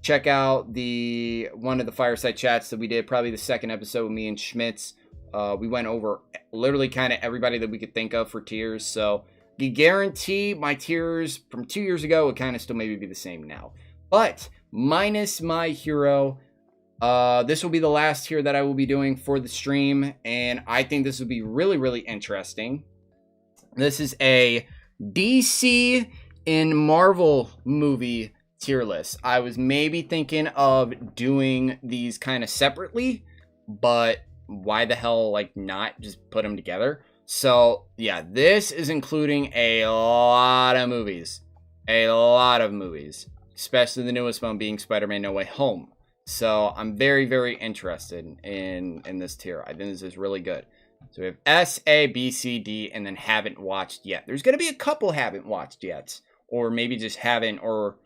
check out one of the fireside chats that we did, probably the second episode with me and Schmitz. We went over literally kind of everybody that we could think of for tiers. So you guarantee my tiers from 2 years ago would kind of still maybe be the same now. But minus My Hero, this will be the last tier that I will be doing for the stream. And I think this will be really, really interesting. This is a DC and Marvel movie tier list. I was maybe thinking of doing these kind of separately, but why the hell, like, not just put them together? So, yeah, this is including a lot of movies. A lot of movies. Especially the newest one being Spider-Man No Way Home. So, I'm very, very interested in this tier. I think this is really good. So, we have S, A, B, C, D, and then haven't watched yet. There's going to be a couple haven't watched yet. Or maybe just haven't, or...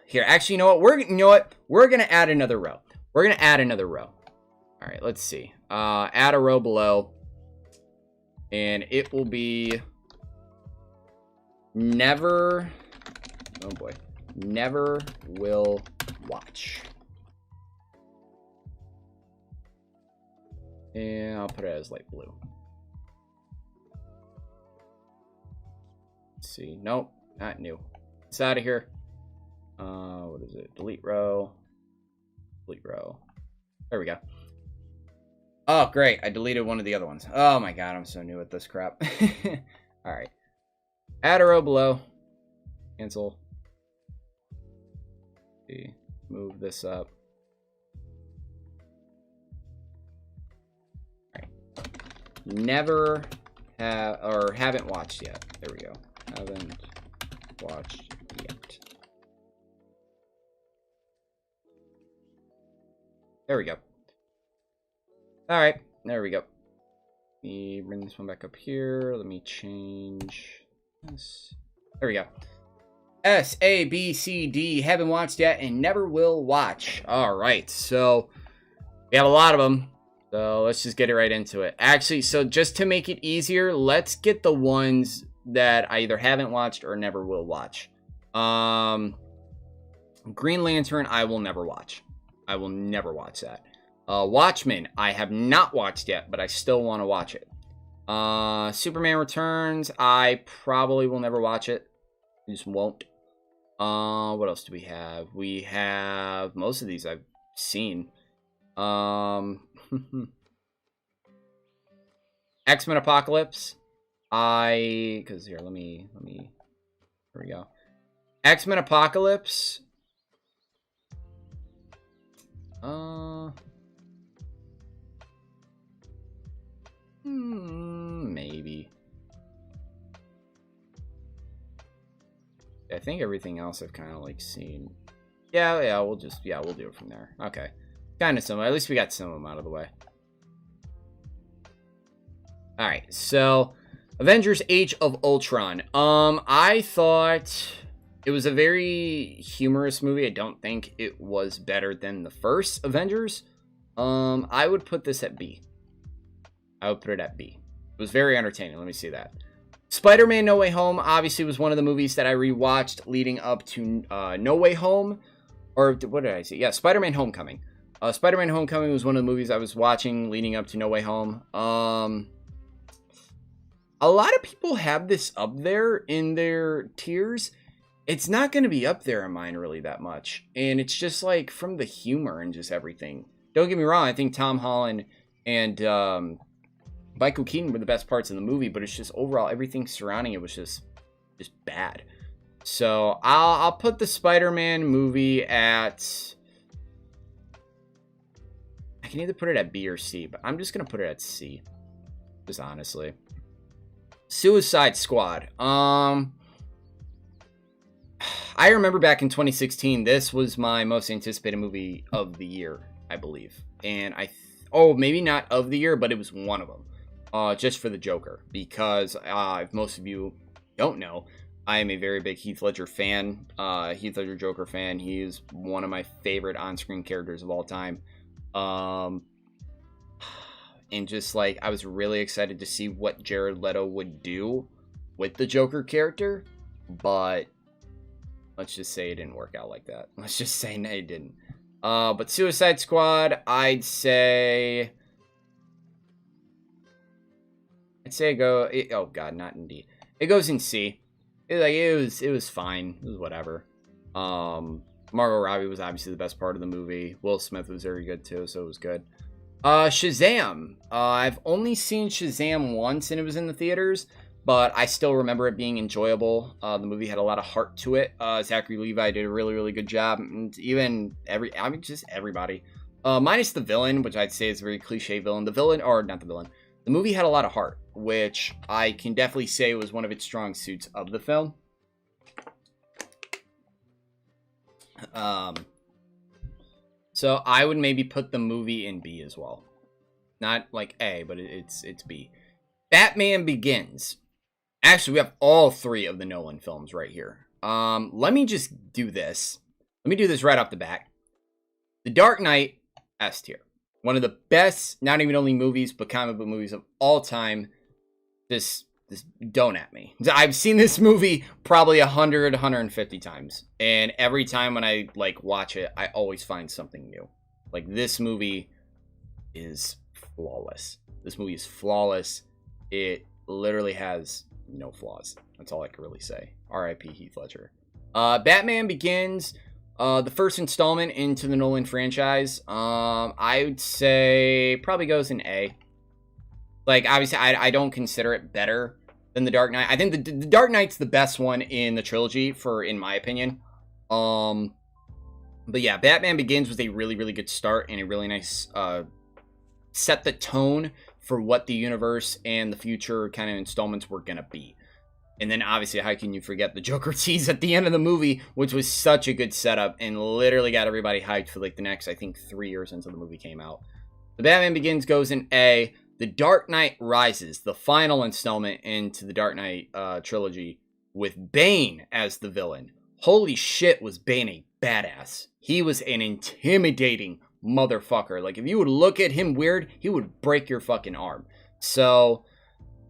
Here, actually, you know what? We're going to add another row. We're going to add another row. All right, let's see. Add a row below. And it will be... Never... Oh, boy. Never will watch. And I'll put it as light blue. Let's see. Nope, not new. It's out of here. What is it? Delete row. Delete row. There we go. Oh, great. I deleted one of the other ones. Oh, my God. I'm so new at this crap. All right. Add a row below. Cancel. See. Move this up. All right. Never have, or haven't watched yet. There we go. Haven't watched yet. There we go. All right, there we go. Let me bring this one back up here. Let me change this. There we go. S, A, B, C, D. Haven't watched yet and never will watch. All right, so we have a lot of them. So let's just get it right into it. Actually, so just to make it easier, let's get the ones that I either haven't watched or never will watch. Green Lantern, I will never watch. I will never watch that. Watchmen, I have not watched yet, but I still want to watch it. Superman Returns, I probably will never watch it. I just won't. What else do we have? We have most of these I've seen. X-Men Apocalypse. Because here, let me, here we go. X-Men Apocalypse. Maybe. I think everything else I've kind of like seen. Yeah, we'll do it from there. Okay. Kind of similar. At least we got some of them out of the way. Alright, so Avengers H of Ultron. I thought it was a very humorous movie. I don't think it was better than the first Avengers. I would put this at B. I would put it at B. It was very entertaining. Let me see that. Spider-Man No Way Home obviously was one of the movies that I rewatched leading up to No Way Home. Or what did I say? Yeah, Spider-Man Homecoming. Spider-Man Homecoming was one of the movies I was watching leading up to No Way Home. A lot of people have this up there in their tiers. It's not going to be up there in mine really that much. And it's just like from the humor and just everything. Don't get me wrong. I think Tom Holland and Michael Keaton were the best parts of the movie, but it's just overall everything surrounding it was just bad. So I'll put the Spider-Man movie at... I can either put it at B or C, but I'm just going to put it at C. Just honestly. Suicide Squad. I remember back in 2016, this was my most anticipated movie of the year, I believe. And maybe not of the year, but it was one of them. Just for the Joker. Because, if most of you don't know, I am a very big Heath Ledger fan. Heath Ledger Joker fan. He is one of my favorite on-screen characters of all time. And just like, I was really excited to see what Jared Leto would do with the Joker character, but let's just say it didn't work out like that. Let's just say no, it didn't. But Suicide Squad, I'd say oh god, not indeed. It goes in C. It was fine. It was whatever. Margot Robbie was obviously the best part of the movie. Will Smith was very good too, so it was good. Shazam. I've only seen Shazam once and it was in the theaters, but I still remember it being enjoyable. The movie had a lot of heart to it. Zachary Levi did a really, really good job. And even just everybody. Minus the villain, which I'd say is a very cliche villain. The movie had a lot of heart, which I can definitely say was one of its strong suits of the film. So I would maybe put the movie in B as well. Not like A, but it's B. Batman Begins. Actually, we have all three of the Nolan films right here. Let me just do this. Let me do this right off the bat. The Dark Knight, S tier. One of the best, not even only movies, but comic book movies of all time. Just don't at me. I've seen this movie probably 100, 150 times. And every time when I, like, watch it, I always find something new. Like, this movie is flawless. This movie is flawless. It literally has no flaws. That's all I can really say. R.I.P. Heath Ledger. Batman Begins, the first installment into the Nolan franchise. I would say probably goes in A. Like, obviously, I don't consider it better than The Dark Knight. I think the Dark Knight's the best one in the trilogy, in my opinion. But yeah, Batman Begins was a really, really good start and a really nice set the tone for what the universe and the future kind of installments were gonna be. And then obviously, how can you forget the Joker tease at the end of the movie, which was such a good setup and literally got everybody hyped for like the next, I think, 3 years until the movie came out. The Batman Begins goes in A. The Dark Knight Rises, the final installment into the Dark Knight trilogy, with Bane as the villain. Holy shit, was Bane a badass. He was an intimidating motherfucker. Like, if you would look at him weird, he would break your fucking arm. So,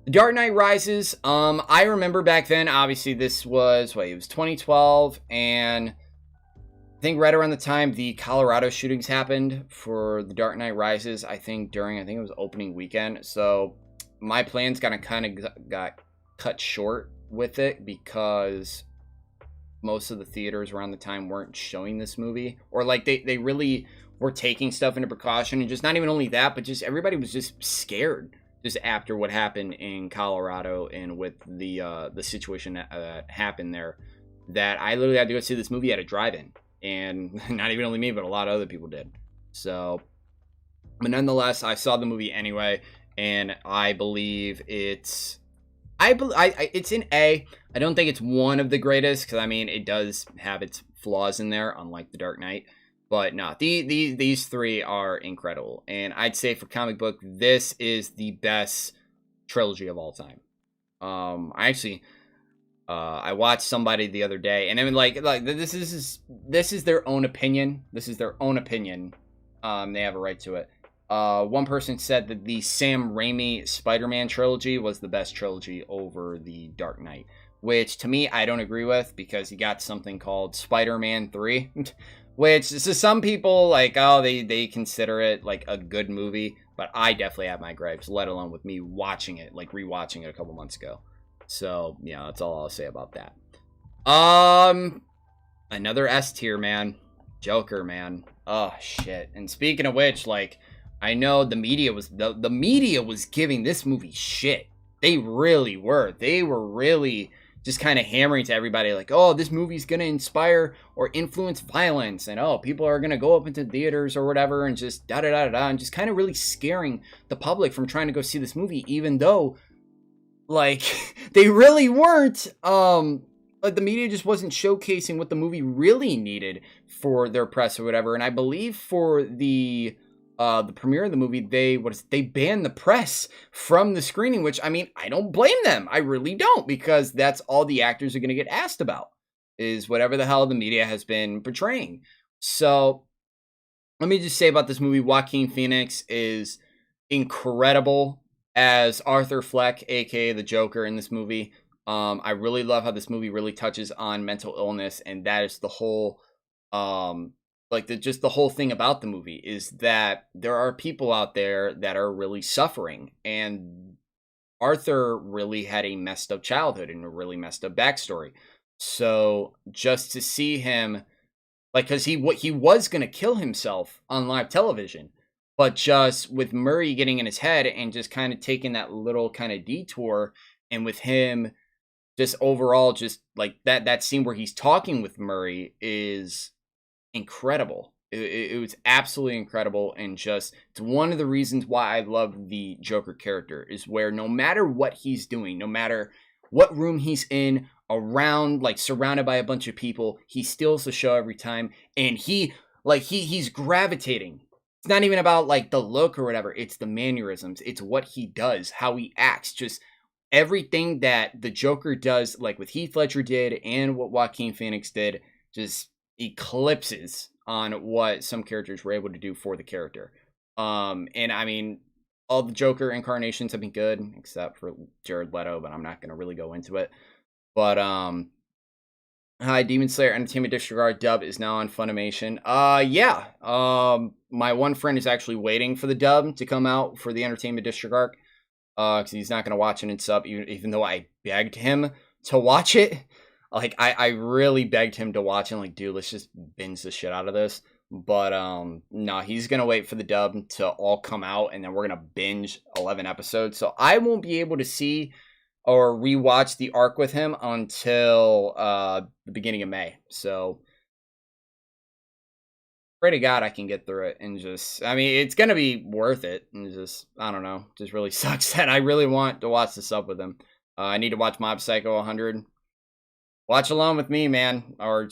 The Dark Knight Rises, I remember back then, obviously this was, it was 2012, and I think right around the time the Colorado shootings happened for The Dark Knight Rises, I think it was opening weekend. So my plans kind of got cut short with it because most of the theaters around the time weren't showing this movie. Or like they really were taking stuff into precaution. And just not even only that, but just everybody was just scared just after what happened in Colorado and with the situation that happened there. That I literally had to go see this movie at a drive-in. And not even only me, but a lot of other people did. So, but nonetheless, I saw the movie anyway, and I believe it's in A. I don't think it's one of the greatest, because I mean, it does have its flaws in there, unlike The Dark Knight. But no, these three are incredible, and I'd say for comic book, this is the best trilogy of all time. I watched somebody the other day, and I mean, like this is their own opinion. This is their own opinion. They have a right to it. One person said that the Sam Raimi Spider-Man trilogy was the best trilogy over the Dark Knight, which to me I don't agree with, because you got something called Spider-Man 3, which to some people, like, oh, they consider it like a good movie, but I definitely have my gripes, let alone with me watching it, like rewatching it a couple months ago. So, yeah, that's all I'll say about that. Another S tier, man. Joker, man. Oh, shit. And speaking of which, like, I know the media was giving this movie shit. They really were. They were really just kind of hammering to everybody, like, oh, this movie's gonna inspire or influence violence, and oh, people are gonna go up into theaters or whatever, and just da-da-da-da-da, and just kind of really scaring the public from trying to go see this movie, even though, like, they really weren't, like, the media just wasn't showcasing what the movie really needed for their press or whatever. And I believe for the the premiere of the movie, they banned the press from the screening, which, I mean, I don't blame them. I really don't, because that's all the actors are going to get asked about, is whatever the hell the media has been portraying. So let me just say about this movie, Joaquin Phoenix is incredible as Arthur Fleck, aka the Joker, in this movie. I really love how this movie really touches on mental illness, and that is the whole just the whole thing about the movie, is that there are people out there that are really suffering, and Arthur really had a messed up childhood and a really messed up backstory. So just to see him, like, because he was going to kill himself on live television, but just with Murray getting in his head and just kind of taking that little kind of detour, and with him just overall, just like that scene where he's talking with Murray is incredible. It was absolutely incredible, and just, it's one of the reasons why I love the Joker character, is where no matter what he's doing, no matter what room he's in, around, like, surrounded by a bunch of people, he steals the show every time, and he's gravitating. It's not even about, like, the look or whatever, it's the mannerisms, it's what he does, how he acts, just everything that the Joker does, like what Heath Ledger did and what Joaquin Phoenix did, just eclipses on what some characters were able to do for the character. And I mean, all the Joker incarnations have been good, except for Jared Leto, but I'm not going to really go into it. But, hi, Demon Slayer Entertainment Disregard dub is now on Funimation. Yeah. My one friend is actually waiting for the dub to come out for the Entertainment Disregard, because he's not going to watch it in sub, even though I begged him to watch it. Like, I really begged him to watch it. I'm like, dude, let's just binge the shit out of this. But, no, he's going to wait for the dub to all come out, and then we're going to binge 11 episodes. So I won't be able to see or rewatch the arc with him until the beginning of May. So pray to God I can get through it, and just, I mean, it's going to be worth it. And just, I don't know, just really sucks that I really want to watch this up with him. I need to watch Mob Psycho 100. Watch along with me, man, or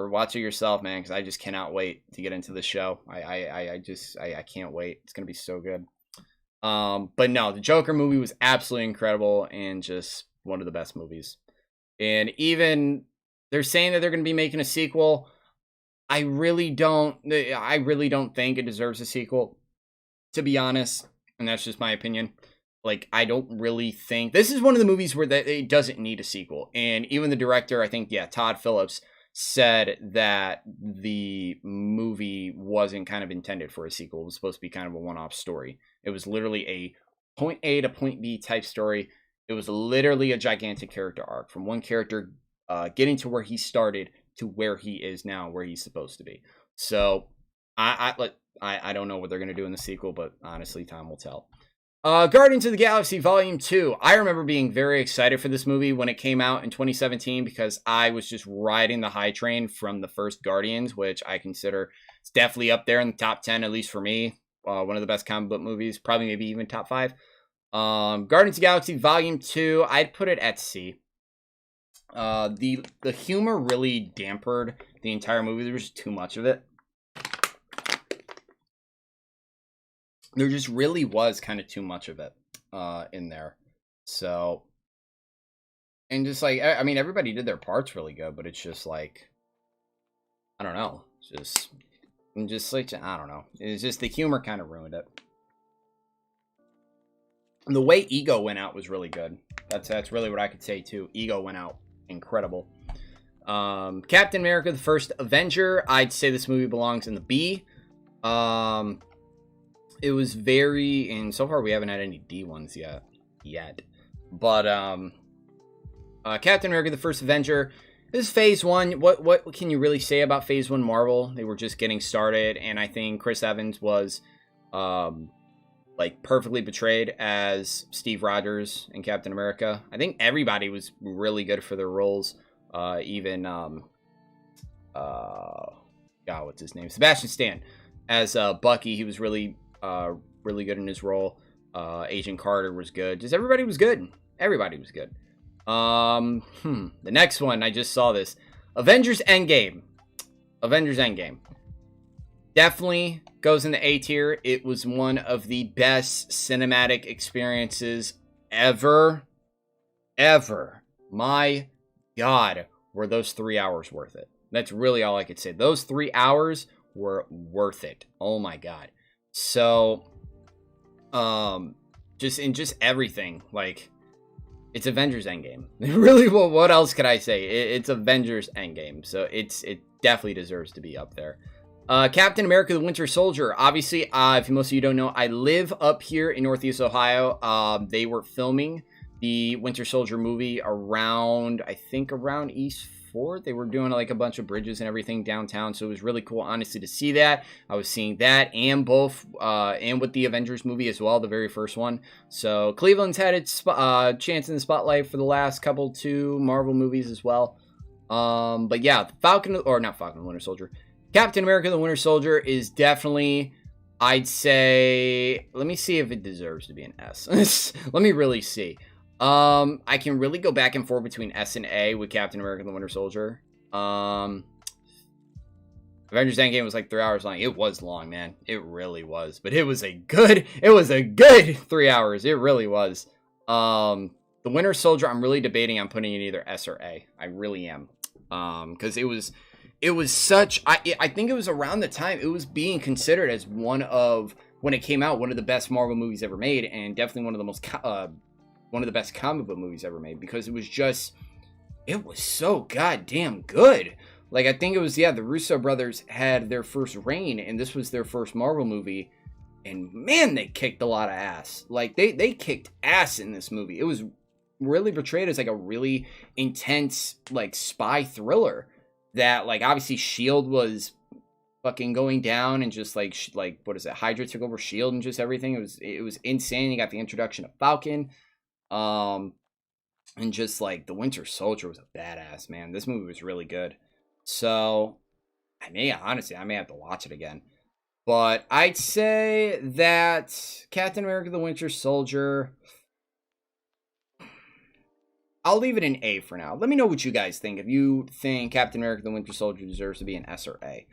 watch it yourself, man, because I just cannot wait to get into the show. I can't wait. It's going to be so good. But no, the Joker movie was absolutely incredible, and just one of the best movies. And even they're saying that they're going to be making a sequel. I really don't think it deserves a sequel, to be honest. And that's just my opinion. Like, I don't really think this is one of the movies where it doesn't need a sequel. And even the director, I think, yeah, Todd Phillips, said that the movie wasn't kind of intended for a sequel. It was supposed to be kind of a one-off story. It was literally a point A to point B type story. It was literally a gigantic character arc, from one character getting to where he started to where he is now, where he's supposed to be. So I don't know what they're going to do in the sequel, but honestly, time will tell. Guardians of the Galaxy Volume 2. I remember being very excited for this movie when it came out in 2017, because I was just riding the high train from the first Guardians, which I consider it's definitely up there in the top 10, at least for me. One of the best comic book movies, probably maybe even top 5. Guardians of the Galaxy Volume 2, I'd put it at C. The humor really dampered the entire movie. There was too much of it. There just really was kind of too much of it in there. So, and just like, I mean, everybody did their parts really good, but it's just like, I don't know. Just like, I don't know. It's just the humor kind of ruined it. And the way Ego went out was really good. That's really what I could say too. Ego went out incredible. Captain America, the First Avenger. I'd say this movie belongs in the B. It was very, and so far we haven't had any D ones yet. But Captain America: The First Avenger. This is Phase 1. What can you really say about Phase 1 Marvel? They were just getting started, and I think Chris Evans was like perfectly portrayed as Steve Rogers in Captain America. I think everybody was really good for their roles. Even what's his name? Sebastian Stan as Bucky. He was really good in his role. Agent Carter was good. Just everybody was good. Everybody was good. The next one, I just saw this. Avengers Endgame. definitely goes in the A tier. It was one of the best cinematic experiences ever. My God, were those 3 hours worth it? That's really all I could say. Those 3 hours were worth it. Oh my God. So, just everything, like, it's Avengers Endgame. Really, what else could I say? It's Avengers Endgame, so it definitely deserves to be up there. Captain America: The Winter Soldier. Obviously, if most of you don't know, I live up here in Northeast Ohio. They were filming the Winter Soldier movie around, I think, around East 4th. They were doing like a bunch of bridges and everything downtown, so it was really cool, honestly, to see that. I was seeing that and both, and with the Avengers movie as well, the very first one. So Cleveland's had its chance in the spotlight for the last couple 2 Marvel movies as well. But yeah, Winter Soldier. Captain America: The Winter Soldier is definitely, I'd say, let me see if it deserves to be an S. Let me really see. I can really go back and forth between S and A with Captain America: The Winter Soldier. Avengers Endgame was like 3 hours long. It was long, man. It really was. But it was a good 3 hours. It really was. The Winter Soldier, I'm really debating on putting it either S or A. I really am. Because it was such, I think it was around the time it was being considered as when it came out, one of the best Marvel movies ever made, and definitely one of the best comic book movies ever made, because it was so goddamn good. Like, I think it was, the Russo brothers had their first reign, and this was their first Marvel movie, and man, they kicked a lot of ass. Like, they kicked ass in this movie. It was really portrayed as like a really intense, like, spy thriller that, like, obviously S.H.I.E.L.D. was fucking going down, and just like what is it, Hydra took over S.H.I.E.L.D. and just everything. It was insane. You got the introduction of Falcon, and just like the Winter Soldier was a badass, man. This movie was really good. So I may have to watch it again. But I'd say that Captain America: The Winter Soldier, I'll leave it an A for now. Let me know what you guys think. If you think Captain America: The Winter Soldier deserves to be an S or A.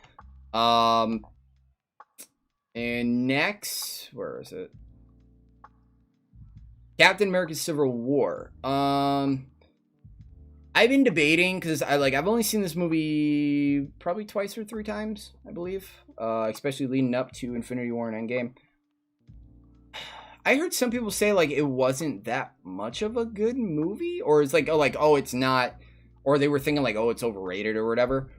And next, where is it? Captain America: Civil War. I've been debating, because I've only seen this movie probably 2 or 3 times, I believe. Especially leading up to Infinity War and Endgame. I heard some people say, like, it wasn't that much of a good movie, or it's like, it's not, or they were thinking, like, it's overrated or whatever.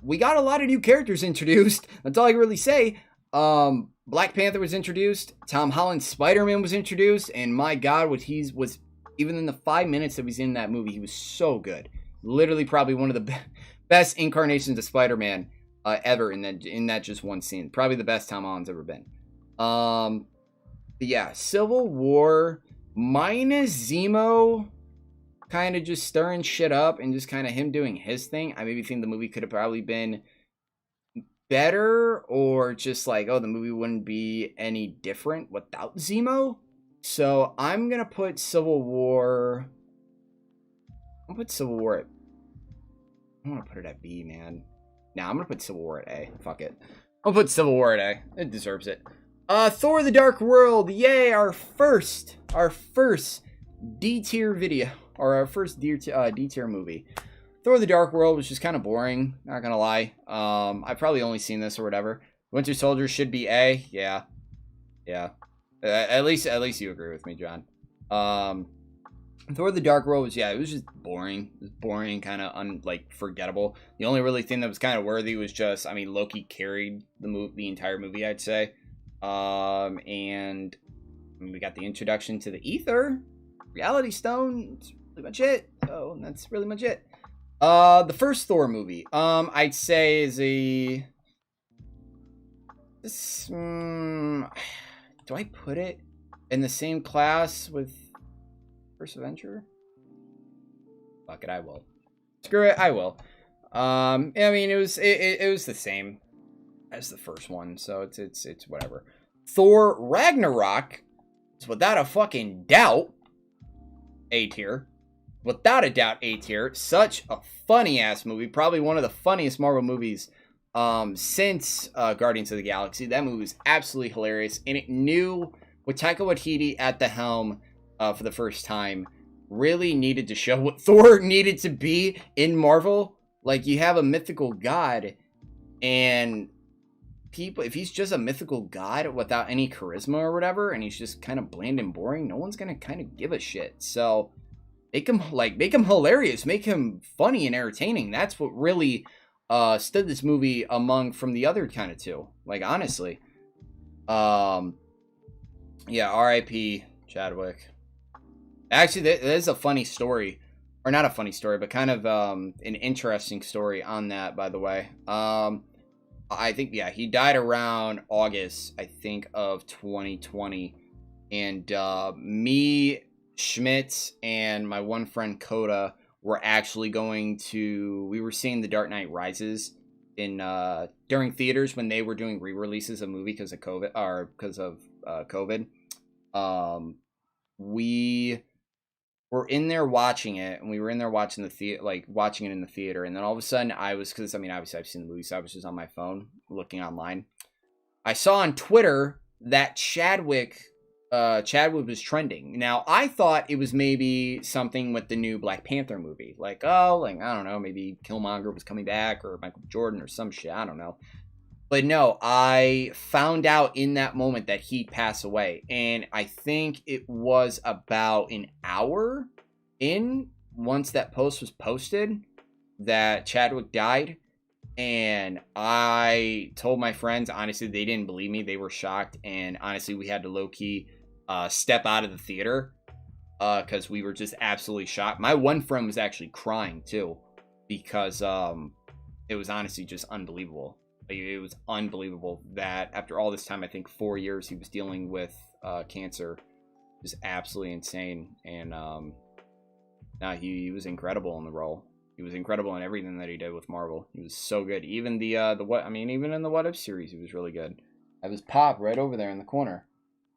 We got a lot of new characters introduced. That's all I can really say. Black Panther was introduced. Tom Holland's Spider-Man was introduced, and my God, was even in the 5 minutes that was in that movie, he was so good. Literally, probably one of the best incarnations of Spider-Man ever in that just one scene. Probably the best Tom Holland's ever been. But yeah, Civil War minus Zemo kind of just stirring shit up and just kind of him doing his thing. I maybe think the movie could have probably been better, or just like, the movie wouldn't be any different without Zemo. So I'm going to put Civil War. I'm going to put Civil War at, I want to put it at B, man. Nah, I'm going to put Civil War at A. Fuck it. I'll put Civil War at A. It deserves it. Thor: The Dark World. Yay, our first D tier video, or our first D tier movie. Thor: The Dark World was just kind of boring, not gonna lie. I've probably only seen this or whatever. Winter Soldier should be A. Yeah. At least you agree with me, John. Thor: The Dark World was, it was just boring. It was boring, kind of forgettable. The only really thing that was kind of worthy was just, Loki carried the entire movie, I'd say. And we got the introduction to the Ether, Reality Stone. That's pretty much it. So that's really much it. The first Thor movie, I'd say is do I put it in the same class with First Avenger? Fuck it, I will. Screw it, I will. It was the same as the first one, so it's whatever. Thor Ragnarok is without a fucking doubt A tier. Without a doubt A tier. Such a funny ass movie. Probably one of the funniest Marvel movies since Guardians of the Galaxy. That movie was absolutely hilarious, and it knew, with Taika Waititi at the helm for the first time, really needed to show what Thor needed to be in Marvel. Like, you have a mythical god, and people, if he's just a mythical god without any charisma or whatever, and he's just kind of bland and boring, no one's gonna kind of give a shit. So make him hilarious, make him funny and entertaining. That's what really stood this movie from the other kind of two. Like, honestly. Yeah, R.I.P. Chadwick. Actually, there's a funny story. Or not a funny story, but kind of an interesting story on that, by the way. I think, yeah, he died around August, I think, of 2020. And me, Schmitz, and my one friend Coda were actually we were seeing The Dark Knight Rises during theaters when they were doing re-releases of movie because of COVID. We were in there watching it, and we were in there watching watching it in the theater, and then all of a sudden obviously I've seen the movie, so I was just on my phone looking online. I saw on Twitter that Chadwick was trending. Now, I thought it was maybe something with the new Black Panther movie. I don't know, maybe Killmonger was coming back, or Michael B. Jordan, or some shit, I don't know. But no, I found out in that moment that he'd pass away. And I think it was about an hour in, once that post was posted, that Chadwick died. And I told my friends, honestly, they didn't believe me. They were shocked. And honestly, we had to low-key step out of the theater because we were just absolutely shocked. My one friend was actually crying, too, because it was honestly just unbelievable. It was unbelievable that after all this time, I think 4 years, he was dealing with cancer. It was absolutely insane. And he was incredible in the role. He was incredible in everything that he did with Marvel. He was so good. Even even in the What If series, he was really good. I have his pop right over there in the corner.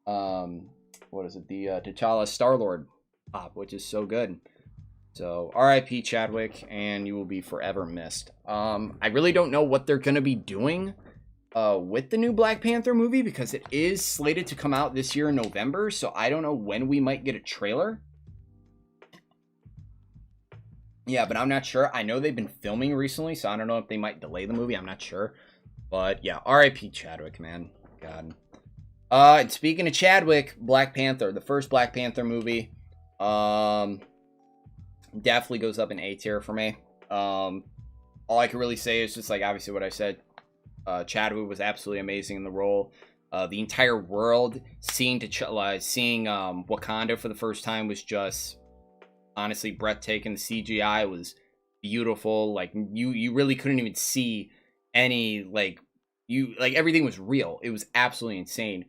What is it? The T'Challa Star-Lord pop, which is so good. So, R.I.P. Chadwick, and you will be forever missed. I really don't know what they're going to be doing with the new Black Panther movie, because it is slated to come out this year in November, so I don't know when we might get a trailer. Yeah, but I'm not sure. I know they've been filming recently, so I don't know if they might delay the movie. I'm not sure. But, yeah, R.I.P. Chadwick, man. God. And speaking of Chadwick, Black Panther, the first Black Panther movie, definitely goes up in A tier for me. All I can really say is just obviously what I said. Chadwick was absolutely amazing in the role. The entire world seeing Wakanda for the first time was just honestly breathtaking. The CGI was beautiful. You really couldn't even see any everything was real. It was absolutely insane.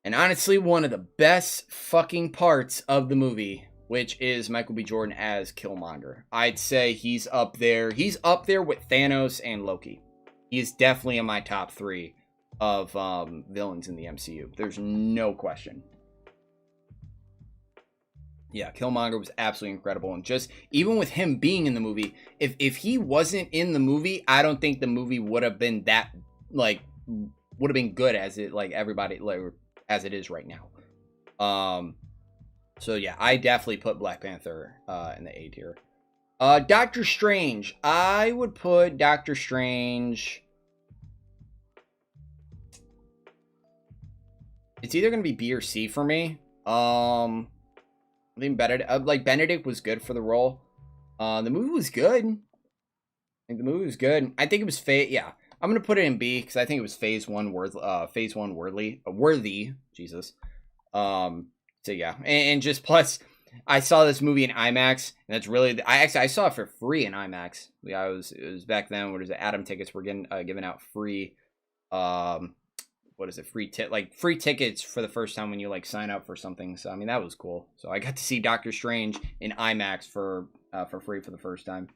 And honestly, one of the best fucking parts of the movie, which is Michael B. Jordan as Killmonger. I'd say he's up there. He's up there with Thanos and Loki. He is definitely in my top 3 of villains in the MCU. There's no question. Yeah, Killmonger was absolutely incredible. And just, even with him being in the movie, if he wasn't in the movie, I don't think the movie would have been that, would have been good as it, as it is right now. So yeah, I definitely put Black Panther in the A tier. Doctor Strange. I would put Doctor Strange. It's either going to be B or C for me. I think Benedict was good for the role. The movie was good. I think the movie was good. I think it was yeah. I'm gonna put it in B because I think it was phase one worthy. Jesus. So yeah, and just plus, I saw this movie in IMAX, and that's really I saw it for free in IMAX. It was back then. What is it? Atom tickets were given out free. What is it? Free tickets for the first time when you sign up for something. So I mean that was cool. So I got to see Doctor Strange in IMAX for free for the first time.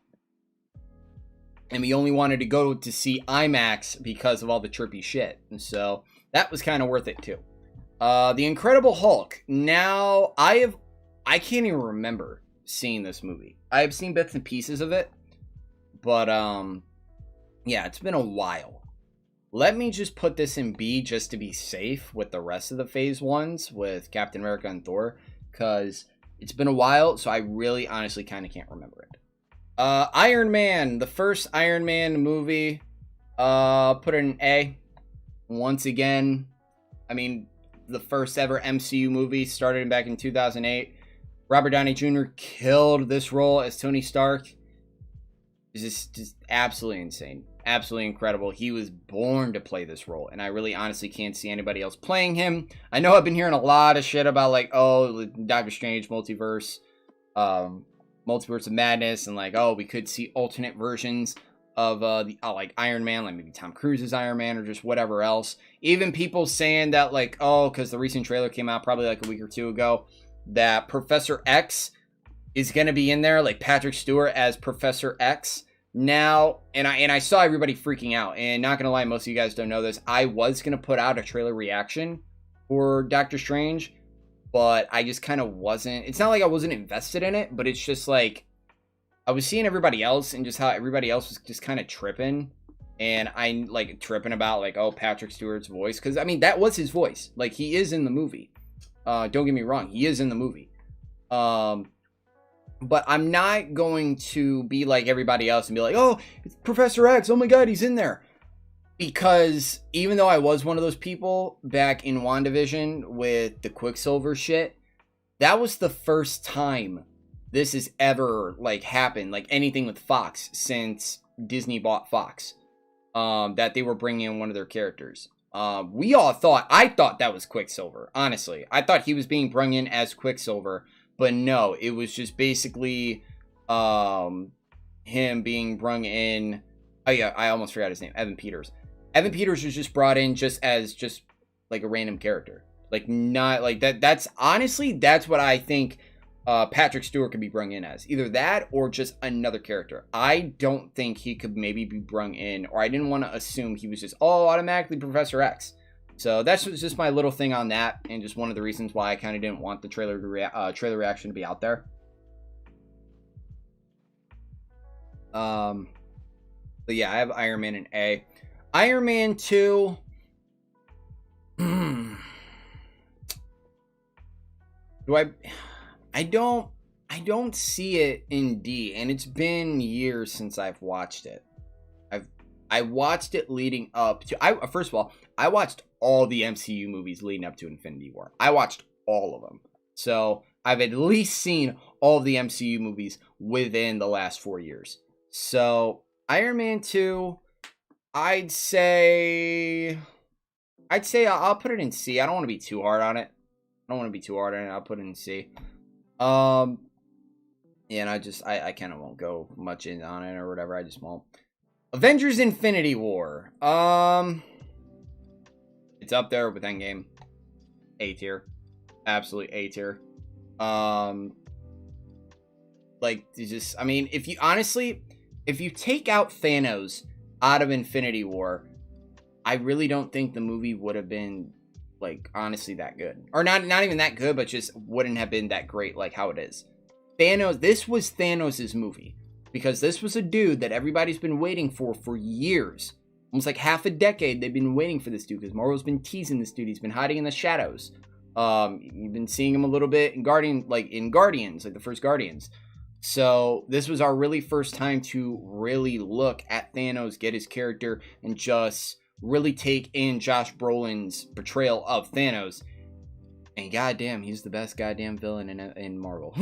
And we only wanted to go to see IMAX because of all the trippy shit. And so that was kind of worth it too. The Incredible Hulk. Now, I can't even remember seeing this movie. I have seen bits and pieces of it. But, Yeah, it's been a while. Let me just put this in B just to be safe with the rest of the phase ones with Captain America and Thor, because it's been a while, so I really honestly kind of can't remember it. Iron Man, the first Iron Man movie, put it in A. Once again, I mean, the first ever MCU movie started back in 2008. Robert Downey Jr. killed this role as Tony Stark. It's just absolutely insane. Absolutely incredible. He was born to play this role, and I really honestly can't see anybody else playing him. I know I've been hearing a lot of shit about, like, oh, Doctor Strange, multiverse of madness, and like, oh, we could see alternate versions of like Iron Man, like maybe Tom Cruise's Iron Man or just whatever else. Even people saying that, like, oh, because the recent trailer came out probably like a week or two ago, that Professor X is going to be in there, like Patrick Stewart as Professor X. Now, and I saw everybody freaking out, and not gonna lie, most of you guys don't know this, I was gonna put out a trailer reaction for Doctor Strange, but I just kind of wasn't. It's not like I wasn't invested in it, but it's just like I was seeing everybody else and just how everybody else was just kind of tripping, and I like tripping about like, oh, Patrick Stewart's voice, because I mean that was his voice, like he is in the movie. Don't get me wrong, he is in the movie. But I'm not going to be like everybody else and be like, oh, it's Professor X. Oh my God, he's in there. Because even though I was one of those people back in WandaVision with the Quicksilver shit, that was the first time this has ever like happened, like anything with Fox since Disney bought Fox, that they were bringing in one of their characters. I thought that was Quicksilver. Honestly, I thought he was being brought in as Quicksilver. But no, it was just basically him being brung in. Oh yeah, I almost forgot his name. Evan Peters. Evan Peters was just brought in just like a random character. Like not like that. That's honestly, that's what I think Patrick Stewart could be brung in as. Either that or just another character. I don't think he could maybe be brung in, or I didn't want to assume he was just automatically Professor X. So that's just my little thing on that, and just one of the reasons why I kind of didn't want the trailer reaction to be out there. But yeah, I have Iron Man in A. Iron Man 2. I don't see it in D, and it's been years since I've watched it. I watched it leading up to. First of all, I watched all the MCU movies leading up to Infinity War. I watched all of them. So I've at least seen all of the MCU movies within the last 4 years. So Iron Man 2, I'd say I'll put it in C. I don't want to be too hard on it. I'll put it in C. Yeah, and I kind of won't go much in on it or whatever. I just won't. Avengers Infinity War. It's up there with Endgame. A tier. Absolutely A tier. Like, I mean, if you take out Thanos out of Infinity War, I really don't think the movie would have been, like, honestly that good. Or not even that good, but just wouldn't have been that great like how it is. This was Thanos' movie. Because this was a dude that everybody's been waiting for years. Almost like half a decade they've been waiting for this dude. Because Marvel's been teasing this dude. He's been hiding in the shadows. You've been seeing him a little bit in Guardians, like the first Guardians. So this was our really first time to really look at Thanos, get his character, and just really take in Josh Brolin's portrayal of Thanos. And goddamn, he's the best goddamn villain in Marvel.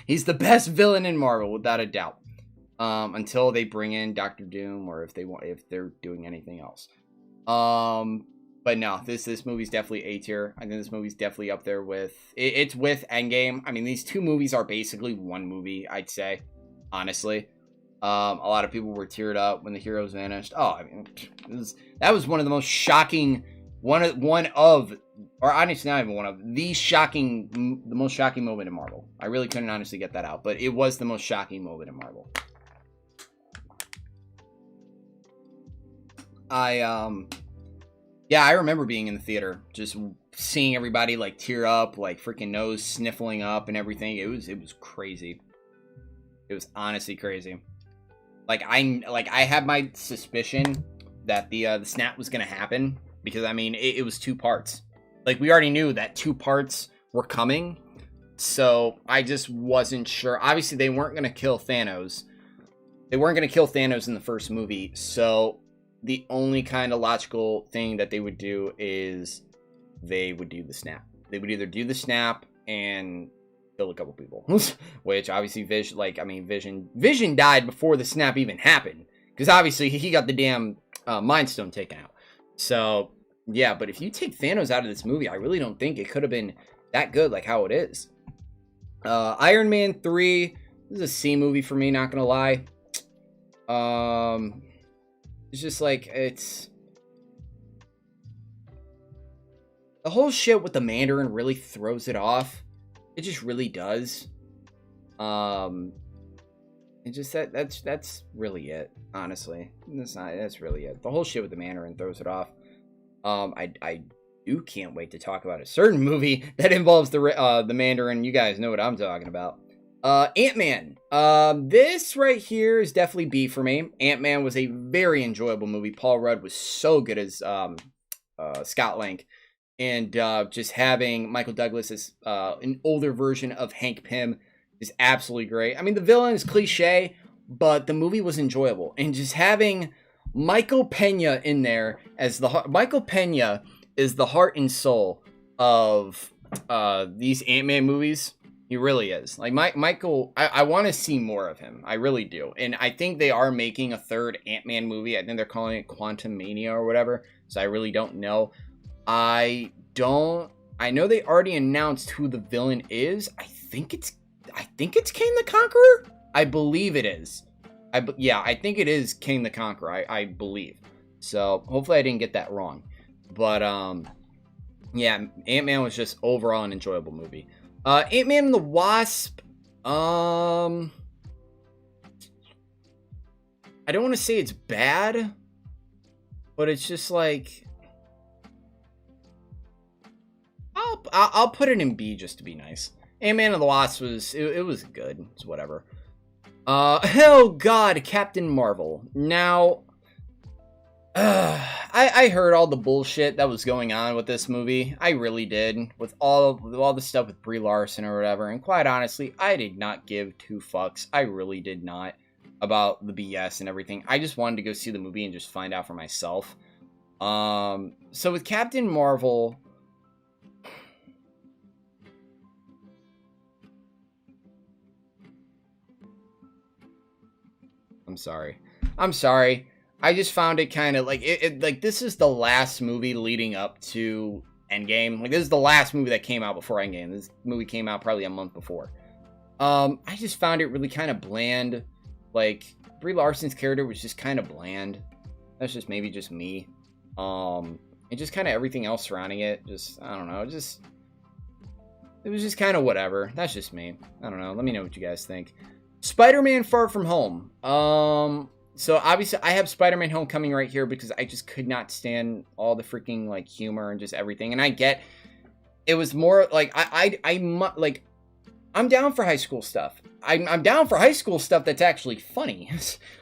He's the best villain in Marvel, without a doubt. Until they bring in Doctor Doom, or if they're doing anything else. But no, this movie's definitely A tier. I think this movie's definitely up there with it's with Endgame. I mean, these two movies are basically one movie, I'd say, honestly. A lot of people were teared up when the heroes vanished. Oh, I mean, that was one of the most shocking, the most shocking moment in Marvel. I really couldn't honestly get that out, but it was the most shocking moment in Marvel. I remember being in the theater, just seeing everybody like tear up, like freaking nose sniffling up and everything. It was crazy. It was honestly crazy. Like I had my suspicion that the snap was gonna happen because I mean it was 2 parts. Like we already knew that 2 parts were coming, so I just wasn't sure. Obviously, they weren't gonna kill Thanos. They weren't gonna kill Thanos in the first movie, so the only kind of logical thing that they would do is they would do the snap. They would either do the snap and kill a couple people, which obviously Vision died before the snap even happened, because obviously he got the damn Mind Stone taken out. So yeah, but if you take Thanos out of this movie, I really don't think it could have been that good like how it is. Iron Man 3, this is a C movie for me, not gonna lie. It's just like, it's the whole shit with the Mandarin really throws it off. It just really does. It just that's really it, honestly. That's really it. The whole shit with the Mandarin throws it off. I do can't wait to talk about a certain movie that involves the Mandarin. You guys know what I'm talking about. Ant-Man. This right here is definitely B for me. Ant-Man was a very enjoyable movie. Paul Rudd was so good as Scott Lang. And just having Michael Douglas as an older version of Hank Pym is absolutely great. I mean, the villain is cliche, but the movie was enjoyable. And just having Michael Pena in there as Michael Pena is the heart and soul of these Ant-Man movies. He really is. Like Michael, I want to see more of him. I really do. And I think they are making a 3rd Ant-Man movie. I think they're calling it Quantum Mania or whatever. So I really don't know. I know they already announced who the villain is. I think it's Kang the Conqueror. I believe it is. I think it is King the Conqueror. I believe. So hopefully I didn't get that wrong. But yeah, Ant-Man was just overall an enjoyable movie. Ant-Man and the Wasp. I don't want to say it's bad, but it's just like, I'll put it in B just to be nice. Ant-Man and the Wasp was it was good. It's whatever. Oh God, Captain Marvel. Now, I heard all the bullshit that was going on with this movie. I really did, with all the stuff with Brie Larson or whatever. And quite honestly, I did not give 2 fucks. I really did not about the BS and everything. I just wanted to go see the movie and just find out for myself. So with Captain Marvel, I'm sorry. I just found it kind of like like this is the last movie leading up to Endgame. Like this is the last movie that came out before Endgame. This movie came out probably a month before. I just found it really kind of bland. Like Brie Larson's character was just kind of bland. That's just maybe just me. And just kind of everything else surrounding it. Just I don't know. It was just kind of whatever. That's just me. I don't know. Let me know what you guys think. Spider-Man Far From Home. So obviously I have Spider-Man Homecoming right here because I just could not stand all the freaking like humor and just everything. And I get it was more like I'm down for high school stuff. I'm down for high school stuff that's actually funny.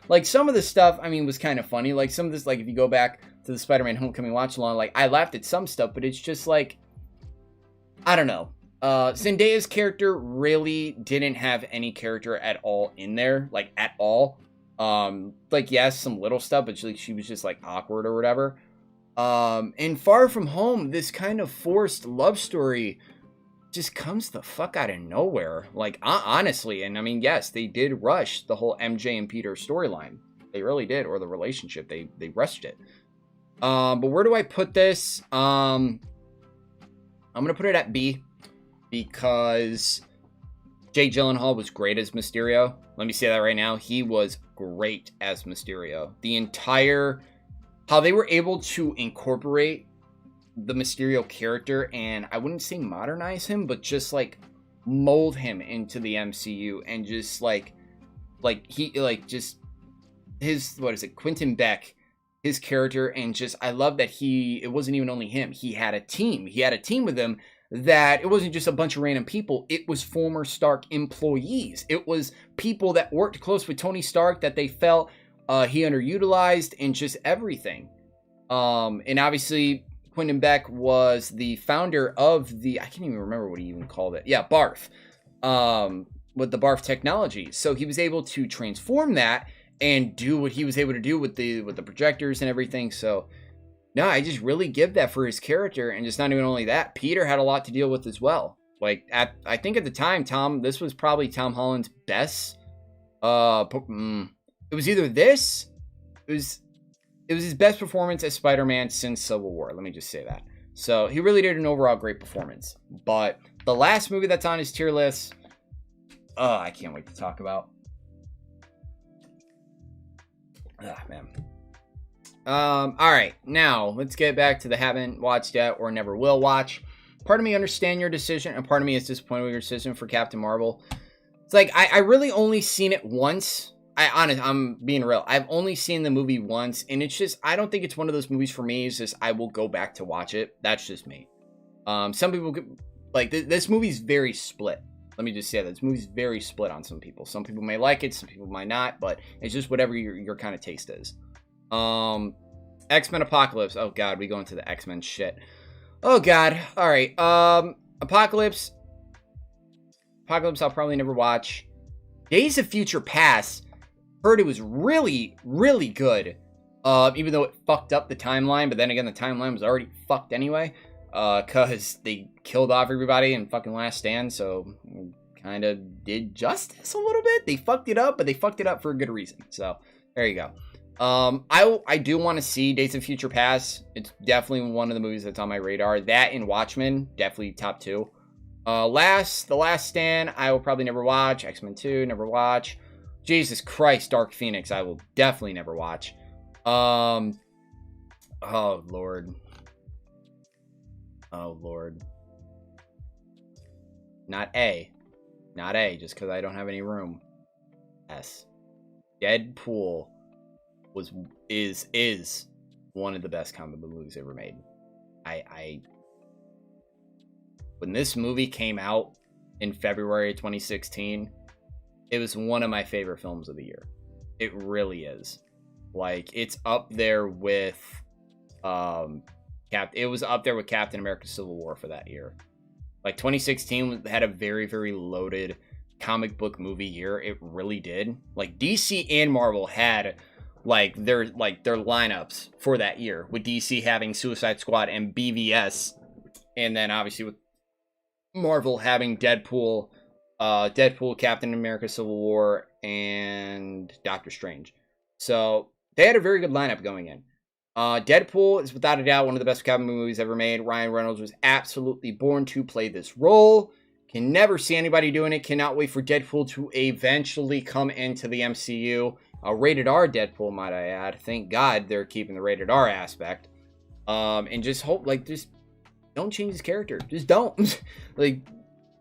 Like some of the stuff I mean was kind of funny. Like some of this, like if you go back to the Spider-Man Homecoming watch along, like I laughed at some stuff, but it's just like I don't know. Zendaya's character really didn't have any character at all in there, like at all. Like yes, some little stuff, but she was just like awkward or whatever. And Far From Home, this kind of forced love story just comes the fuck out of nowhere. Like honestly, and I mean yes, they did rush the whole MJ and Peter storyline. They really did, or the relationship. They rushed it. But where do I put this? I'm gonna put it at B. Because Jake Gyllenhaal was great as Mysterio. Let me say that right now. He was great as Mysterio. How they were able to incorporate the Mysterio character and I wouldn't say modernize him, but just like mold him into the MCU and just Quentin Beck, his character, and just I love that it wasn't even only him. He had a team. He had a team with him that it wasn't just a bunch of random people. It was former Stark employees. It was people that worked close with Tony Stark that they felt he underutilized and just everything. And obviously, Quentin Beck was the founder of the, I can't even remember what he even called it. Yeah, BARF. With the BARF technology. So he was able to transform that and do what he was able to do with the projectors and everything. So no, I just really give that for his character. And just not even only that, Peter had a lot to deal with as well. Like, I think at the time, this was probably Tom Holland's best. It was either this, it was his best performance as Spider-Man since Civil War. Let me just say that. So he really did an overall great performance. But the last movie that's on his tier list, I can't wait to talk about. Man. All right, now let's get back to the haven't watched yet or never will watch. Part of me understand your decision, and part of me is disappointed with your decision for Captain Marvel. It's like I really only seen it once. I'm being real. I've only seen the movie once, and it's just I don't think it's one of those movies for me. It's just I will go back to watch it. That's just me. Some people like this movie's very split. Let me just say that this movie's very split on some people. Some people may like it, some people might not, but it's just whatever your kind of taste is. X-Men Apocalypse. Oh god, we go into the X-Men shit. Oh god. All right. Apocalypse I'll probably never watch. Days of Future Past. Heard it was really, really good. Even though it fucked up the timeline, but then again the timeline was already fucked anyway. Cause they killed off everybody in fucking Last Stand, so kind of did justice a little bit. They fucked it up, but they fucked it up for a good reason. So there you go. I do want to see Days of Future Past. It's definitely one of the movies that's on my radar. That and Watchmen, definitely top 2. The Last Stand, I will probably never watch. X-Men 2, never watch. Jesus Christ, Dark Phoenix, I will definitely never watch. Oh Lord. Oh Lord. Not A, just because I don't have any room. S. Deadpool is one of the best comic book movies ever made. When this movie came out in February 2016, it was one of my favorite films of the year. It really is. Like, it's up there with it was up there with Captain America Civil War for that year. Like, 2016 had a very, very loaded comic book movie year. It really did. Like, DC and Marvel had their lineups for that year, with DC having Suicide Squad and BVS, and then obviously with Marvel having Deadpool, Captain America Civil War, and Doctor Strange. So they had a very good lineup going in. Deadpool is without a doubt one of the best comic movies ever made. Ryan Reynolds was absolutely born to play this role. Can never see anybody doing it. Cannot wait for Deadpool to eventually come into the MCU. A rated R Deadpool, might I add. Thank God they're keeping the rated R aspect. And just hope, just don't change his character. Just don't. If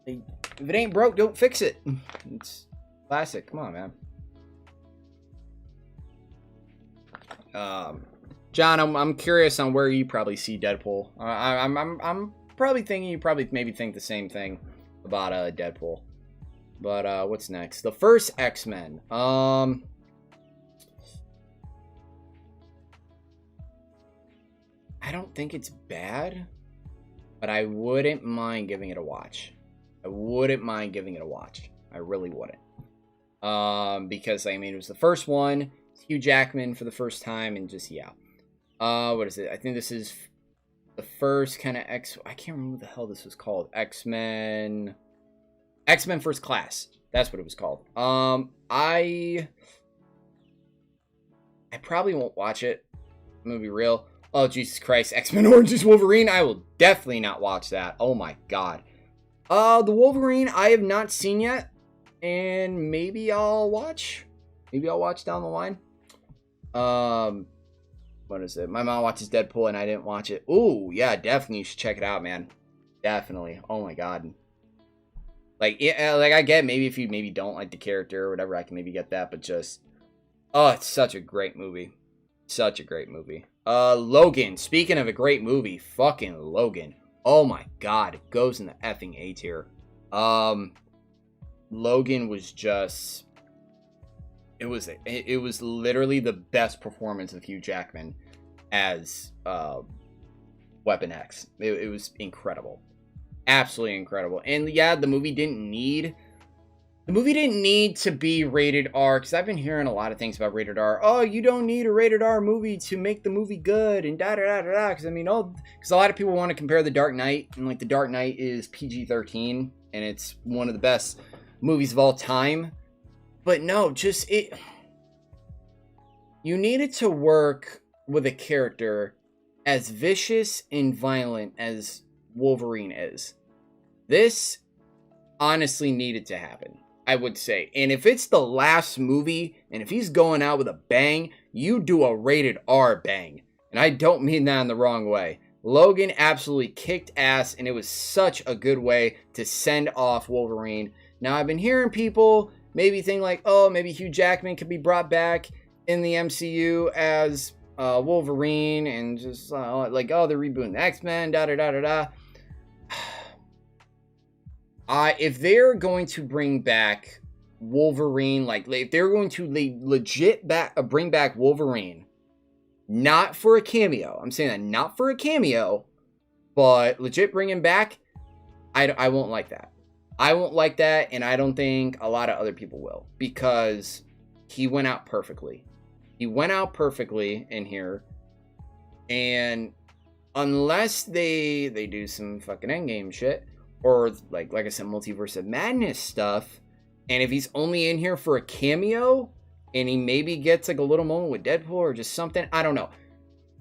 it ain't broke, don't fix it. It's classic. Come on, man. John, I'm curious on where you probably see Deadpool. I'm probably thinking you maybe think the same thing about Deadpool. But what's next? The first X-Men. I don't think it's bad, but I wouldn't mind giving it a watch. I really wouldn't. Because it was the first one. Hugh Jackman for the first time, and just what is it? I think this is the first kind of I can't remember what the hell this was called. X-Men First Class. That's what it was called. I probably won't watch it. I'm gonna be real. Oh, Jesus Christ. X-Men Origins Wolverine. I will definitely not watch that. Oh my God. The Wolverine I have not seen yet, and maybe I'll watch. Maybe I'll watch down the line. What is it? My mom watches Deadpool and I didn't watch it. Ooh, yeah, definitely you should check it out, man. Definitely. Oh my God. I get maybe if you maybe don't like the character or whatever, I can maybe get that, but just it's such a great movie. Such a great movie. Logan. Speaking of a great movie, fucking Logan. Oh my god, it goes in the effing A tier. Logan was just... It was literally the best performance of Hugh Jackman as Weapon X. It was incredible. Absolutely incredible. And yeah, the movie didn't need to be rated R, because I've been hearing a lot of things about rated R. Oh, you don't need a rated R movie to make the movie good, and da-da-da-da-da. Because, I mean, because a lot of people want to compare The Dark Knight, and, like, The Dark Knight is PG-13, and it's one of the best movies of all time. But no, just, you needed to work with a character as vicious and violent as Wolverine is. This honestly needed to happen, I would say. And if it's the last movie, and if he's going out with a bang, you do a rated R bang. And I don't mean that in the wrong way. Logan absolutely kicked ass, and it was such a good way to send off Wolverine. Now, I've been hearing people maybe think like, oh, maybe Hugh Jackman could be brought back in the MCU as Wolverine, and just like, oh, they're rebooting the X-Men, da-da-da-da-da. If they're going to bring back Wolverine, like, if they're going to legit bring back Wolverine, not for a cameo, I'm saying that, not for a cameo, but legit bring him back, I won't like that. I won't like that, and I don't think a lot of other people will, because he went out perfectly. He went out perfectly in here, and unless they do some fucking endgame shit, or like I said, Multiverse of Madness stuff, and if he's only in here for a cameo, and he maybe gets like a little moment with Deadpool or just something, I don't know.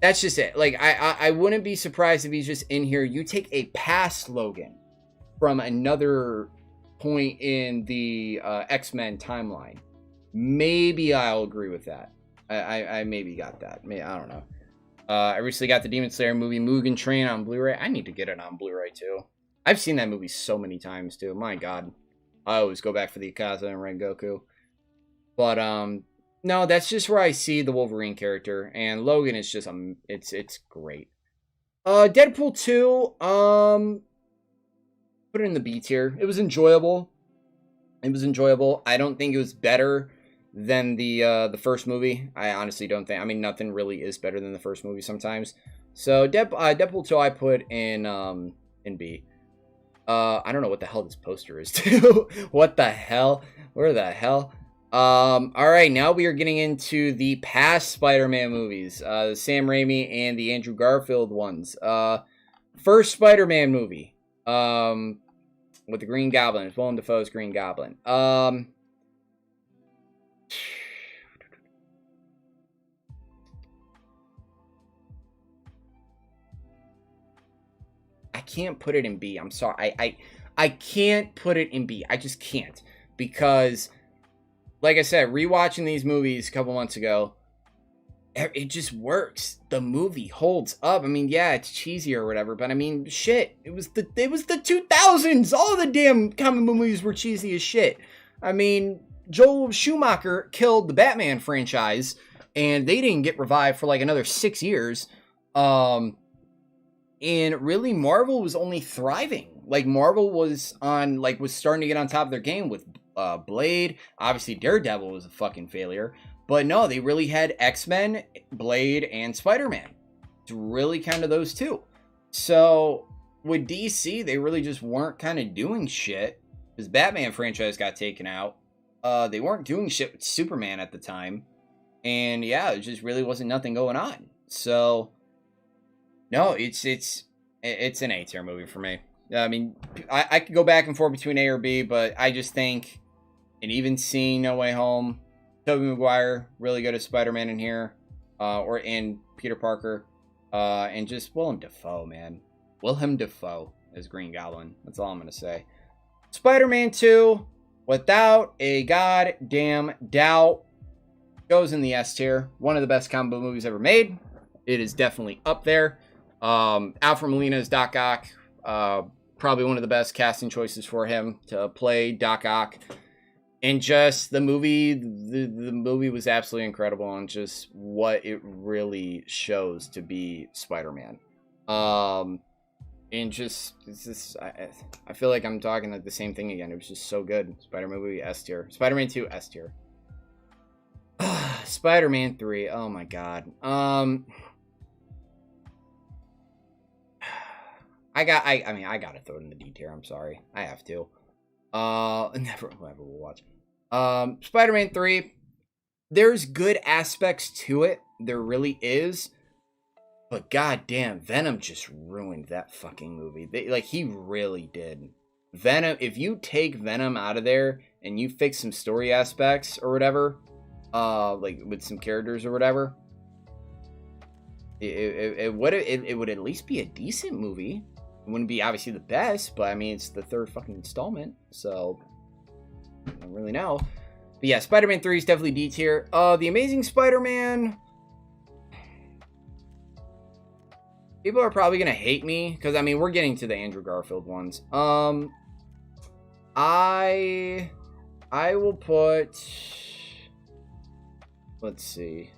That's just it. Like, I wouldn't be surprised if he's just in here. You take a past Logan from another point in the X-Men timeline, maybe I'll agree with that. I maybe got that. I don't know. I recently got the Demon Slayer movie Mugen Train on Blu-ray. I need to get it on Blu-ray too. I've seen that movie so many times too. My God, I always go back for the Akaza and Rengoku. But no, that's just where I see the Wolverine character, and Logan is just it's great. Deadpool 2, put it in the B tier. It was enjoyable. I don't think it was better than the first movie. I honestly don't think. I mean, nothing really is better than the first movie sometimes. So Deadpool 2 I put in B. I don't know what the hell this poster is too. What the hell? Where the hell? All right, now we are getting into the past Spider-Man movies, the Sam Raimi and the Andrew Garfield ones. First Spider-Man movie, with the Green Goblin. It's Willem Dafoe's Green Goblin. I can't put it in B. I'm sorry. I can't put it in B. I just can't. Because, like I said, rewatching these movies a couple months ago, it just works. The movie holds up. I mean, yeah, it's cheesy or whatever, but I mean, shit. It was the 2000s. All the damn comic book movies were cheesy as shit. I mean, Joel Schumacher killed the Batman franchise, and they didn't get revived for like another 6 years. And really, Marvel was only thriving. Like, Marvel was starting to get on top of their game with Blade. Obviously, Daredevil was a fucking failure. But no, they really had X-Men, Blade, and Spider-Man. It's really kind of those two. So, with DC, they really just weren't kind of doing shit. Because Batman franchise got taken out. They weren't doing shit with Superman at the time. And yeah, it just really wasn't nothing going on. So, no, it's an A tier movie for me. I mean, I could go back and forth between A or B, but I just think, and even seeing No Way Home, Tobey Maguire, really good as Spider-Man in here, or in Peter Parker, and just Willem Dafoe, man. Willem Dafoe as Green Goblin. That's all I'm going to say. Spider-Man 2, without a goddamn doubt, goes in the S tier. One of the best comic book movies ever made. It is definitely up there. Alfred Molina as Doc Ock. Probably one of the best casting choices for him to play Doc Ock. And just the movie, the movie was absolutely incredible on just what it really shows to be Spider-Man. And just, it's just, I feel like I'm talking like the same thing again. It was just so good. Spider-Man movie, S tier. Spider-Man 2, S tier. Spider-Man 3, oh my god. I gotta throw it in the D tier. I'm sorry. I have to. Never will watch. Spider-Man 3, there's good aspects to it. There really is. But goddamn, Venom just ruined that fucking movie. He really did. Venom, if you take Venom out of there and you fix some story aspects or whatever, like with some characters or whatever, it would at least be a decent movie. It wouldn't be obviously the best, but I mean, it's the third fucking installment, so I don't really know. But yeah, Spider-Man 3 is definitely D tier. The Amazing Spider-Man, people are probably gonna hate me because I mean we're getting to the Andrew Garfield ones. I will put. Let's see.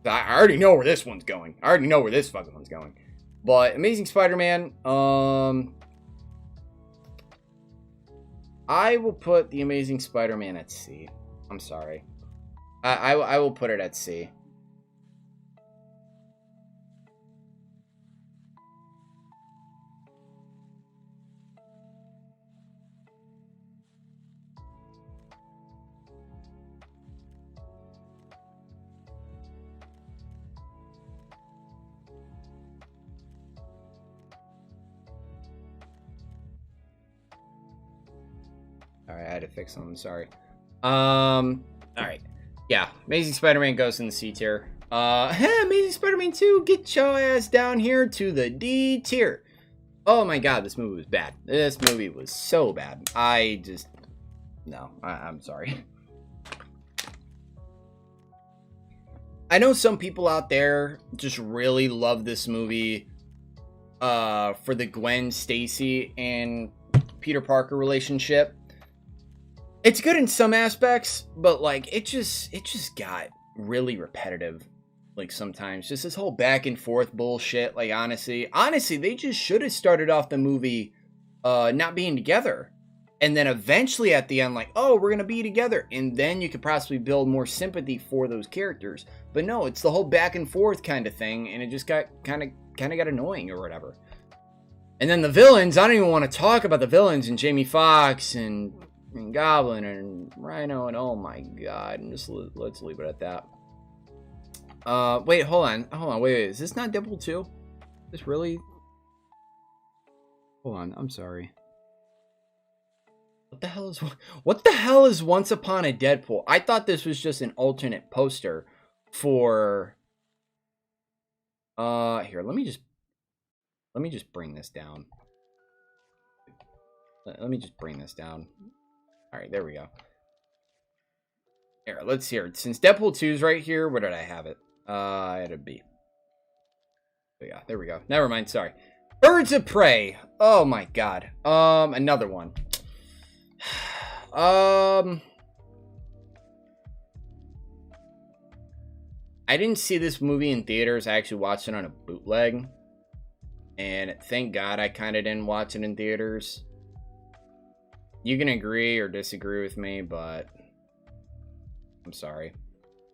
I already know where this one's going. I already know where this fucking one's going. But Amazing Spider-Man, I will put the Amazing Spider-Man at C. I'm sorry. I will put it at C. Alright, I had to fix something, sorry. Alright. Yeah, Amazing Spider-Man goes in the C tier. Hey, Amazing Spider-Man 2, get your ass down here to the D tier. Oh my god, this movie was bad. This movie was so bad. No, I'm sorry. I know some people out there just really love this movie for the Gwen Stacy and Peter Parker relationship. It's good in some aspects, but like it just got really repetitive. Like sometimes just this whole back and forth bullshit. Like honestly, they just should have started off the movie not being together. And then eventually at the end, like, oh, we're going to be together. And then you could possibly build more sympathy for those characters. But no, it's the whole back and forth kind of thing. And it just got kind of got annoying or whatever. And then the villains, I don't even want to talk about the villains and Jamie Foxx and Goblin and Rhino. And oh my god. And just let's leave it at that. Wait, hold on. Wait. Is this not Deadpool 2? Is this really? Hold on. I'm sorry. What the hell is Once Upon a Deadpool? I thought this was just an alternate poster for here, let me just bring this down. Let me just bring this down. All right, there we go. Here, let's hear it. Since Deadpool 2 is right here, where did I have it? I had a B. Yeah, there we go. Never mind, sorry. Birds of Prey. Oh my god. Another one. I didn't see this movie in theaters. I actually watched it on a bootleg. And thank God I kind of didn't watch it in theaters. You can agree or disagree with me, but I'm sorry.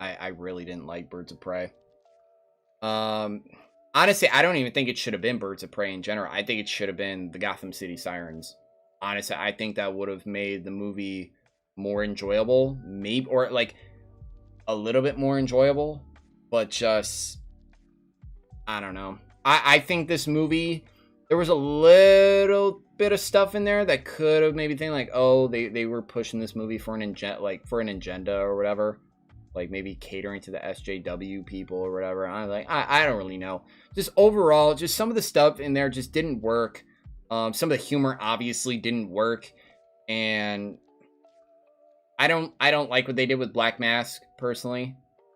I really didn't like Birds of Prey. Honestly, I don't even think it should have been Birds of Prey in general. I think it should have been the Gotham City Sirens. Honestly, I think that would have made the movie more enjoyable. Maybe, or like a little bit more enjoyable. But just, I don't know. I think this movie, there was a little bit of stuff in there that could have maybe think like, oh, they were pushing this movie for an agenda or whatever. Like maybe catering to the SJW people or whatever. I don't really know. Just overall, just some of the stuff in there just didn't work. Some of the humor obviously didn't work, and I don't like what they did with Black Mask personally.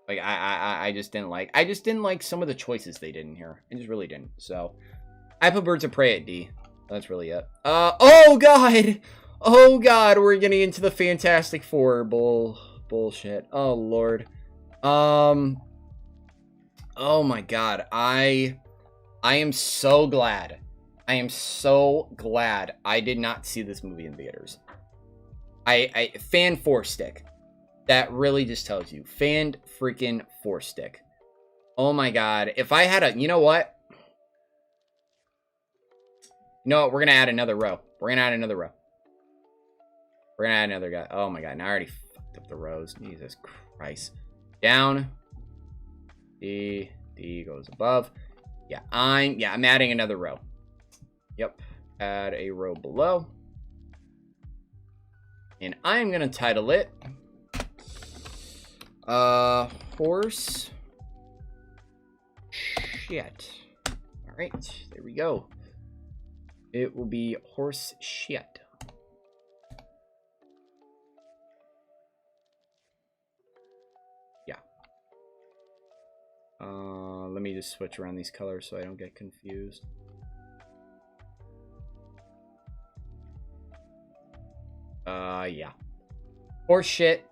Like I just didn't like some of the choices they did in here. I just really didn't. So I put Birds of Prey at D. That's really it. Oh god, we're getting into the Fantastic Four bullshit. Oh lord. Oh my god, I I am so glad. I am so glad I did not see this movie in theaters. I fan 4-stick. That really just tells you. Fan freaking 4-stick. Oh my god. If I had a... You know what? You know what? We're going to add another row. We're going to add another row. We're going to add another guy. Oh my god. Now I already fucked up the rows. Jesus Christ. Down. D goes above. Yeah, I'm adding another row. Yep. Add a row below. And I'm going to title it... horse shit. Alright, there we go. It will be horse shit. Yeah. Let me just switch around these colors so I don't get confused. Yeah. Horse shit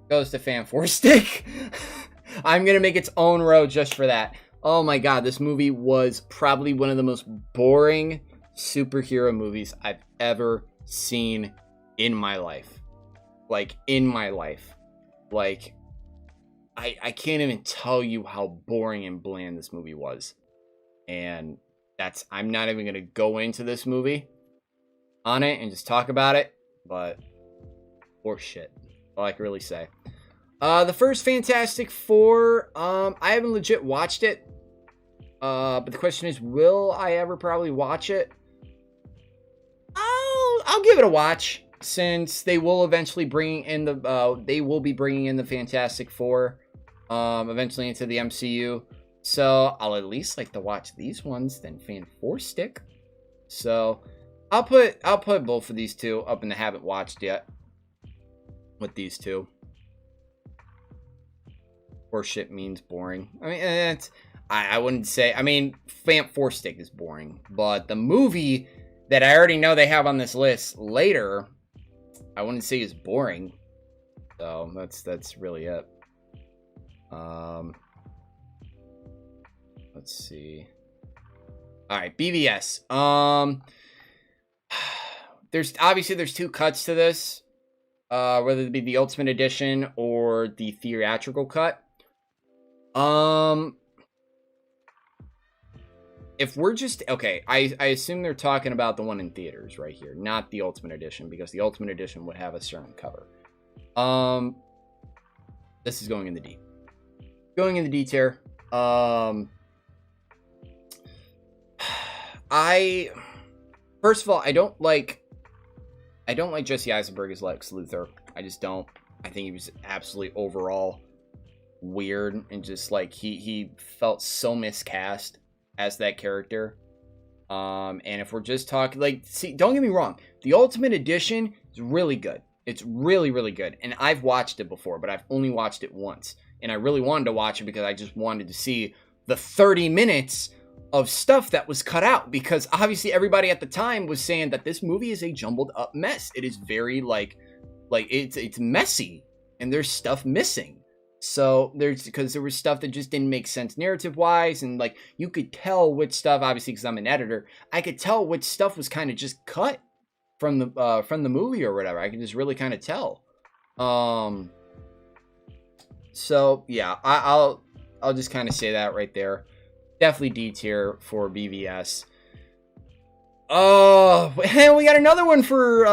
goes to fan 4-stick. I'm gonna make its own row just for that. Oh my god, this movie was probably one of the most boring superhero movies I've ever seen in my life. Like, in my life. Like, I can't even tell you how boring and bland this movie was. And I'm not even gonna go into this movie on it and just talk about it, but horse shit. All I can really say. The first Fantastic Four, I haven't legit watched it. But the question is, will I ever probably watch it? I'll give it a watch, since they will eventually bring in they will be bringing in the Fantastic Four, eventually into the MCU. So I'll at least like to watch these ones than fan 4-stick. So I'll put both of these two up in the haven't watched yet. With these two. Horseshit means boring. I mean, I wouldn't say... I mean, fan 4-stick is boring. But the movie that I already know they have on this list later, I wouldn't say is boring. So, that's really it. Let's see. Alright, BVS. There's two cuts to this. Whether it be the Ultimate Edition or the theatrical cut. If we're just... Okay, I assume they're talking about the one in theaters right here, not the Ultimate Edition, because the Ultimate Edition would have a certain cover. This is going in the D. Going in the D tier. First of all, I don't like Jesse Eisenberg as Lex Luthor. I just don't. I think he was absolutely overall weird, and just like he felt so miscast as that character. And if we're just talking, like, see, don't get me wrong, the Ultimate Edition is really good. It's really, really good. And I've watched it before, but I've only watched it once. And I really wanted to watch it because I just wanted to see the 30 minutes of stuff that was cut out, because obviously everybody at the time was saying that this movie is a jumbled up mess. It is very like it's messy, and there's stuff missing. So because there was stuff that just didn't make sense narrative wise, and like you could tell which stuff, obviously because I'm an editor, I could tell which stuff was kind of just cut from the movie or whatever. I could just really kind of tell. So yeah, I'll just kind of say that right there. Definitely D tier for BVS. Oh, and we got another one for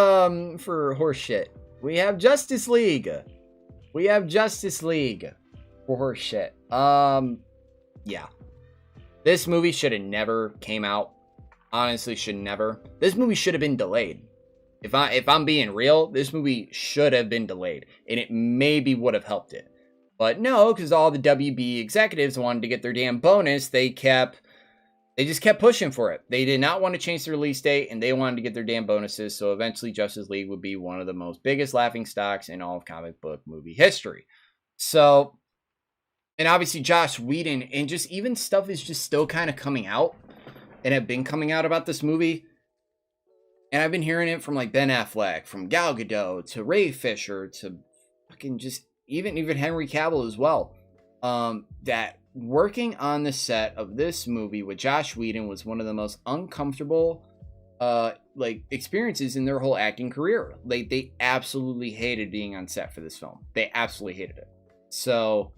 horseshit. We have Justice League. We have Justice League for horseshit. Yeah. This movie should have never came out. Honestly, should never. This movie should have been delayed. If I'm being real, this movie should have been delayed, and it maybe would have helped it. But no, because all the WB executives wanted to get their damn bonus, they just kept pushing for it. They did not want to change the release date, and they wanted to get their damn bonuses, so eventually Justice League would be one of the most biggest laughing stocks in all of comic book movie history. So, and obviously Joss Whedon, and just even stuff is just still kind of coming out, and have been coming out about this movie. And I've been hearing it from like Ben Affleck, from Gal Gadot, to Ray Fisher, to fucking just even Henry Cavill as well. That working on the set of this movie with Josh Whedon was one of the most uncomfortable like experiences in their whole acting career. Like, they absolutely hated being on set for this film. They absolutely hated it. So,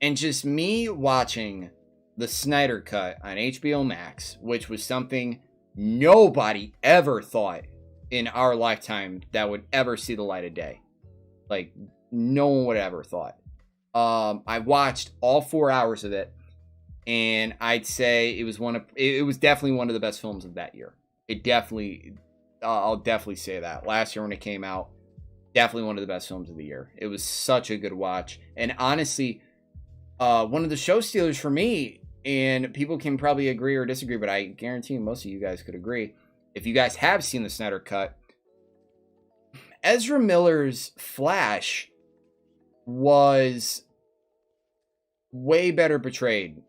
and just me watching the Snyder Cut on HBO Max, which was something nobody ever thought in our lifetime that would ever see the light of day. Like, no one would ever thought. I watched all 4 hours of it, and I'd say it was definitely one of the best films of that year. I'll definitely say that. Last year when it came out, definitely one of the best films of the year. It was such a good watch. And honestly, one of the show stealers for me, and people can probably agree or disagree, but I guarantee most of you guys could agree. If you guys have seen the Snyder Cut, Ezra Miller's Flash was way better portrayed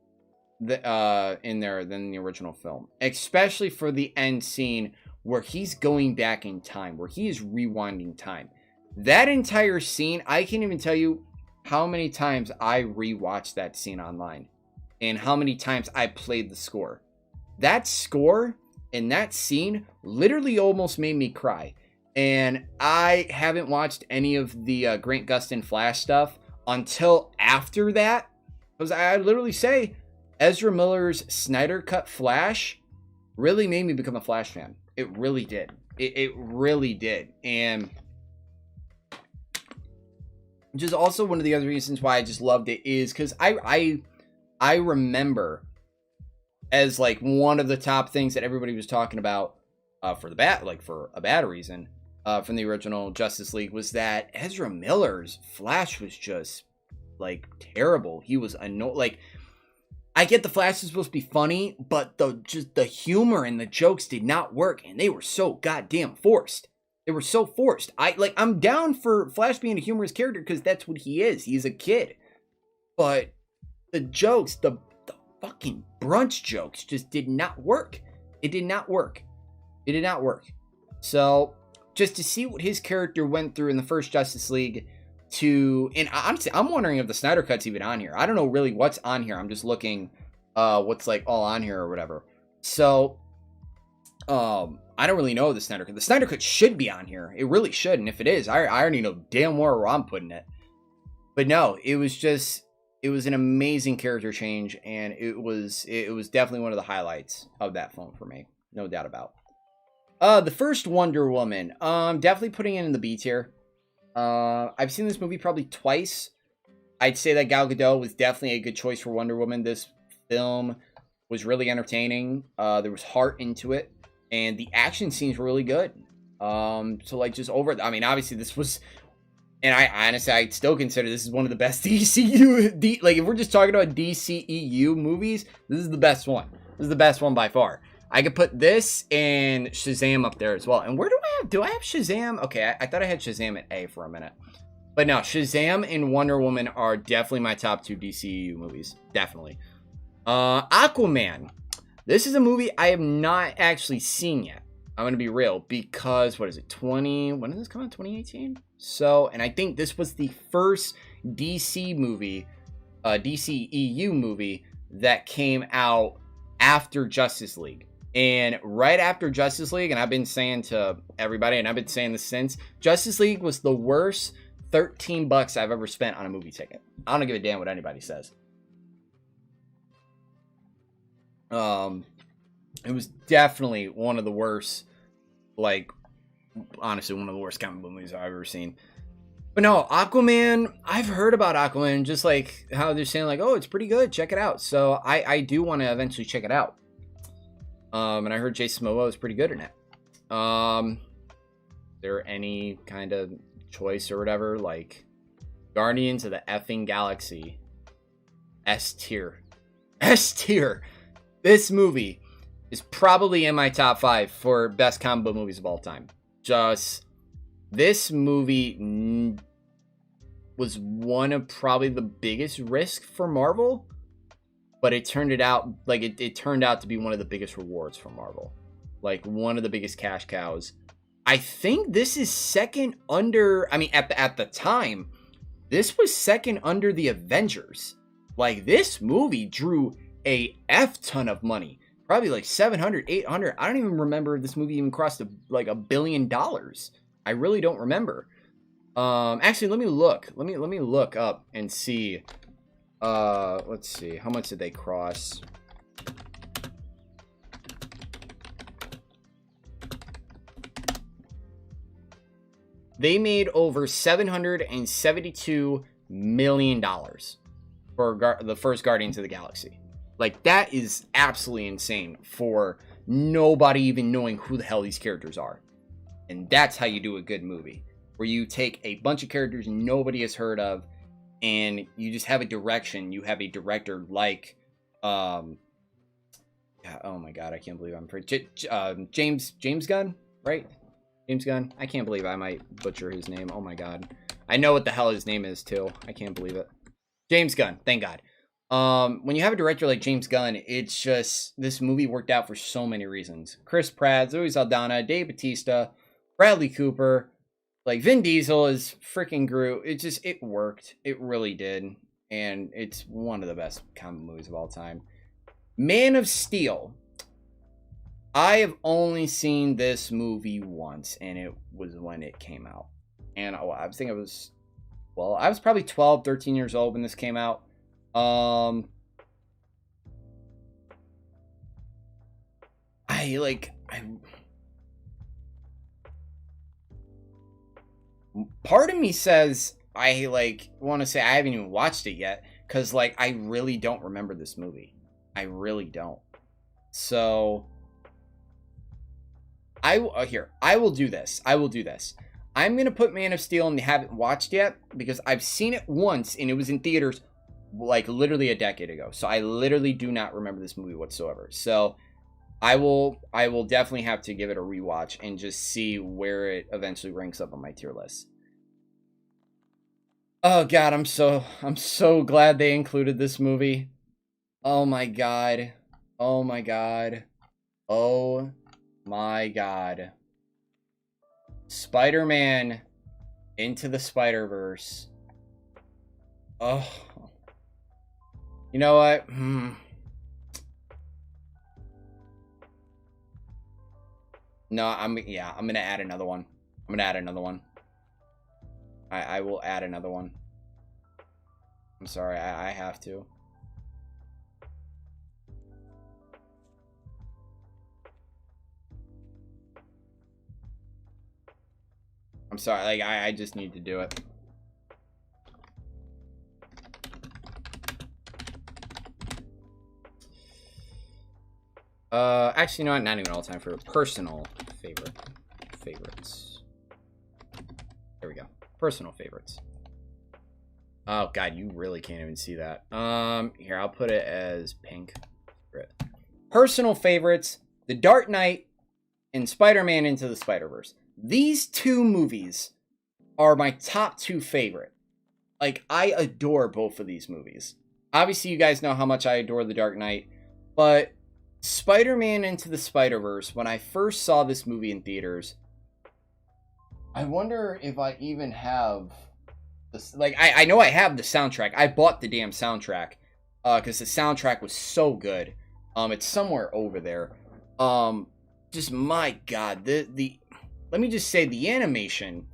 in there than the original film, especially for the end scene where he's going back in time, where he is rewinding time. That entire scene, I can't even tell you how many times I rewatched that scene online and how many times I played the score. That score and that scene literally almost made me cry. And I haven't watched any of the Grant Gustin Flash stuff until after that, because I literally say Ezra Miller's Snyder Cut Flash really made me become a Flash fan. It really did. It really did. And which is also one of the other reasons why I just loved it, is because I remember as like one of the top things that everybody was talking about for a bad reason from the original Justice League was that Ezra Miller's Flash was just like terrible. He was like, I get the Flash is supposed to be funny, but the humor and the jokes did not work, and they were so goddamn forced. They were so forced. I'm down for Flash being a humorous character because that's what he is. He's a kid. But the jokes, the fucking brunch jokes just did not work. It did not work. It did not work. So, just to see what his character went through in the first Justice League and honestly, I'm wondering if the Snyder Cut's even on here. I don't know really what's on here. I'm just looking what's like all on here or whatever. So, I don't really know the Snyder Cut. The Snyder Cut should be on here. It really should. And if it is, I already know damn well where I'm putting it. But no, it was an amazing character change, and it was definitely one of the highlights of that film for me. No doubt about. The first Wonder Woman, definitely putting it in the B tier. I've seen this movie probably twice. I'd say that Gal Gadot was definitely a good choice for Wonder Woman. This film was really entertaining. There was heart into it, and the action scenes were really good. So like just obviously this was, and I still consider this is one of the best DCU. Like if we're just talking about DCEU movies, this is the best one. This is the best one by far. I could put this and Shazam up there as well. And where do I have Shazam? Okay, I thought I had Shazam at A for a minute. But no, Shazam and Wonder Woman are definitely my top two DCU movies. Definitely. Aquaman. This is a movie I have not actually seen yet. I'm going to be real because, when did this come out? 2018? So, and I think this was the first DC movie, DCEU movie that came out after Justice League. And right after Justice League, and I've been saying to everybody, and I've been saying this since, Justice League was the worst $13 I've ever spent on a movie ticket. I don't give a damn what anybody says. It was definitely one of the worst, honestly, one of the worst comic book movies I've ever seen. But no, Aquaman, I've heard about Aquaman, just like how they're saying, like, oh, it's pretty good, check it out. So I do want to eventually check it out. And I heard Jason Momoa is pretty good in it. Is there any kind of choice or whatever? Like, Guardians of the effing Galaxy. S tier. S tier. This movie is probably in my top 5 for best comic book movies of all time. This movie was one of probably the biggest risks for Marvel, but it turned out to be one of the biggest rewards for Marvel, like one of the biggest cash cows. I think this is second under. I mean, at the time, this was second under the Avengers. Like, this movie drew a F ton of money. Probably like 700, 800. I don't even remember if this movie even crossed like $1 billion. I really don't remember. Actually, let me look. Let me look up and see. Let's see. How much did they cross? They made over $772 million for the first Guardians of the Galaxy. Like, that is absolutely insane for nobody even knowing who the hell these characters are. And that's how you do a good movie, where you take a bunch of characters nobody has heard of, and you just have a direction. You have a director like, oh my god, I can't believe I'm James Gunn, right? James Gunn. I can't believe I might butcher his name. Oh my god, I know what the hell his name is too. I can't believe it. James Gunn. Thank God. When you have a director like James Gunn, it's just, this movie worked out for so many reasons. Chris Pratt, Zoe Saldana, Dave Bautista, Bradley Cooper, like Vin Diesel is freaking Groot. It worked. It really did. And it's one of the best comic movies of all time. Man of Steel. I have only seen this movie once, and it was when it came out. And I think I was probably 12, 13 years old when this came out. Part of me says I want to say I haven't even watched it yet, because I really don't remember this movie. I really don't. So I will do this. I'm gonna put Man of Steel and haven't watched yet, because I've seen it once and it was in theaters literally a decade ago. So I literally do not remember this movie whatsoever. So I will definitely have to give it a rewatch and just see where it eventually ranks up on my tier list. Oh god, I'm so glad they included this movie. Oh my god. Oh my god. Oh my god. Spider-Man Into the Spider-Verse. Oh. You know what? No, I'm gonna add another one. I will add another one. I'm sorry, I have to. I'm sorry, I just need to do it. Actually, you know what? Not even all time favorite. Personal favorites. There we go. Personal favorites. Oh god, you really can't even see that. Here, I'll put it as pink. Personal favorites: The Dark Knight and Spider-Man Into the Spider-Verse. These two movies are my top two favorite. I adore both of these movies. Obviously, you guys know how much I adore The Dark Knight, but Spider-Man Into the Spider-Verse, when I first saw this movie in theaters, I wonder if I even have this. I know I have the soundtrack. I bought the damn soundtrack because the soundtrack was so good. It's somewhere over there. Just my god, let me just say, the animation,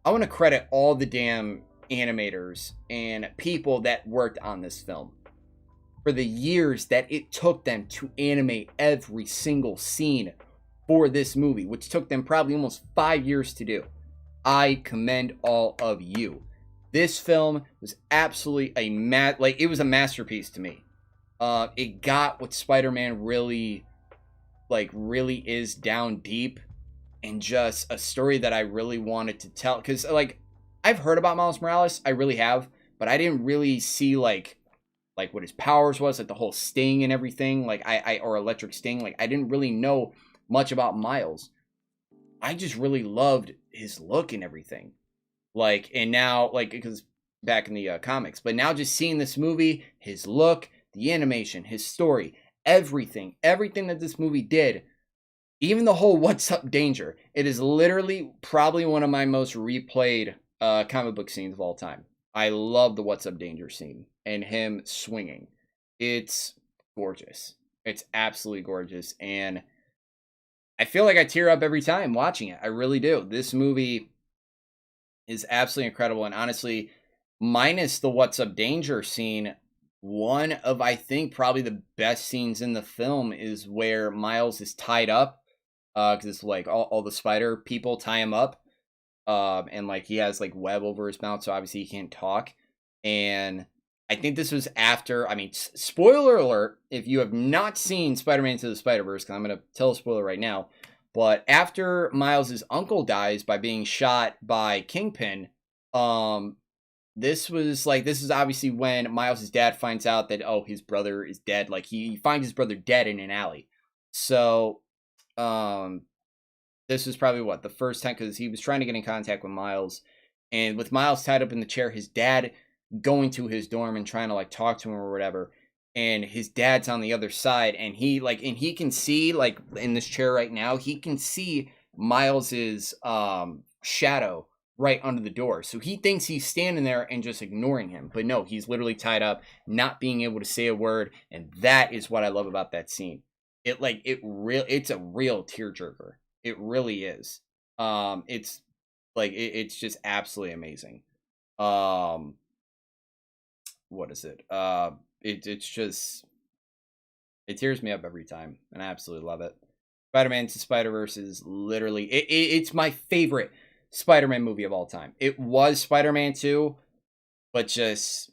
I want to credit all the damn animators and people that worked on this film for the years that it took them to animate every single scene for this movie, which took them probably almost 5 years to do. I commend all of you. This film was absolutely it was a masterpiece to me. It got what Spider-Man really is down deep, and just a story that I really wanted to tell. Because I've heard about Miles Morales, I really have, but I didn't really see what his powers was, the whole sting and everything, or electric sting. I didn't really know much about Miles. I just really loved his look and everything. And now, because back in the comics, but now just seeing this movie, his look, the animation, his story, everything that this movie did, even the whole "What's Up, Danger," it is literally probably one of my most replayed comic book scenes of all time. I love the What's Up Danger scene and him swinging. It's gorgeous. It's absolutely gorgeous. And I feel like I tear up every time watching it. I really do. This movie is absolutely incredible. And honestly, minus the What's Up Danger scene, one of, I think, probably the best scenes in the film is where Miles is tied up. Because it's like all the spider people tie him up. And like he has like web over his mouth, so obviously he can't talk. And I think this was after, I mean, spoiler alert, if you have not seen Spider-Man Into the Spider-Verse, because I'm going to tell a spoiler right now, but after Miles' uncle dies by being shot by Kingpin, this is obviously when Miles' dad finds out that, oh, his brother is dead. Like, he finds his brother dead in an alley. So, this was probably the first time, because he was trying to get in contact with Miles, and with Miles tied up in the chair, his dad going to his dorm and trying to like talk to him or whatever, and his dad's on the other side, and he can see, like, in this chair right now, he can see Miles's shadow right under the door, so he thinks he's standing there and just ignoring him, but no, he's literally tied up, not being able to say a word, and that is what I love about that scene. It's a real tearjerker. It really is. It's like it's just absolutely amazing. What is it? It's just, it tears me up every time, and I absolutely love it. Spider-Man to Spider-Verse is literally it's my favorite Spider-Man movie of all time. It was Spider-Man 2, but just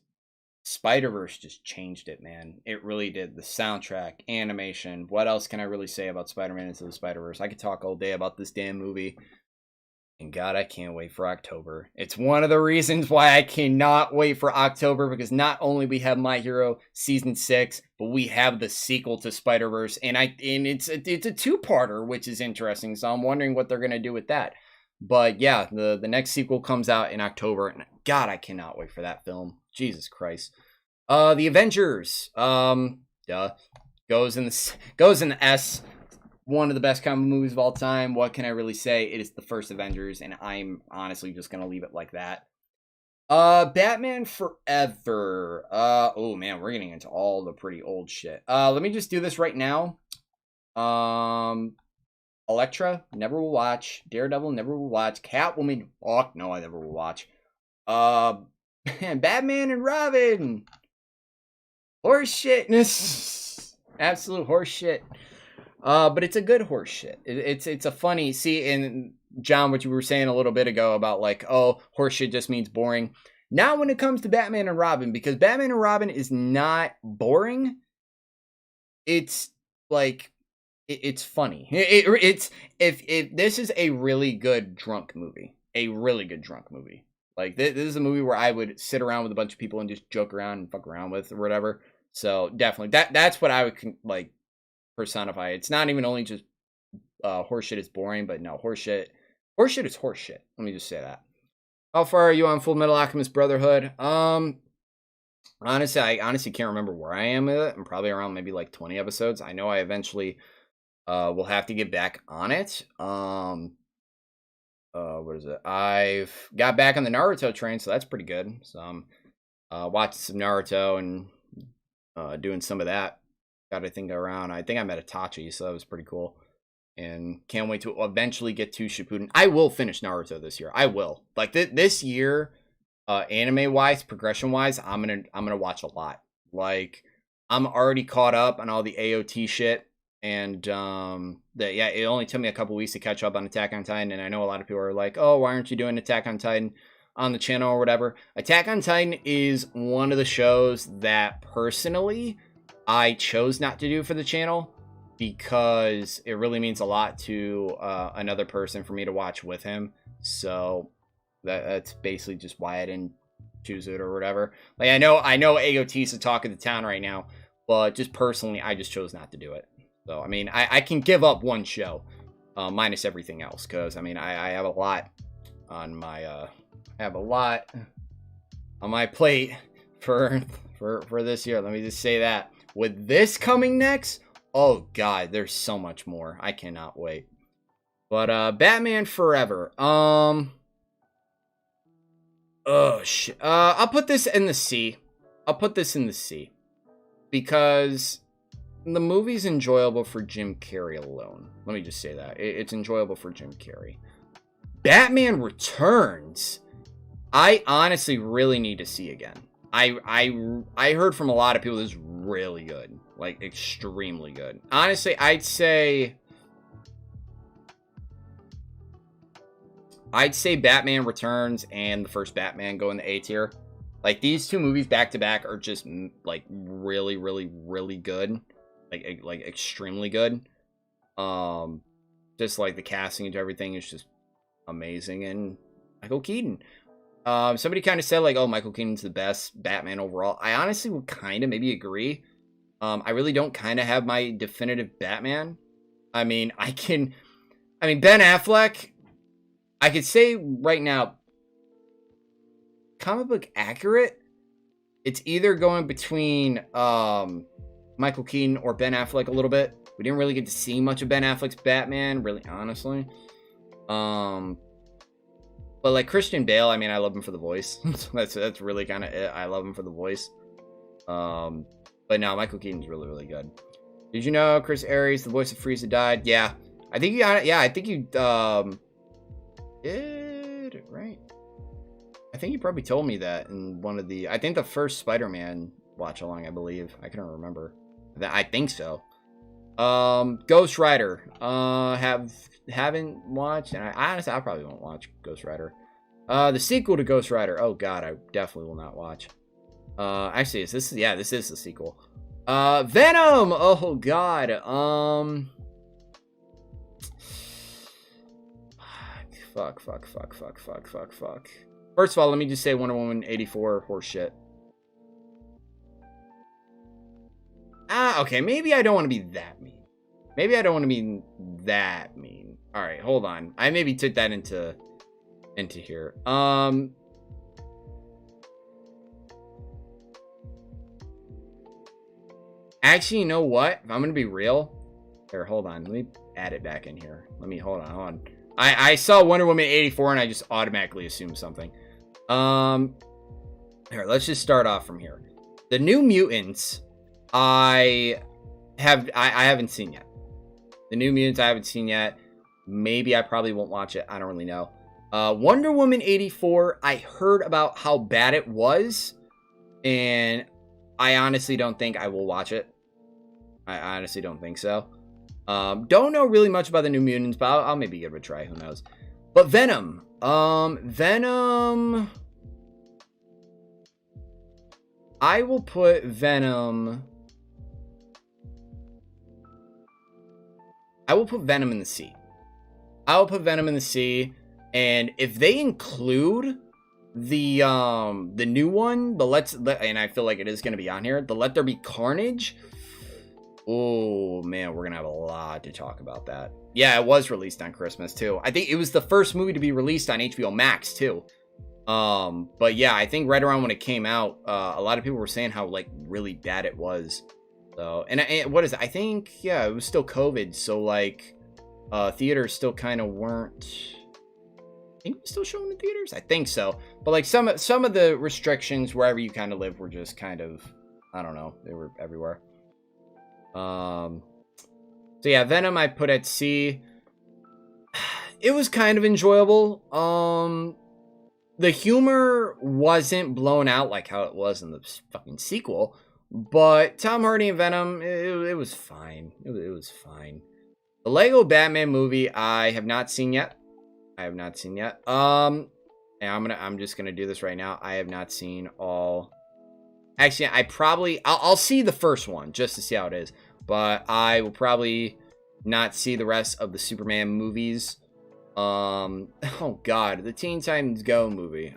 Spider-Verse just changed it, man. It really did. The soundtrack, animation. What else can I really say about Spider-Man Into the Spider-Verse? I could talk all day about this damn movie. And God, I can't wait for October. It's one of the reasons why I cannot wait for October, because not only we have My Hero Season 6, but we have the sequel to Spider-Verse, and it's a two-parter, which is interesting. So I'm wondering what they're gonna do with that. But yeah, the next sequel comes out in October, and God, I cannot wait for that film. Jesus Christ. The Avengers. Goes in the S. One of the best comic movies of all time. What can I really say? It is the first Avengers, and I'm honestly just gonna leave it like that. Batman Forever. Oh man, we're getting into all the pretty old shit. Let me just do this right now. Elektra, never will watch. Daredevil, never will watch. Catwoman, fuck no, I never will watch. Batman and Robin. Horse shitness. Absolute horse shit. But it's a good horse shit. It's a funny, see, and John, what you were saying a little bit ago about like, oh, horse shit just means boring. Not when it comes to Batman and Robin, because Batman and Robin is not boring. It's like, it's funny. It's if this is a really good drunk movie, Like this is a movie where I would sit around with a bunch of people and just joke around and fuck around with or whatever. So definitely that's what I would like personify. It's not even only just horseshit is boring, but no, horseshit is horseshit. Let me just say that. How far are you on Full Metal Alchemist Brotherhood? Honestly, I can't remember where I am with it. I'm probably around maybe like 20 episodes. I know I eventually will have to get back on it. What is it? I've got back on the Naruto train, so that's pretty good. So I'm watching some Naruto and doing some of that. Got I think I met Itachi, so that was pretty cool. And can't wait to eventually get to Shippuden. I will finish Naruto this year. I will. Like this year, anime wise, progression wise, I'm gonna watch a lot. Like I'm already caught up on all the AOT shit. And it only took me a couple weeks to catch up on Attack on Titan, and I know a lot of people are like, oh, why aren't you doing Attack on Titan on the channel or whatever? Attack on Titan is one of the shows that personally I chose not to do for the channel, because it really means a lot to another person for me to watch with him. So that's basically just why I didn't choose it or whatever. Like I know AOT is the talk of the town right now, but just personally, I just chose not to do it. So, I mean, I can give up one show, minus everything else, because, I mean, I have a lot on my, plate for this year. Let me just say that. With this coming next, oh, God, there's so much more. I cannot wait. But, Batman Forever. Oh, shit. I'll put this in the C. I'll put this in the C. Because the movie's enjoyable for Jim Carrey alone. Let me just say that. It's enjoyable for Jim Carrey. Batman Returns, I honestly really need to see again. I heard from a lot of people this is really good. Like, extremely good. Honestly, I'd say Batman Returns and the first Batman go in the A tier. Like, these two movies back to back are just, like, really, really, really good. Like extremely good. Just, like, the casting and everything is just amazing. And Michael Keaton. Somebody kind of said, like, oh, Michael Keaton's the best Batman overall. I honestly would kind of maybe agree. I really don't kind of have my definitive Batman. I mean, Ben Affleck, I could say right now, comic book accurate, it's either going between Michael Keaton or Ben Affleck a little bit. We didn't really get to see much of Ben Affleck's Batman, really, honestly. But like Christian Bale, I mean, I love him for the voice. that's really kind of it. I love him for the voice. But no, Michael Keaton's really, really good. Did you know Chris Aries, the voice of Frieza, died? Yeah, I think you did, right? I think you probably told me that in one of the, I think the first Spider-Man watch along, I believe. I can't remember. I think so. Ghost Rider. Haven't watched, and I probably won't watch Ghost Rider. The sequel to Ghost Rider. Oh god, I definitely will not watch. Actually, this is the sequel. Venom. Oh god. Fuck. First of all, let me just say Wonder Woman 84 horseshit. Okay, maybe I don't want to be that mean. Alright, hold on. I maybe took that into here. Actually, you know what? If I'm gonna be real. Here, hold on. Let me add it back in here. Hold on. I saw Wonder Woman 84 and I just automatically assumed something. Here, let's just start off from here. The New Mutants, I haven't seen yet. The New Mutants I haven't seen yet. Maybe I probably won't watch it. I don't really know. Wonder Woman 84, I heard about how bad it was, and I honestly don't think I will watch it. I honestly don't think so. Don't know really much about the New Mutants, but I'll maybe give it a try. Who knows? But Venom. Venom. I will put Venom. I will put Venom in the C. And if they include the new one, and I feel like it is going to be on here, the Let There Be Carnage. Oh man, we're gonna have a lot to talk about that. Yeah, it was released on Christmas too. I think it was the first movie to be released on HBO Max too. But yeah, I think right around when it came out, a lot of people were saying how like really bad it was. So, and what is it? I think it was still COVID, so like theaters still kind of weren't. I think it was still showing in theaters. I think so, but like some of the restrictions wherever you kind of live were just kind of, I don't know, they were everywhere. So yeah, Venom I put at C. It was kind of enjoyable. The humor wasn't blown out like how it was in the fucking sequel, but Tom Hardy and Venom, it was fine. It was fine. The Lego Batman movie I have not seen yet. And I'm just gonna do this right now. I have not seen all. Actually, I'll see the first one just to see how it is, but I will probably not see the rest of the Superman movies. Oh god, the Teen Titans Go movie.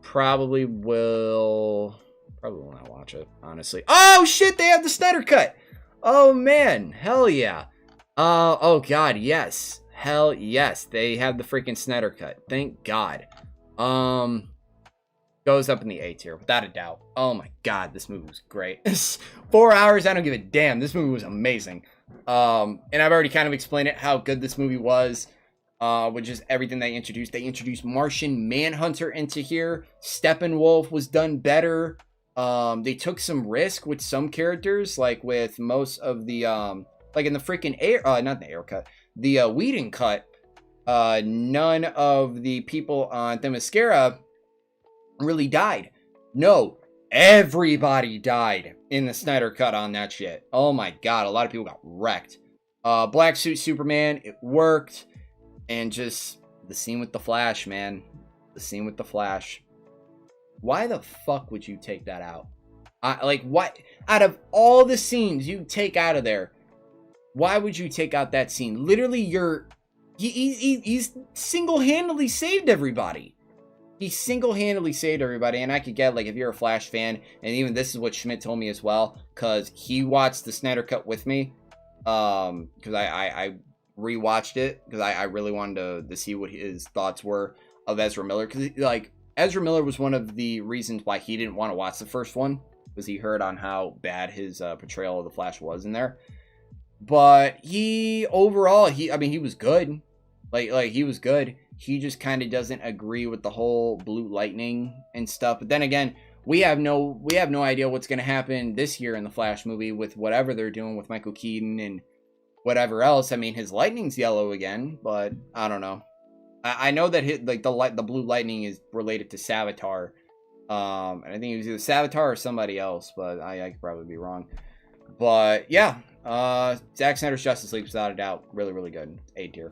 Probably will not watch it, honestly. Oh shit, they have the Snyder Cut. Oh man, hell yeah. Oh god, yes. Hell yes, they have the freaking Snyder Cut. Thank God. Goes up in the A tier, without a doubt. Oh my god, this movie was great. 4 hours, I don't give a damn. This movie was amazing. And I've already kind of explained it, how good this movie was. which is everything they introduced. They introduced Martian Manhunter into here. Steppenwolf was done better. They took some risk with some characters, like with most of the, like in the freaking not the air cut, the Whedon cut. None of the people on Themyscira really died. No, everybody died in the Snyder cut on that shit. Oh my god, a lot of people got wrecked. Black Suit Superman, it worked. And just the scene with the Flash, man. The scene with the Flash. Why the fuck would you take that out? Like, what? Out of all the scenes you take out of there, why would you take out that scene? Literally, he's single-handedly saved everybody. He single-handedly saved everybody. And I could get, like, if you're a Flash fan, and even this is what Schmidt told me as well, because he watched the Snyder Cut with me. Because I rewatched it because I really wanted to see what his thoughts were of Ezra Miller, because like Ezra Miller was one of the reasons why he didn't want to watch the first one, because he heard on how bad his portrayal of the Flash was in there. But he overall, I mean he was good, like he was good. He just kind of doesn't agree with the whole Blue Lightning and stuff. But then again, we have no idea what's going to happen this year in the Flash movie with whatever they're doing with Michael Keaton and whatever else. I mean, his lightning's yellow again, but I don't know. I know that the Blue Lightning is related to Savitar. And I think it was either Savitar or somebody else, but I could probably be wrong. But yeah, Zack Snyder's Justice League, without a doubt, really, really good. A tier.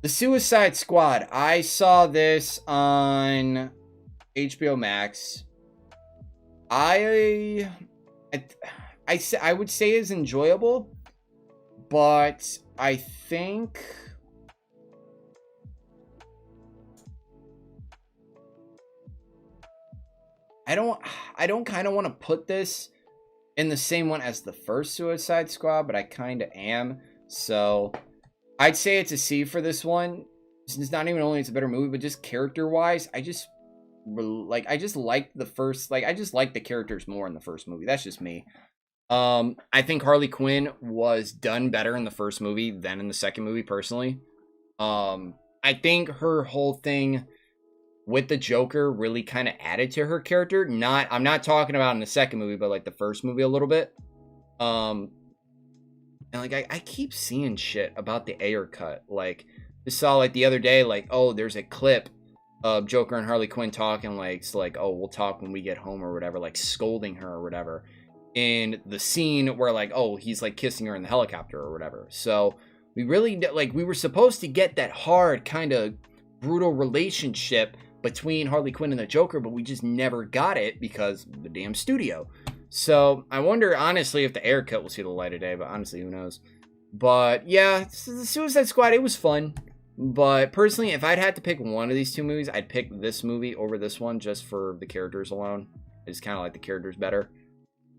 The Suicide Squad. I saw this on HBO Max. I would say is enjoyable. But I think I don't kind of want to put this in the same one as the first Suicide Squad, but I kind of am. So I'd say it's a C for this one. It's not even only it's a better movie, but just character-wise, I just like the first, I just like the characters more in the first movie. That's just me. I think Harley Quinn was done better in the first movie than in the second movie, personally. I think her whole thing with the Joker really kind of added to her character. I'm not talking about in the second movie, but like the first movie a little bit. And like I keep seeing shit about the Ayer cut. Like, I saw like the other day, like, oh, there's a clip of Joker and Harley Quinn talking, like, so like, oh, we'll talk when we get home or whatever, like scolding her or whatever. In the scene where like, oh, he's like kissing her in the helicopter or whatever. So we really, like, we were supposed to get that hard kind of brutal relationship between Harley Quinn and the Joker, but we just never got it because of the damn studio. So I wonder honestly if the Ayer cut will see the light of day, but honestly, who knows. But yeah, the Suicide Squad, it was fun. But personally, if I'd had to pick one of these two movies, I'd pick this movie over this one just for the characters alone. I just kind of like the characters better.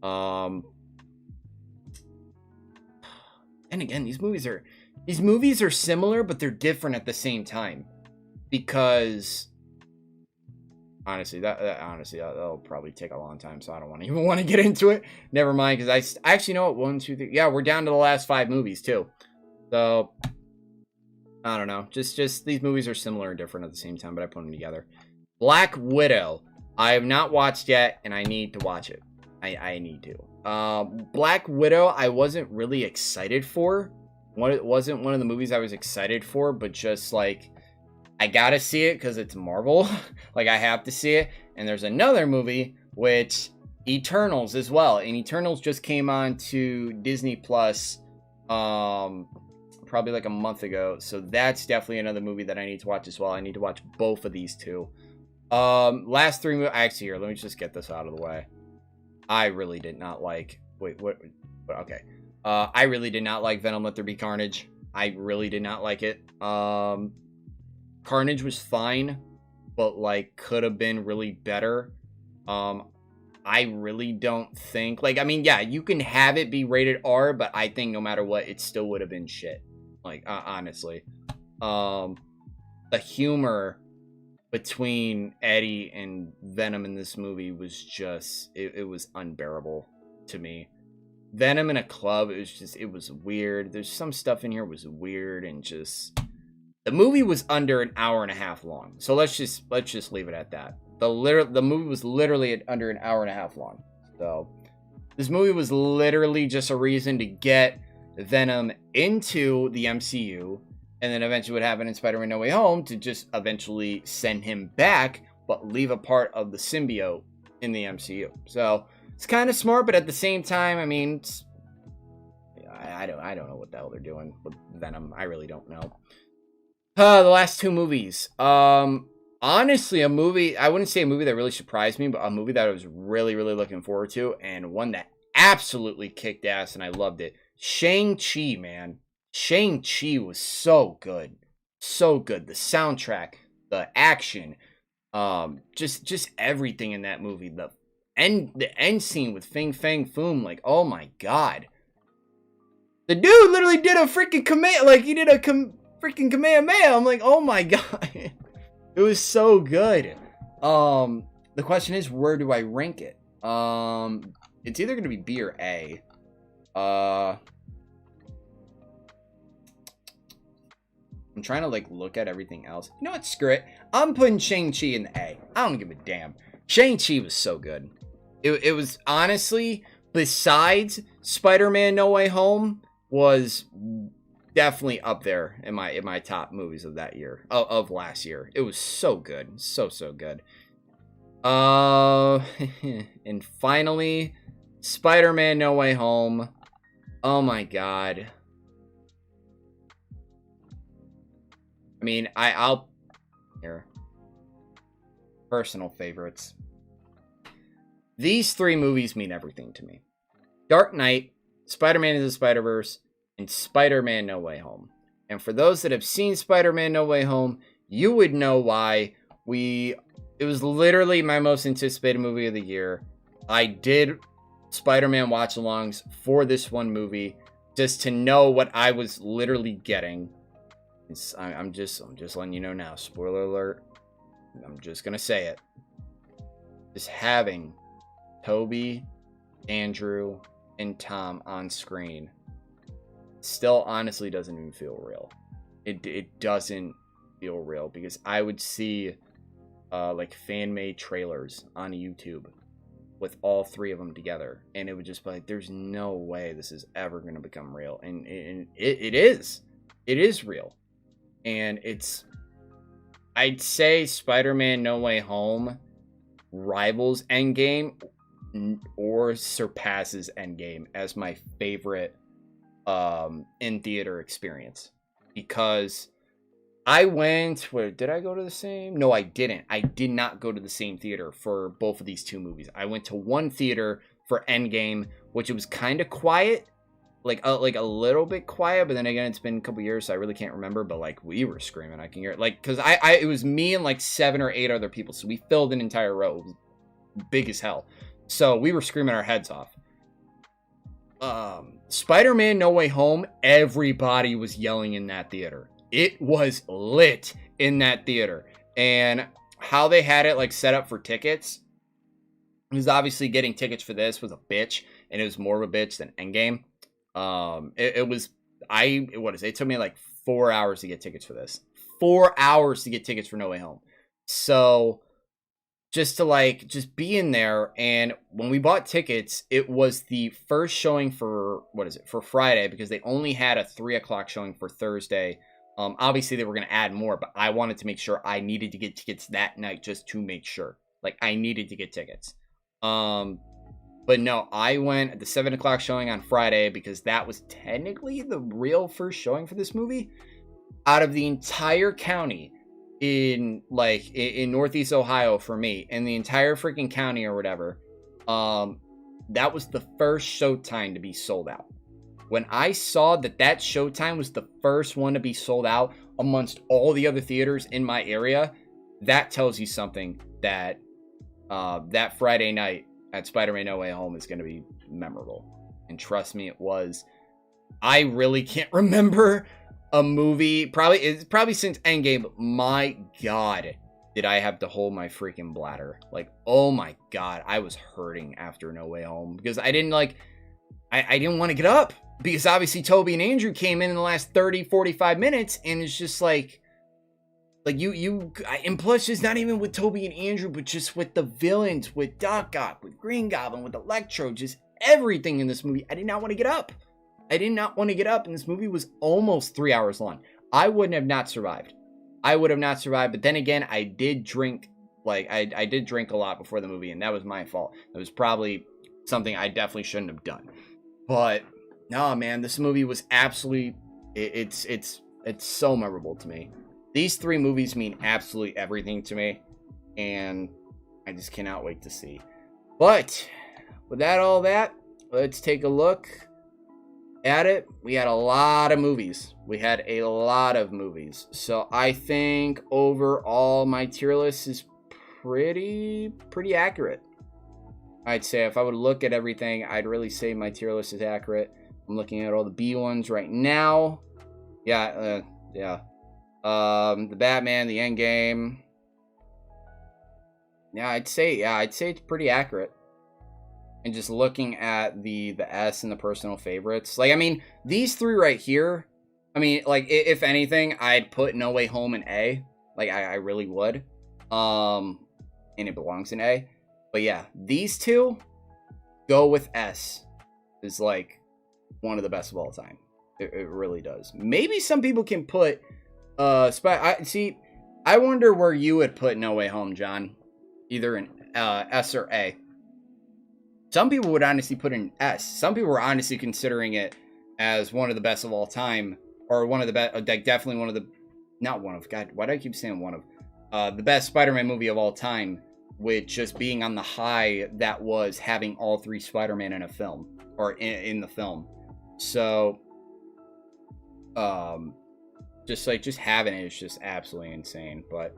And again, these movies are similar, but they're different at the same time, because honestly, that'll probably take a long time, so I don't even want to get into it. Never mind, because I actually know what 1, 2, 3. Yeah, we're down to the last 5 movies too. So I don't know. Just these movies are similar and different at the same time, but I put them together. Black Widow. I have not watched yet, and I need to watch it. I need to. Black Widow, I wasn't really excited for. It wasn't one of the movies I was excited for, but just like, I gotta see it because it's Marvel. Like, I have to see it. And there's another movie, which Eternals as well. And Eternals just came on to Disney Plus probably like a month ago. So that's definitely another movie that I need to watch as well. I need to watch both of these two. Last 3 movies. Actually, here, let me just get this out of the way. I really did not like... Wait, what? Okay. I really did not like Venom Let There Be Carnage. I really did not like it. Carnage was fine, but like could have been really better. I really don't think... Like, I mean, yeah, you can have it be rated R, but I think no matter what, it still would have been shit. Like, honestly. The humor between Eddie and Venom in this movie was just... It was unbearable to me. Venom in a club, it was weird. There's some stuff in here was weird and just... The movie was under an hour and a half long. So let's just leave it at that. The movie was literally under an hour and a half long. So this movie was literally just a reason to get Venom into the MCU, and then eventually what happened in Spider-Man No Way Home to just eventually send him back, but leave a part of the symbiote in the MCU. So it's kind of smart, but at the same time, I mean, I don't know what the hell they're doing with Venom. I really don't know. The last two movies. Honestly, a movie, I wouldn't say a movie that really surprised me, but a movie that I was really, really looking forward to, and one that absolutely kicked ass, and I loved it. Shang-Chi, man. Shang-Chi was so good. So good. The soundtrack, the action, just everything in that movie. The end scene with Fing Fang Foom, like, oh my god. The dude literally did a freaking freaking Kamehameha. I'm like, oh my god. It was so good. The question is, where do I rank it? It's either going to be B or A. I'm trying to, like, look at everything else. You know what? Screw it. I'm putting Shang-Chi in the A. I don't give a damn. Shang-Chi was so good. It was, honestly, besides Spider-Man No Way Home, was definitely up there in my top movies of that year, of last year. It was so good. So good. And finally, Spider-Man No Way Home. Oh my god. I mean, I'll here. Personal favorites. These three movies mean everything to me. Dark Knight, Spider-Man Into the Spider-Verse, and Spider-Man No Way Home. And for those that have seen Spider-Man No Way Home, you would know why it was literally my most anticipated movie of the year. I did Spider-Man watch-alongs for this one movie just to know what I was literally getting. I'm just letting you know now. Spoiler alert. I'm just gonna say it. Just having Toby, Andrew, and Tom on screen still honestly doesn't even feel real. It doesn't feel real, because I would see like fan-made trailers on YouTube with all three of them together, and it would just be like, there's no way this is ever going to become real. And it is real. And I'd say Spider-Man No Way Home rivals Endgame or surpasses Endgame as my favorite in theater experience, because I went, did I go to the same? No, I didn't. I did not go to the same theater for both of these two movies. I went to one theater for Endgame, which it was kind of quiet, like a little bit quiet, but then again, it's been a couple years, so I really can't remember, but like, we were screaming. I can hear it, like, because it was me and like 7 or 8 other people, so we filled an entire row. It was big as hell, so we were screaming our heads off. Spider-Man No Way Home, everybody was yelling in that theater. It was lit in that theater. And how they had it like set up for tickets, because obviously getting tickets for this was a bitch, and it was more of a bitch than Endgame. It took me like 4 hours to get tickets for this. 4 hours to get tickets for No Way Home. So just to be in there, and when we bought tickets, it was the first showing for Friday, because they only had a 3:00 showing for Thursday. Obviously they were going to add more, but I wanted to make sure I needed to get tickets that night, just to make sure. Like, I needed to get tickets. But no, I went at the 7:00 showing on Friday, because that was technically the real first showing for this movie. Out of the entire county in Northeast Ohio for me, in the entire freaking county or whatever, that was the first showtime to be sold out. When I saw that showtime was the first one to be sold out amongst all the other theaters in my area, that tells you something, that that Friday night at Spider-Man No Way Home is going to be memorable. And trust me, it was. I really can't remember a movie, probably since Endgame, but my god, did I have to hold my freaking bladder. Like, oh my god, I was hurting after No Way Home, because I didn't want to get up, because obviously Toby and Andrew came in the last 30-45 minutes, and it's just like, Like, and plus, just not even with Toby and Andrew, but just with the villains, with Doc Ock, with Green Goblin, with Electro, just everything in this movie. I did not want to get up. I did not want to get up, and this movie was almost 3 hours long. I wouldn't have not survived. I would have not survived, but then again, I did drink, like, I did drink a lot before the movie, and that was my fault. It was probably something I definitely shouldn't have done. But, no, man, this movie was absolutely, it's so memorable to me. These 3 movies mean absolutely everything to me, and I just cannot wait to see. But, with all that, let's take a look at it. We had a lot of movies. So, I think, overall, my tier list is pretty accurate. I'd say, if I would look at everything, I'd really say my tier list is accurate. I'm looking at all the B ones right now. Yeah. The Batman, the Endgame. Yeah, I'd say it's pretty accurate. And just looking at the S and the personal favorites. Like, I mean, these 3 right here, I mean, like, if anything, I'd put No Way Home in A. Like, I really would. And it belongs in A. But yeah, these 2 go with S. Is like one of the best of all time. It really does. Maybe some people can put I wonder where you would put No Way Home, John. Either in S or A. Some people would honestly put in S. Some people were honestly considering it as one of the best of all time, or one of the best, like definitely one of the, not one of, God, why do I keep saying one of? The best Spider-Man movie of all time, with just being on the high that was having all 3 Spider-Man in a film, or in the film. So, just having it is just absolutely insane. But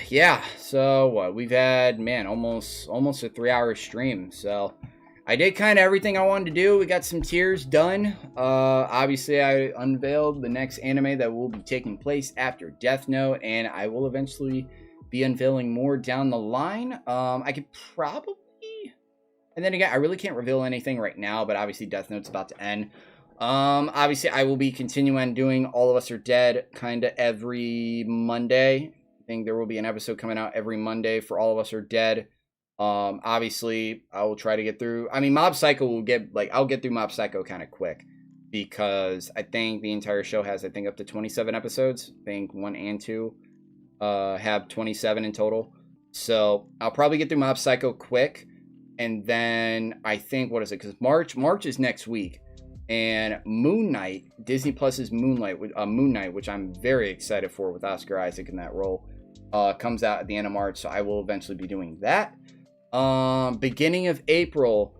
yeah, so what we've had, man, almost a 3-hour stream. So I did kind of everything I wanted to do. We got some tiers done. Obviously I unveiled the next anime that will be taking place after Death Note, and I will eventually be unveiling more down the line. I could probably, and then again, I really can't reveal anything right now, but obviously Death Note's about to end. Obviously I will be continuing doing All of Us Are Dead kind of every Monday. I think there will be an episode coming out every Monday for All of Us Are Dead. Obviously I will try to get through, I mean, Mob Psycho will get, like, I'll get through Mob Psycho kind of quick, because I think the entire show has, I think, up to 27 episodes. I think 1 and 2 have 27 in total. So I'll probably get through Mob Psycho quick. And then I think, what is it? Because March is next week. And Moon Knight, Disney Plus's Moon Knight, which I'm very excited for, with Oscar Isaac in that role, comes out at the end of March. So I will eventually be doing that. Beginning of April,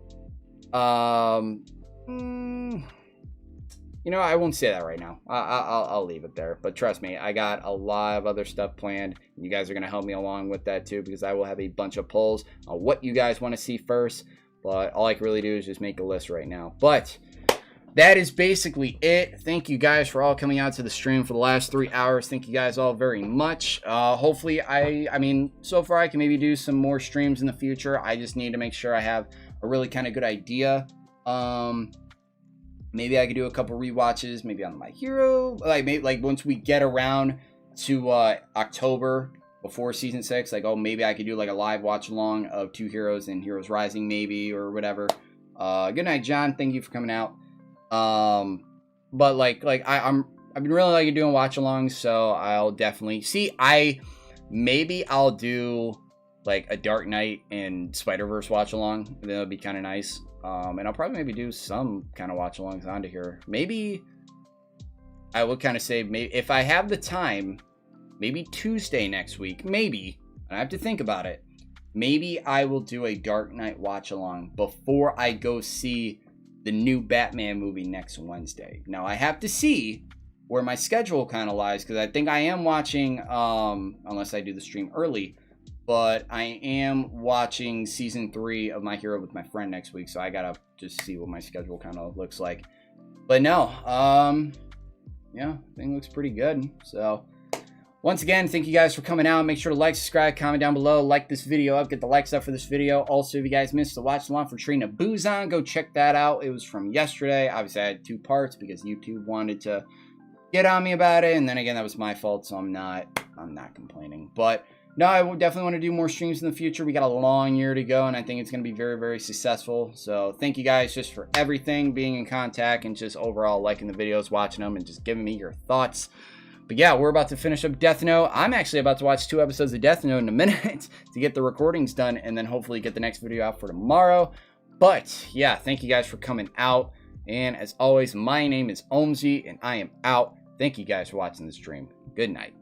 you know, I won't say that right now. I'll leave it there. But trust me, I got a lot of other stuff planned. You guys are going to help me along with that too, because I will have a bunch of polls on what you guys want to see first. But all I can really do is just make a list right now. But that is basically it. Thank you guys for all coming out to the stream for the last 3 hours. Thank you guys all very much. Hopefully, I mean, so far I can maybe do some more streams in the future. I just need to make sure I have a really kind of good idea. Maybe I could do a couple rewatches, maybe on My Hero. Like once we get around to October, before season 6, like, oh, maybe I could do like a live watch along of 2 Heroes and Heroes Rising, maybe, or whatever. Good night, John. Thank you for coming out. But I've been really liking doing watch alongs, so I'll definitely maybe I'll do like a Dark Knight and Spider-Verse watch along. That would be kind of nice. And I'll probably maybe do some kind of watch alongs onto here. Maybe I would kind of say, maybe if I have the time, maybe Tuesday next week, maybe, and I have to think about it. Maybe I will do a Dark Knight watch along before I go see the new Batman movie next Wednesday. Now I have to see where my schedule kind of lies, because I think I am watching, unless I do the stream early, but I am watching season 3 of My Hero with my friend next week, so I gotta just see what my schedule kind of looks like. But no, yeah, I think it looks pretty good. So once again, thank you guys for coming out. Make sure to like, subscribe, comment down below, like this video up, get the likes up for this video. Also, if you guys missed the watch along for Train to Busan, go check that out. It was from yesterday. Obviously, I had 2 parts because YouTube wanted to get on me about it. And then again, that was my fault, so I'm not complaining. But no, I will definitely want to do more streams in the future. We got a long year to go, and I think it's going to be very, very successful. So thank you guys just for everything, being in contact, and just overall liking the videos, watching them, and just giving me your thoughts. But yeah, we're about to finish up Death Note. I'm actually about to watch 2 episodes of Death Note in a minute to get the recordings done, and then hopefully get the next video out for tomorrow. But yeah, thank you guys for coming out. And as always, my name is OMZY, and I am out. Thank you guys for watching the stream. Good night.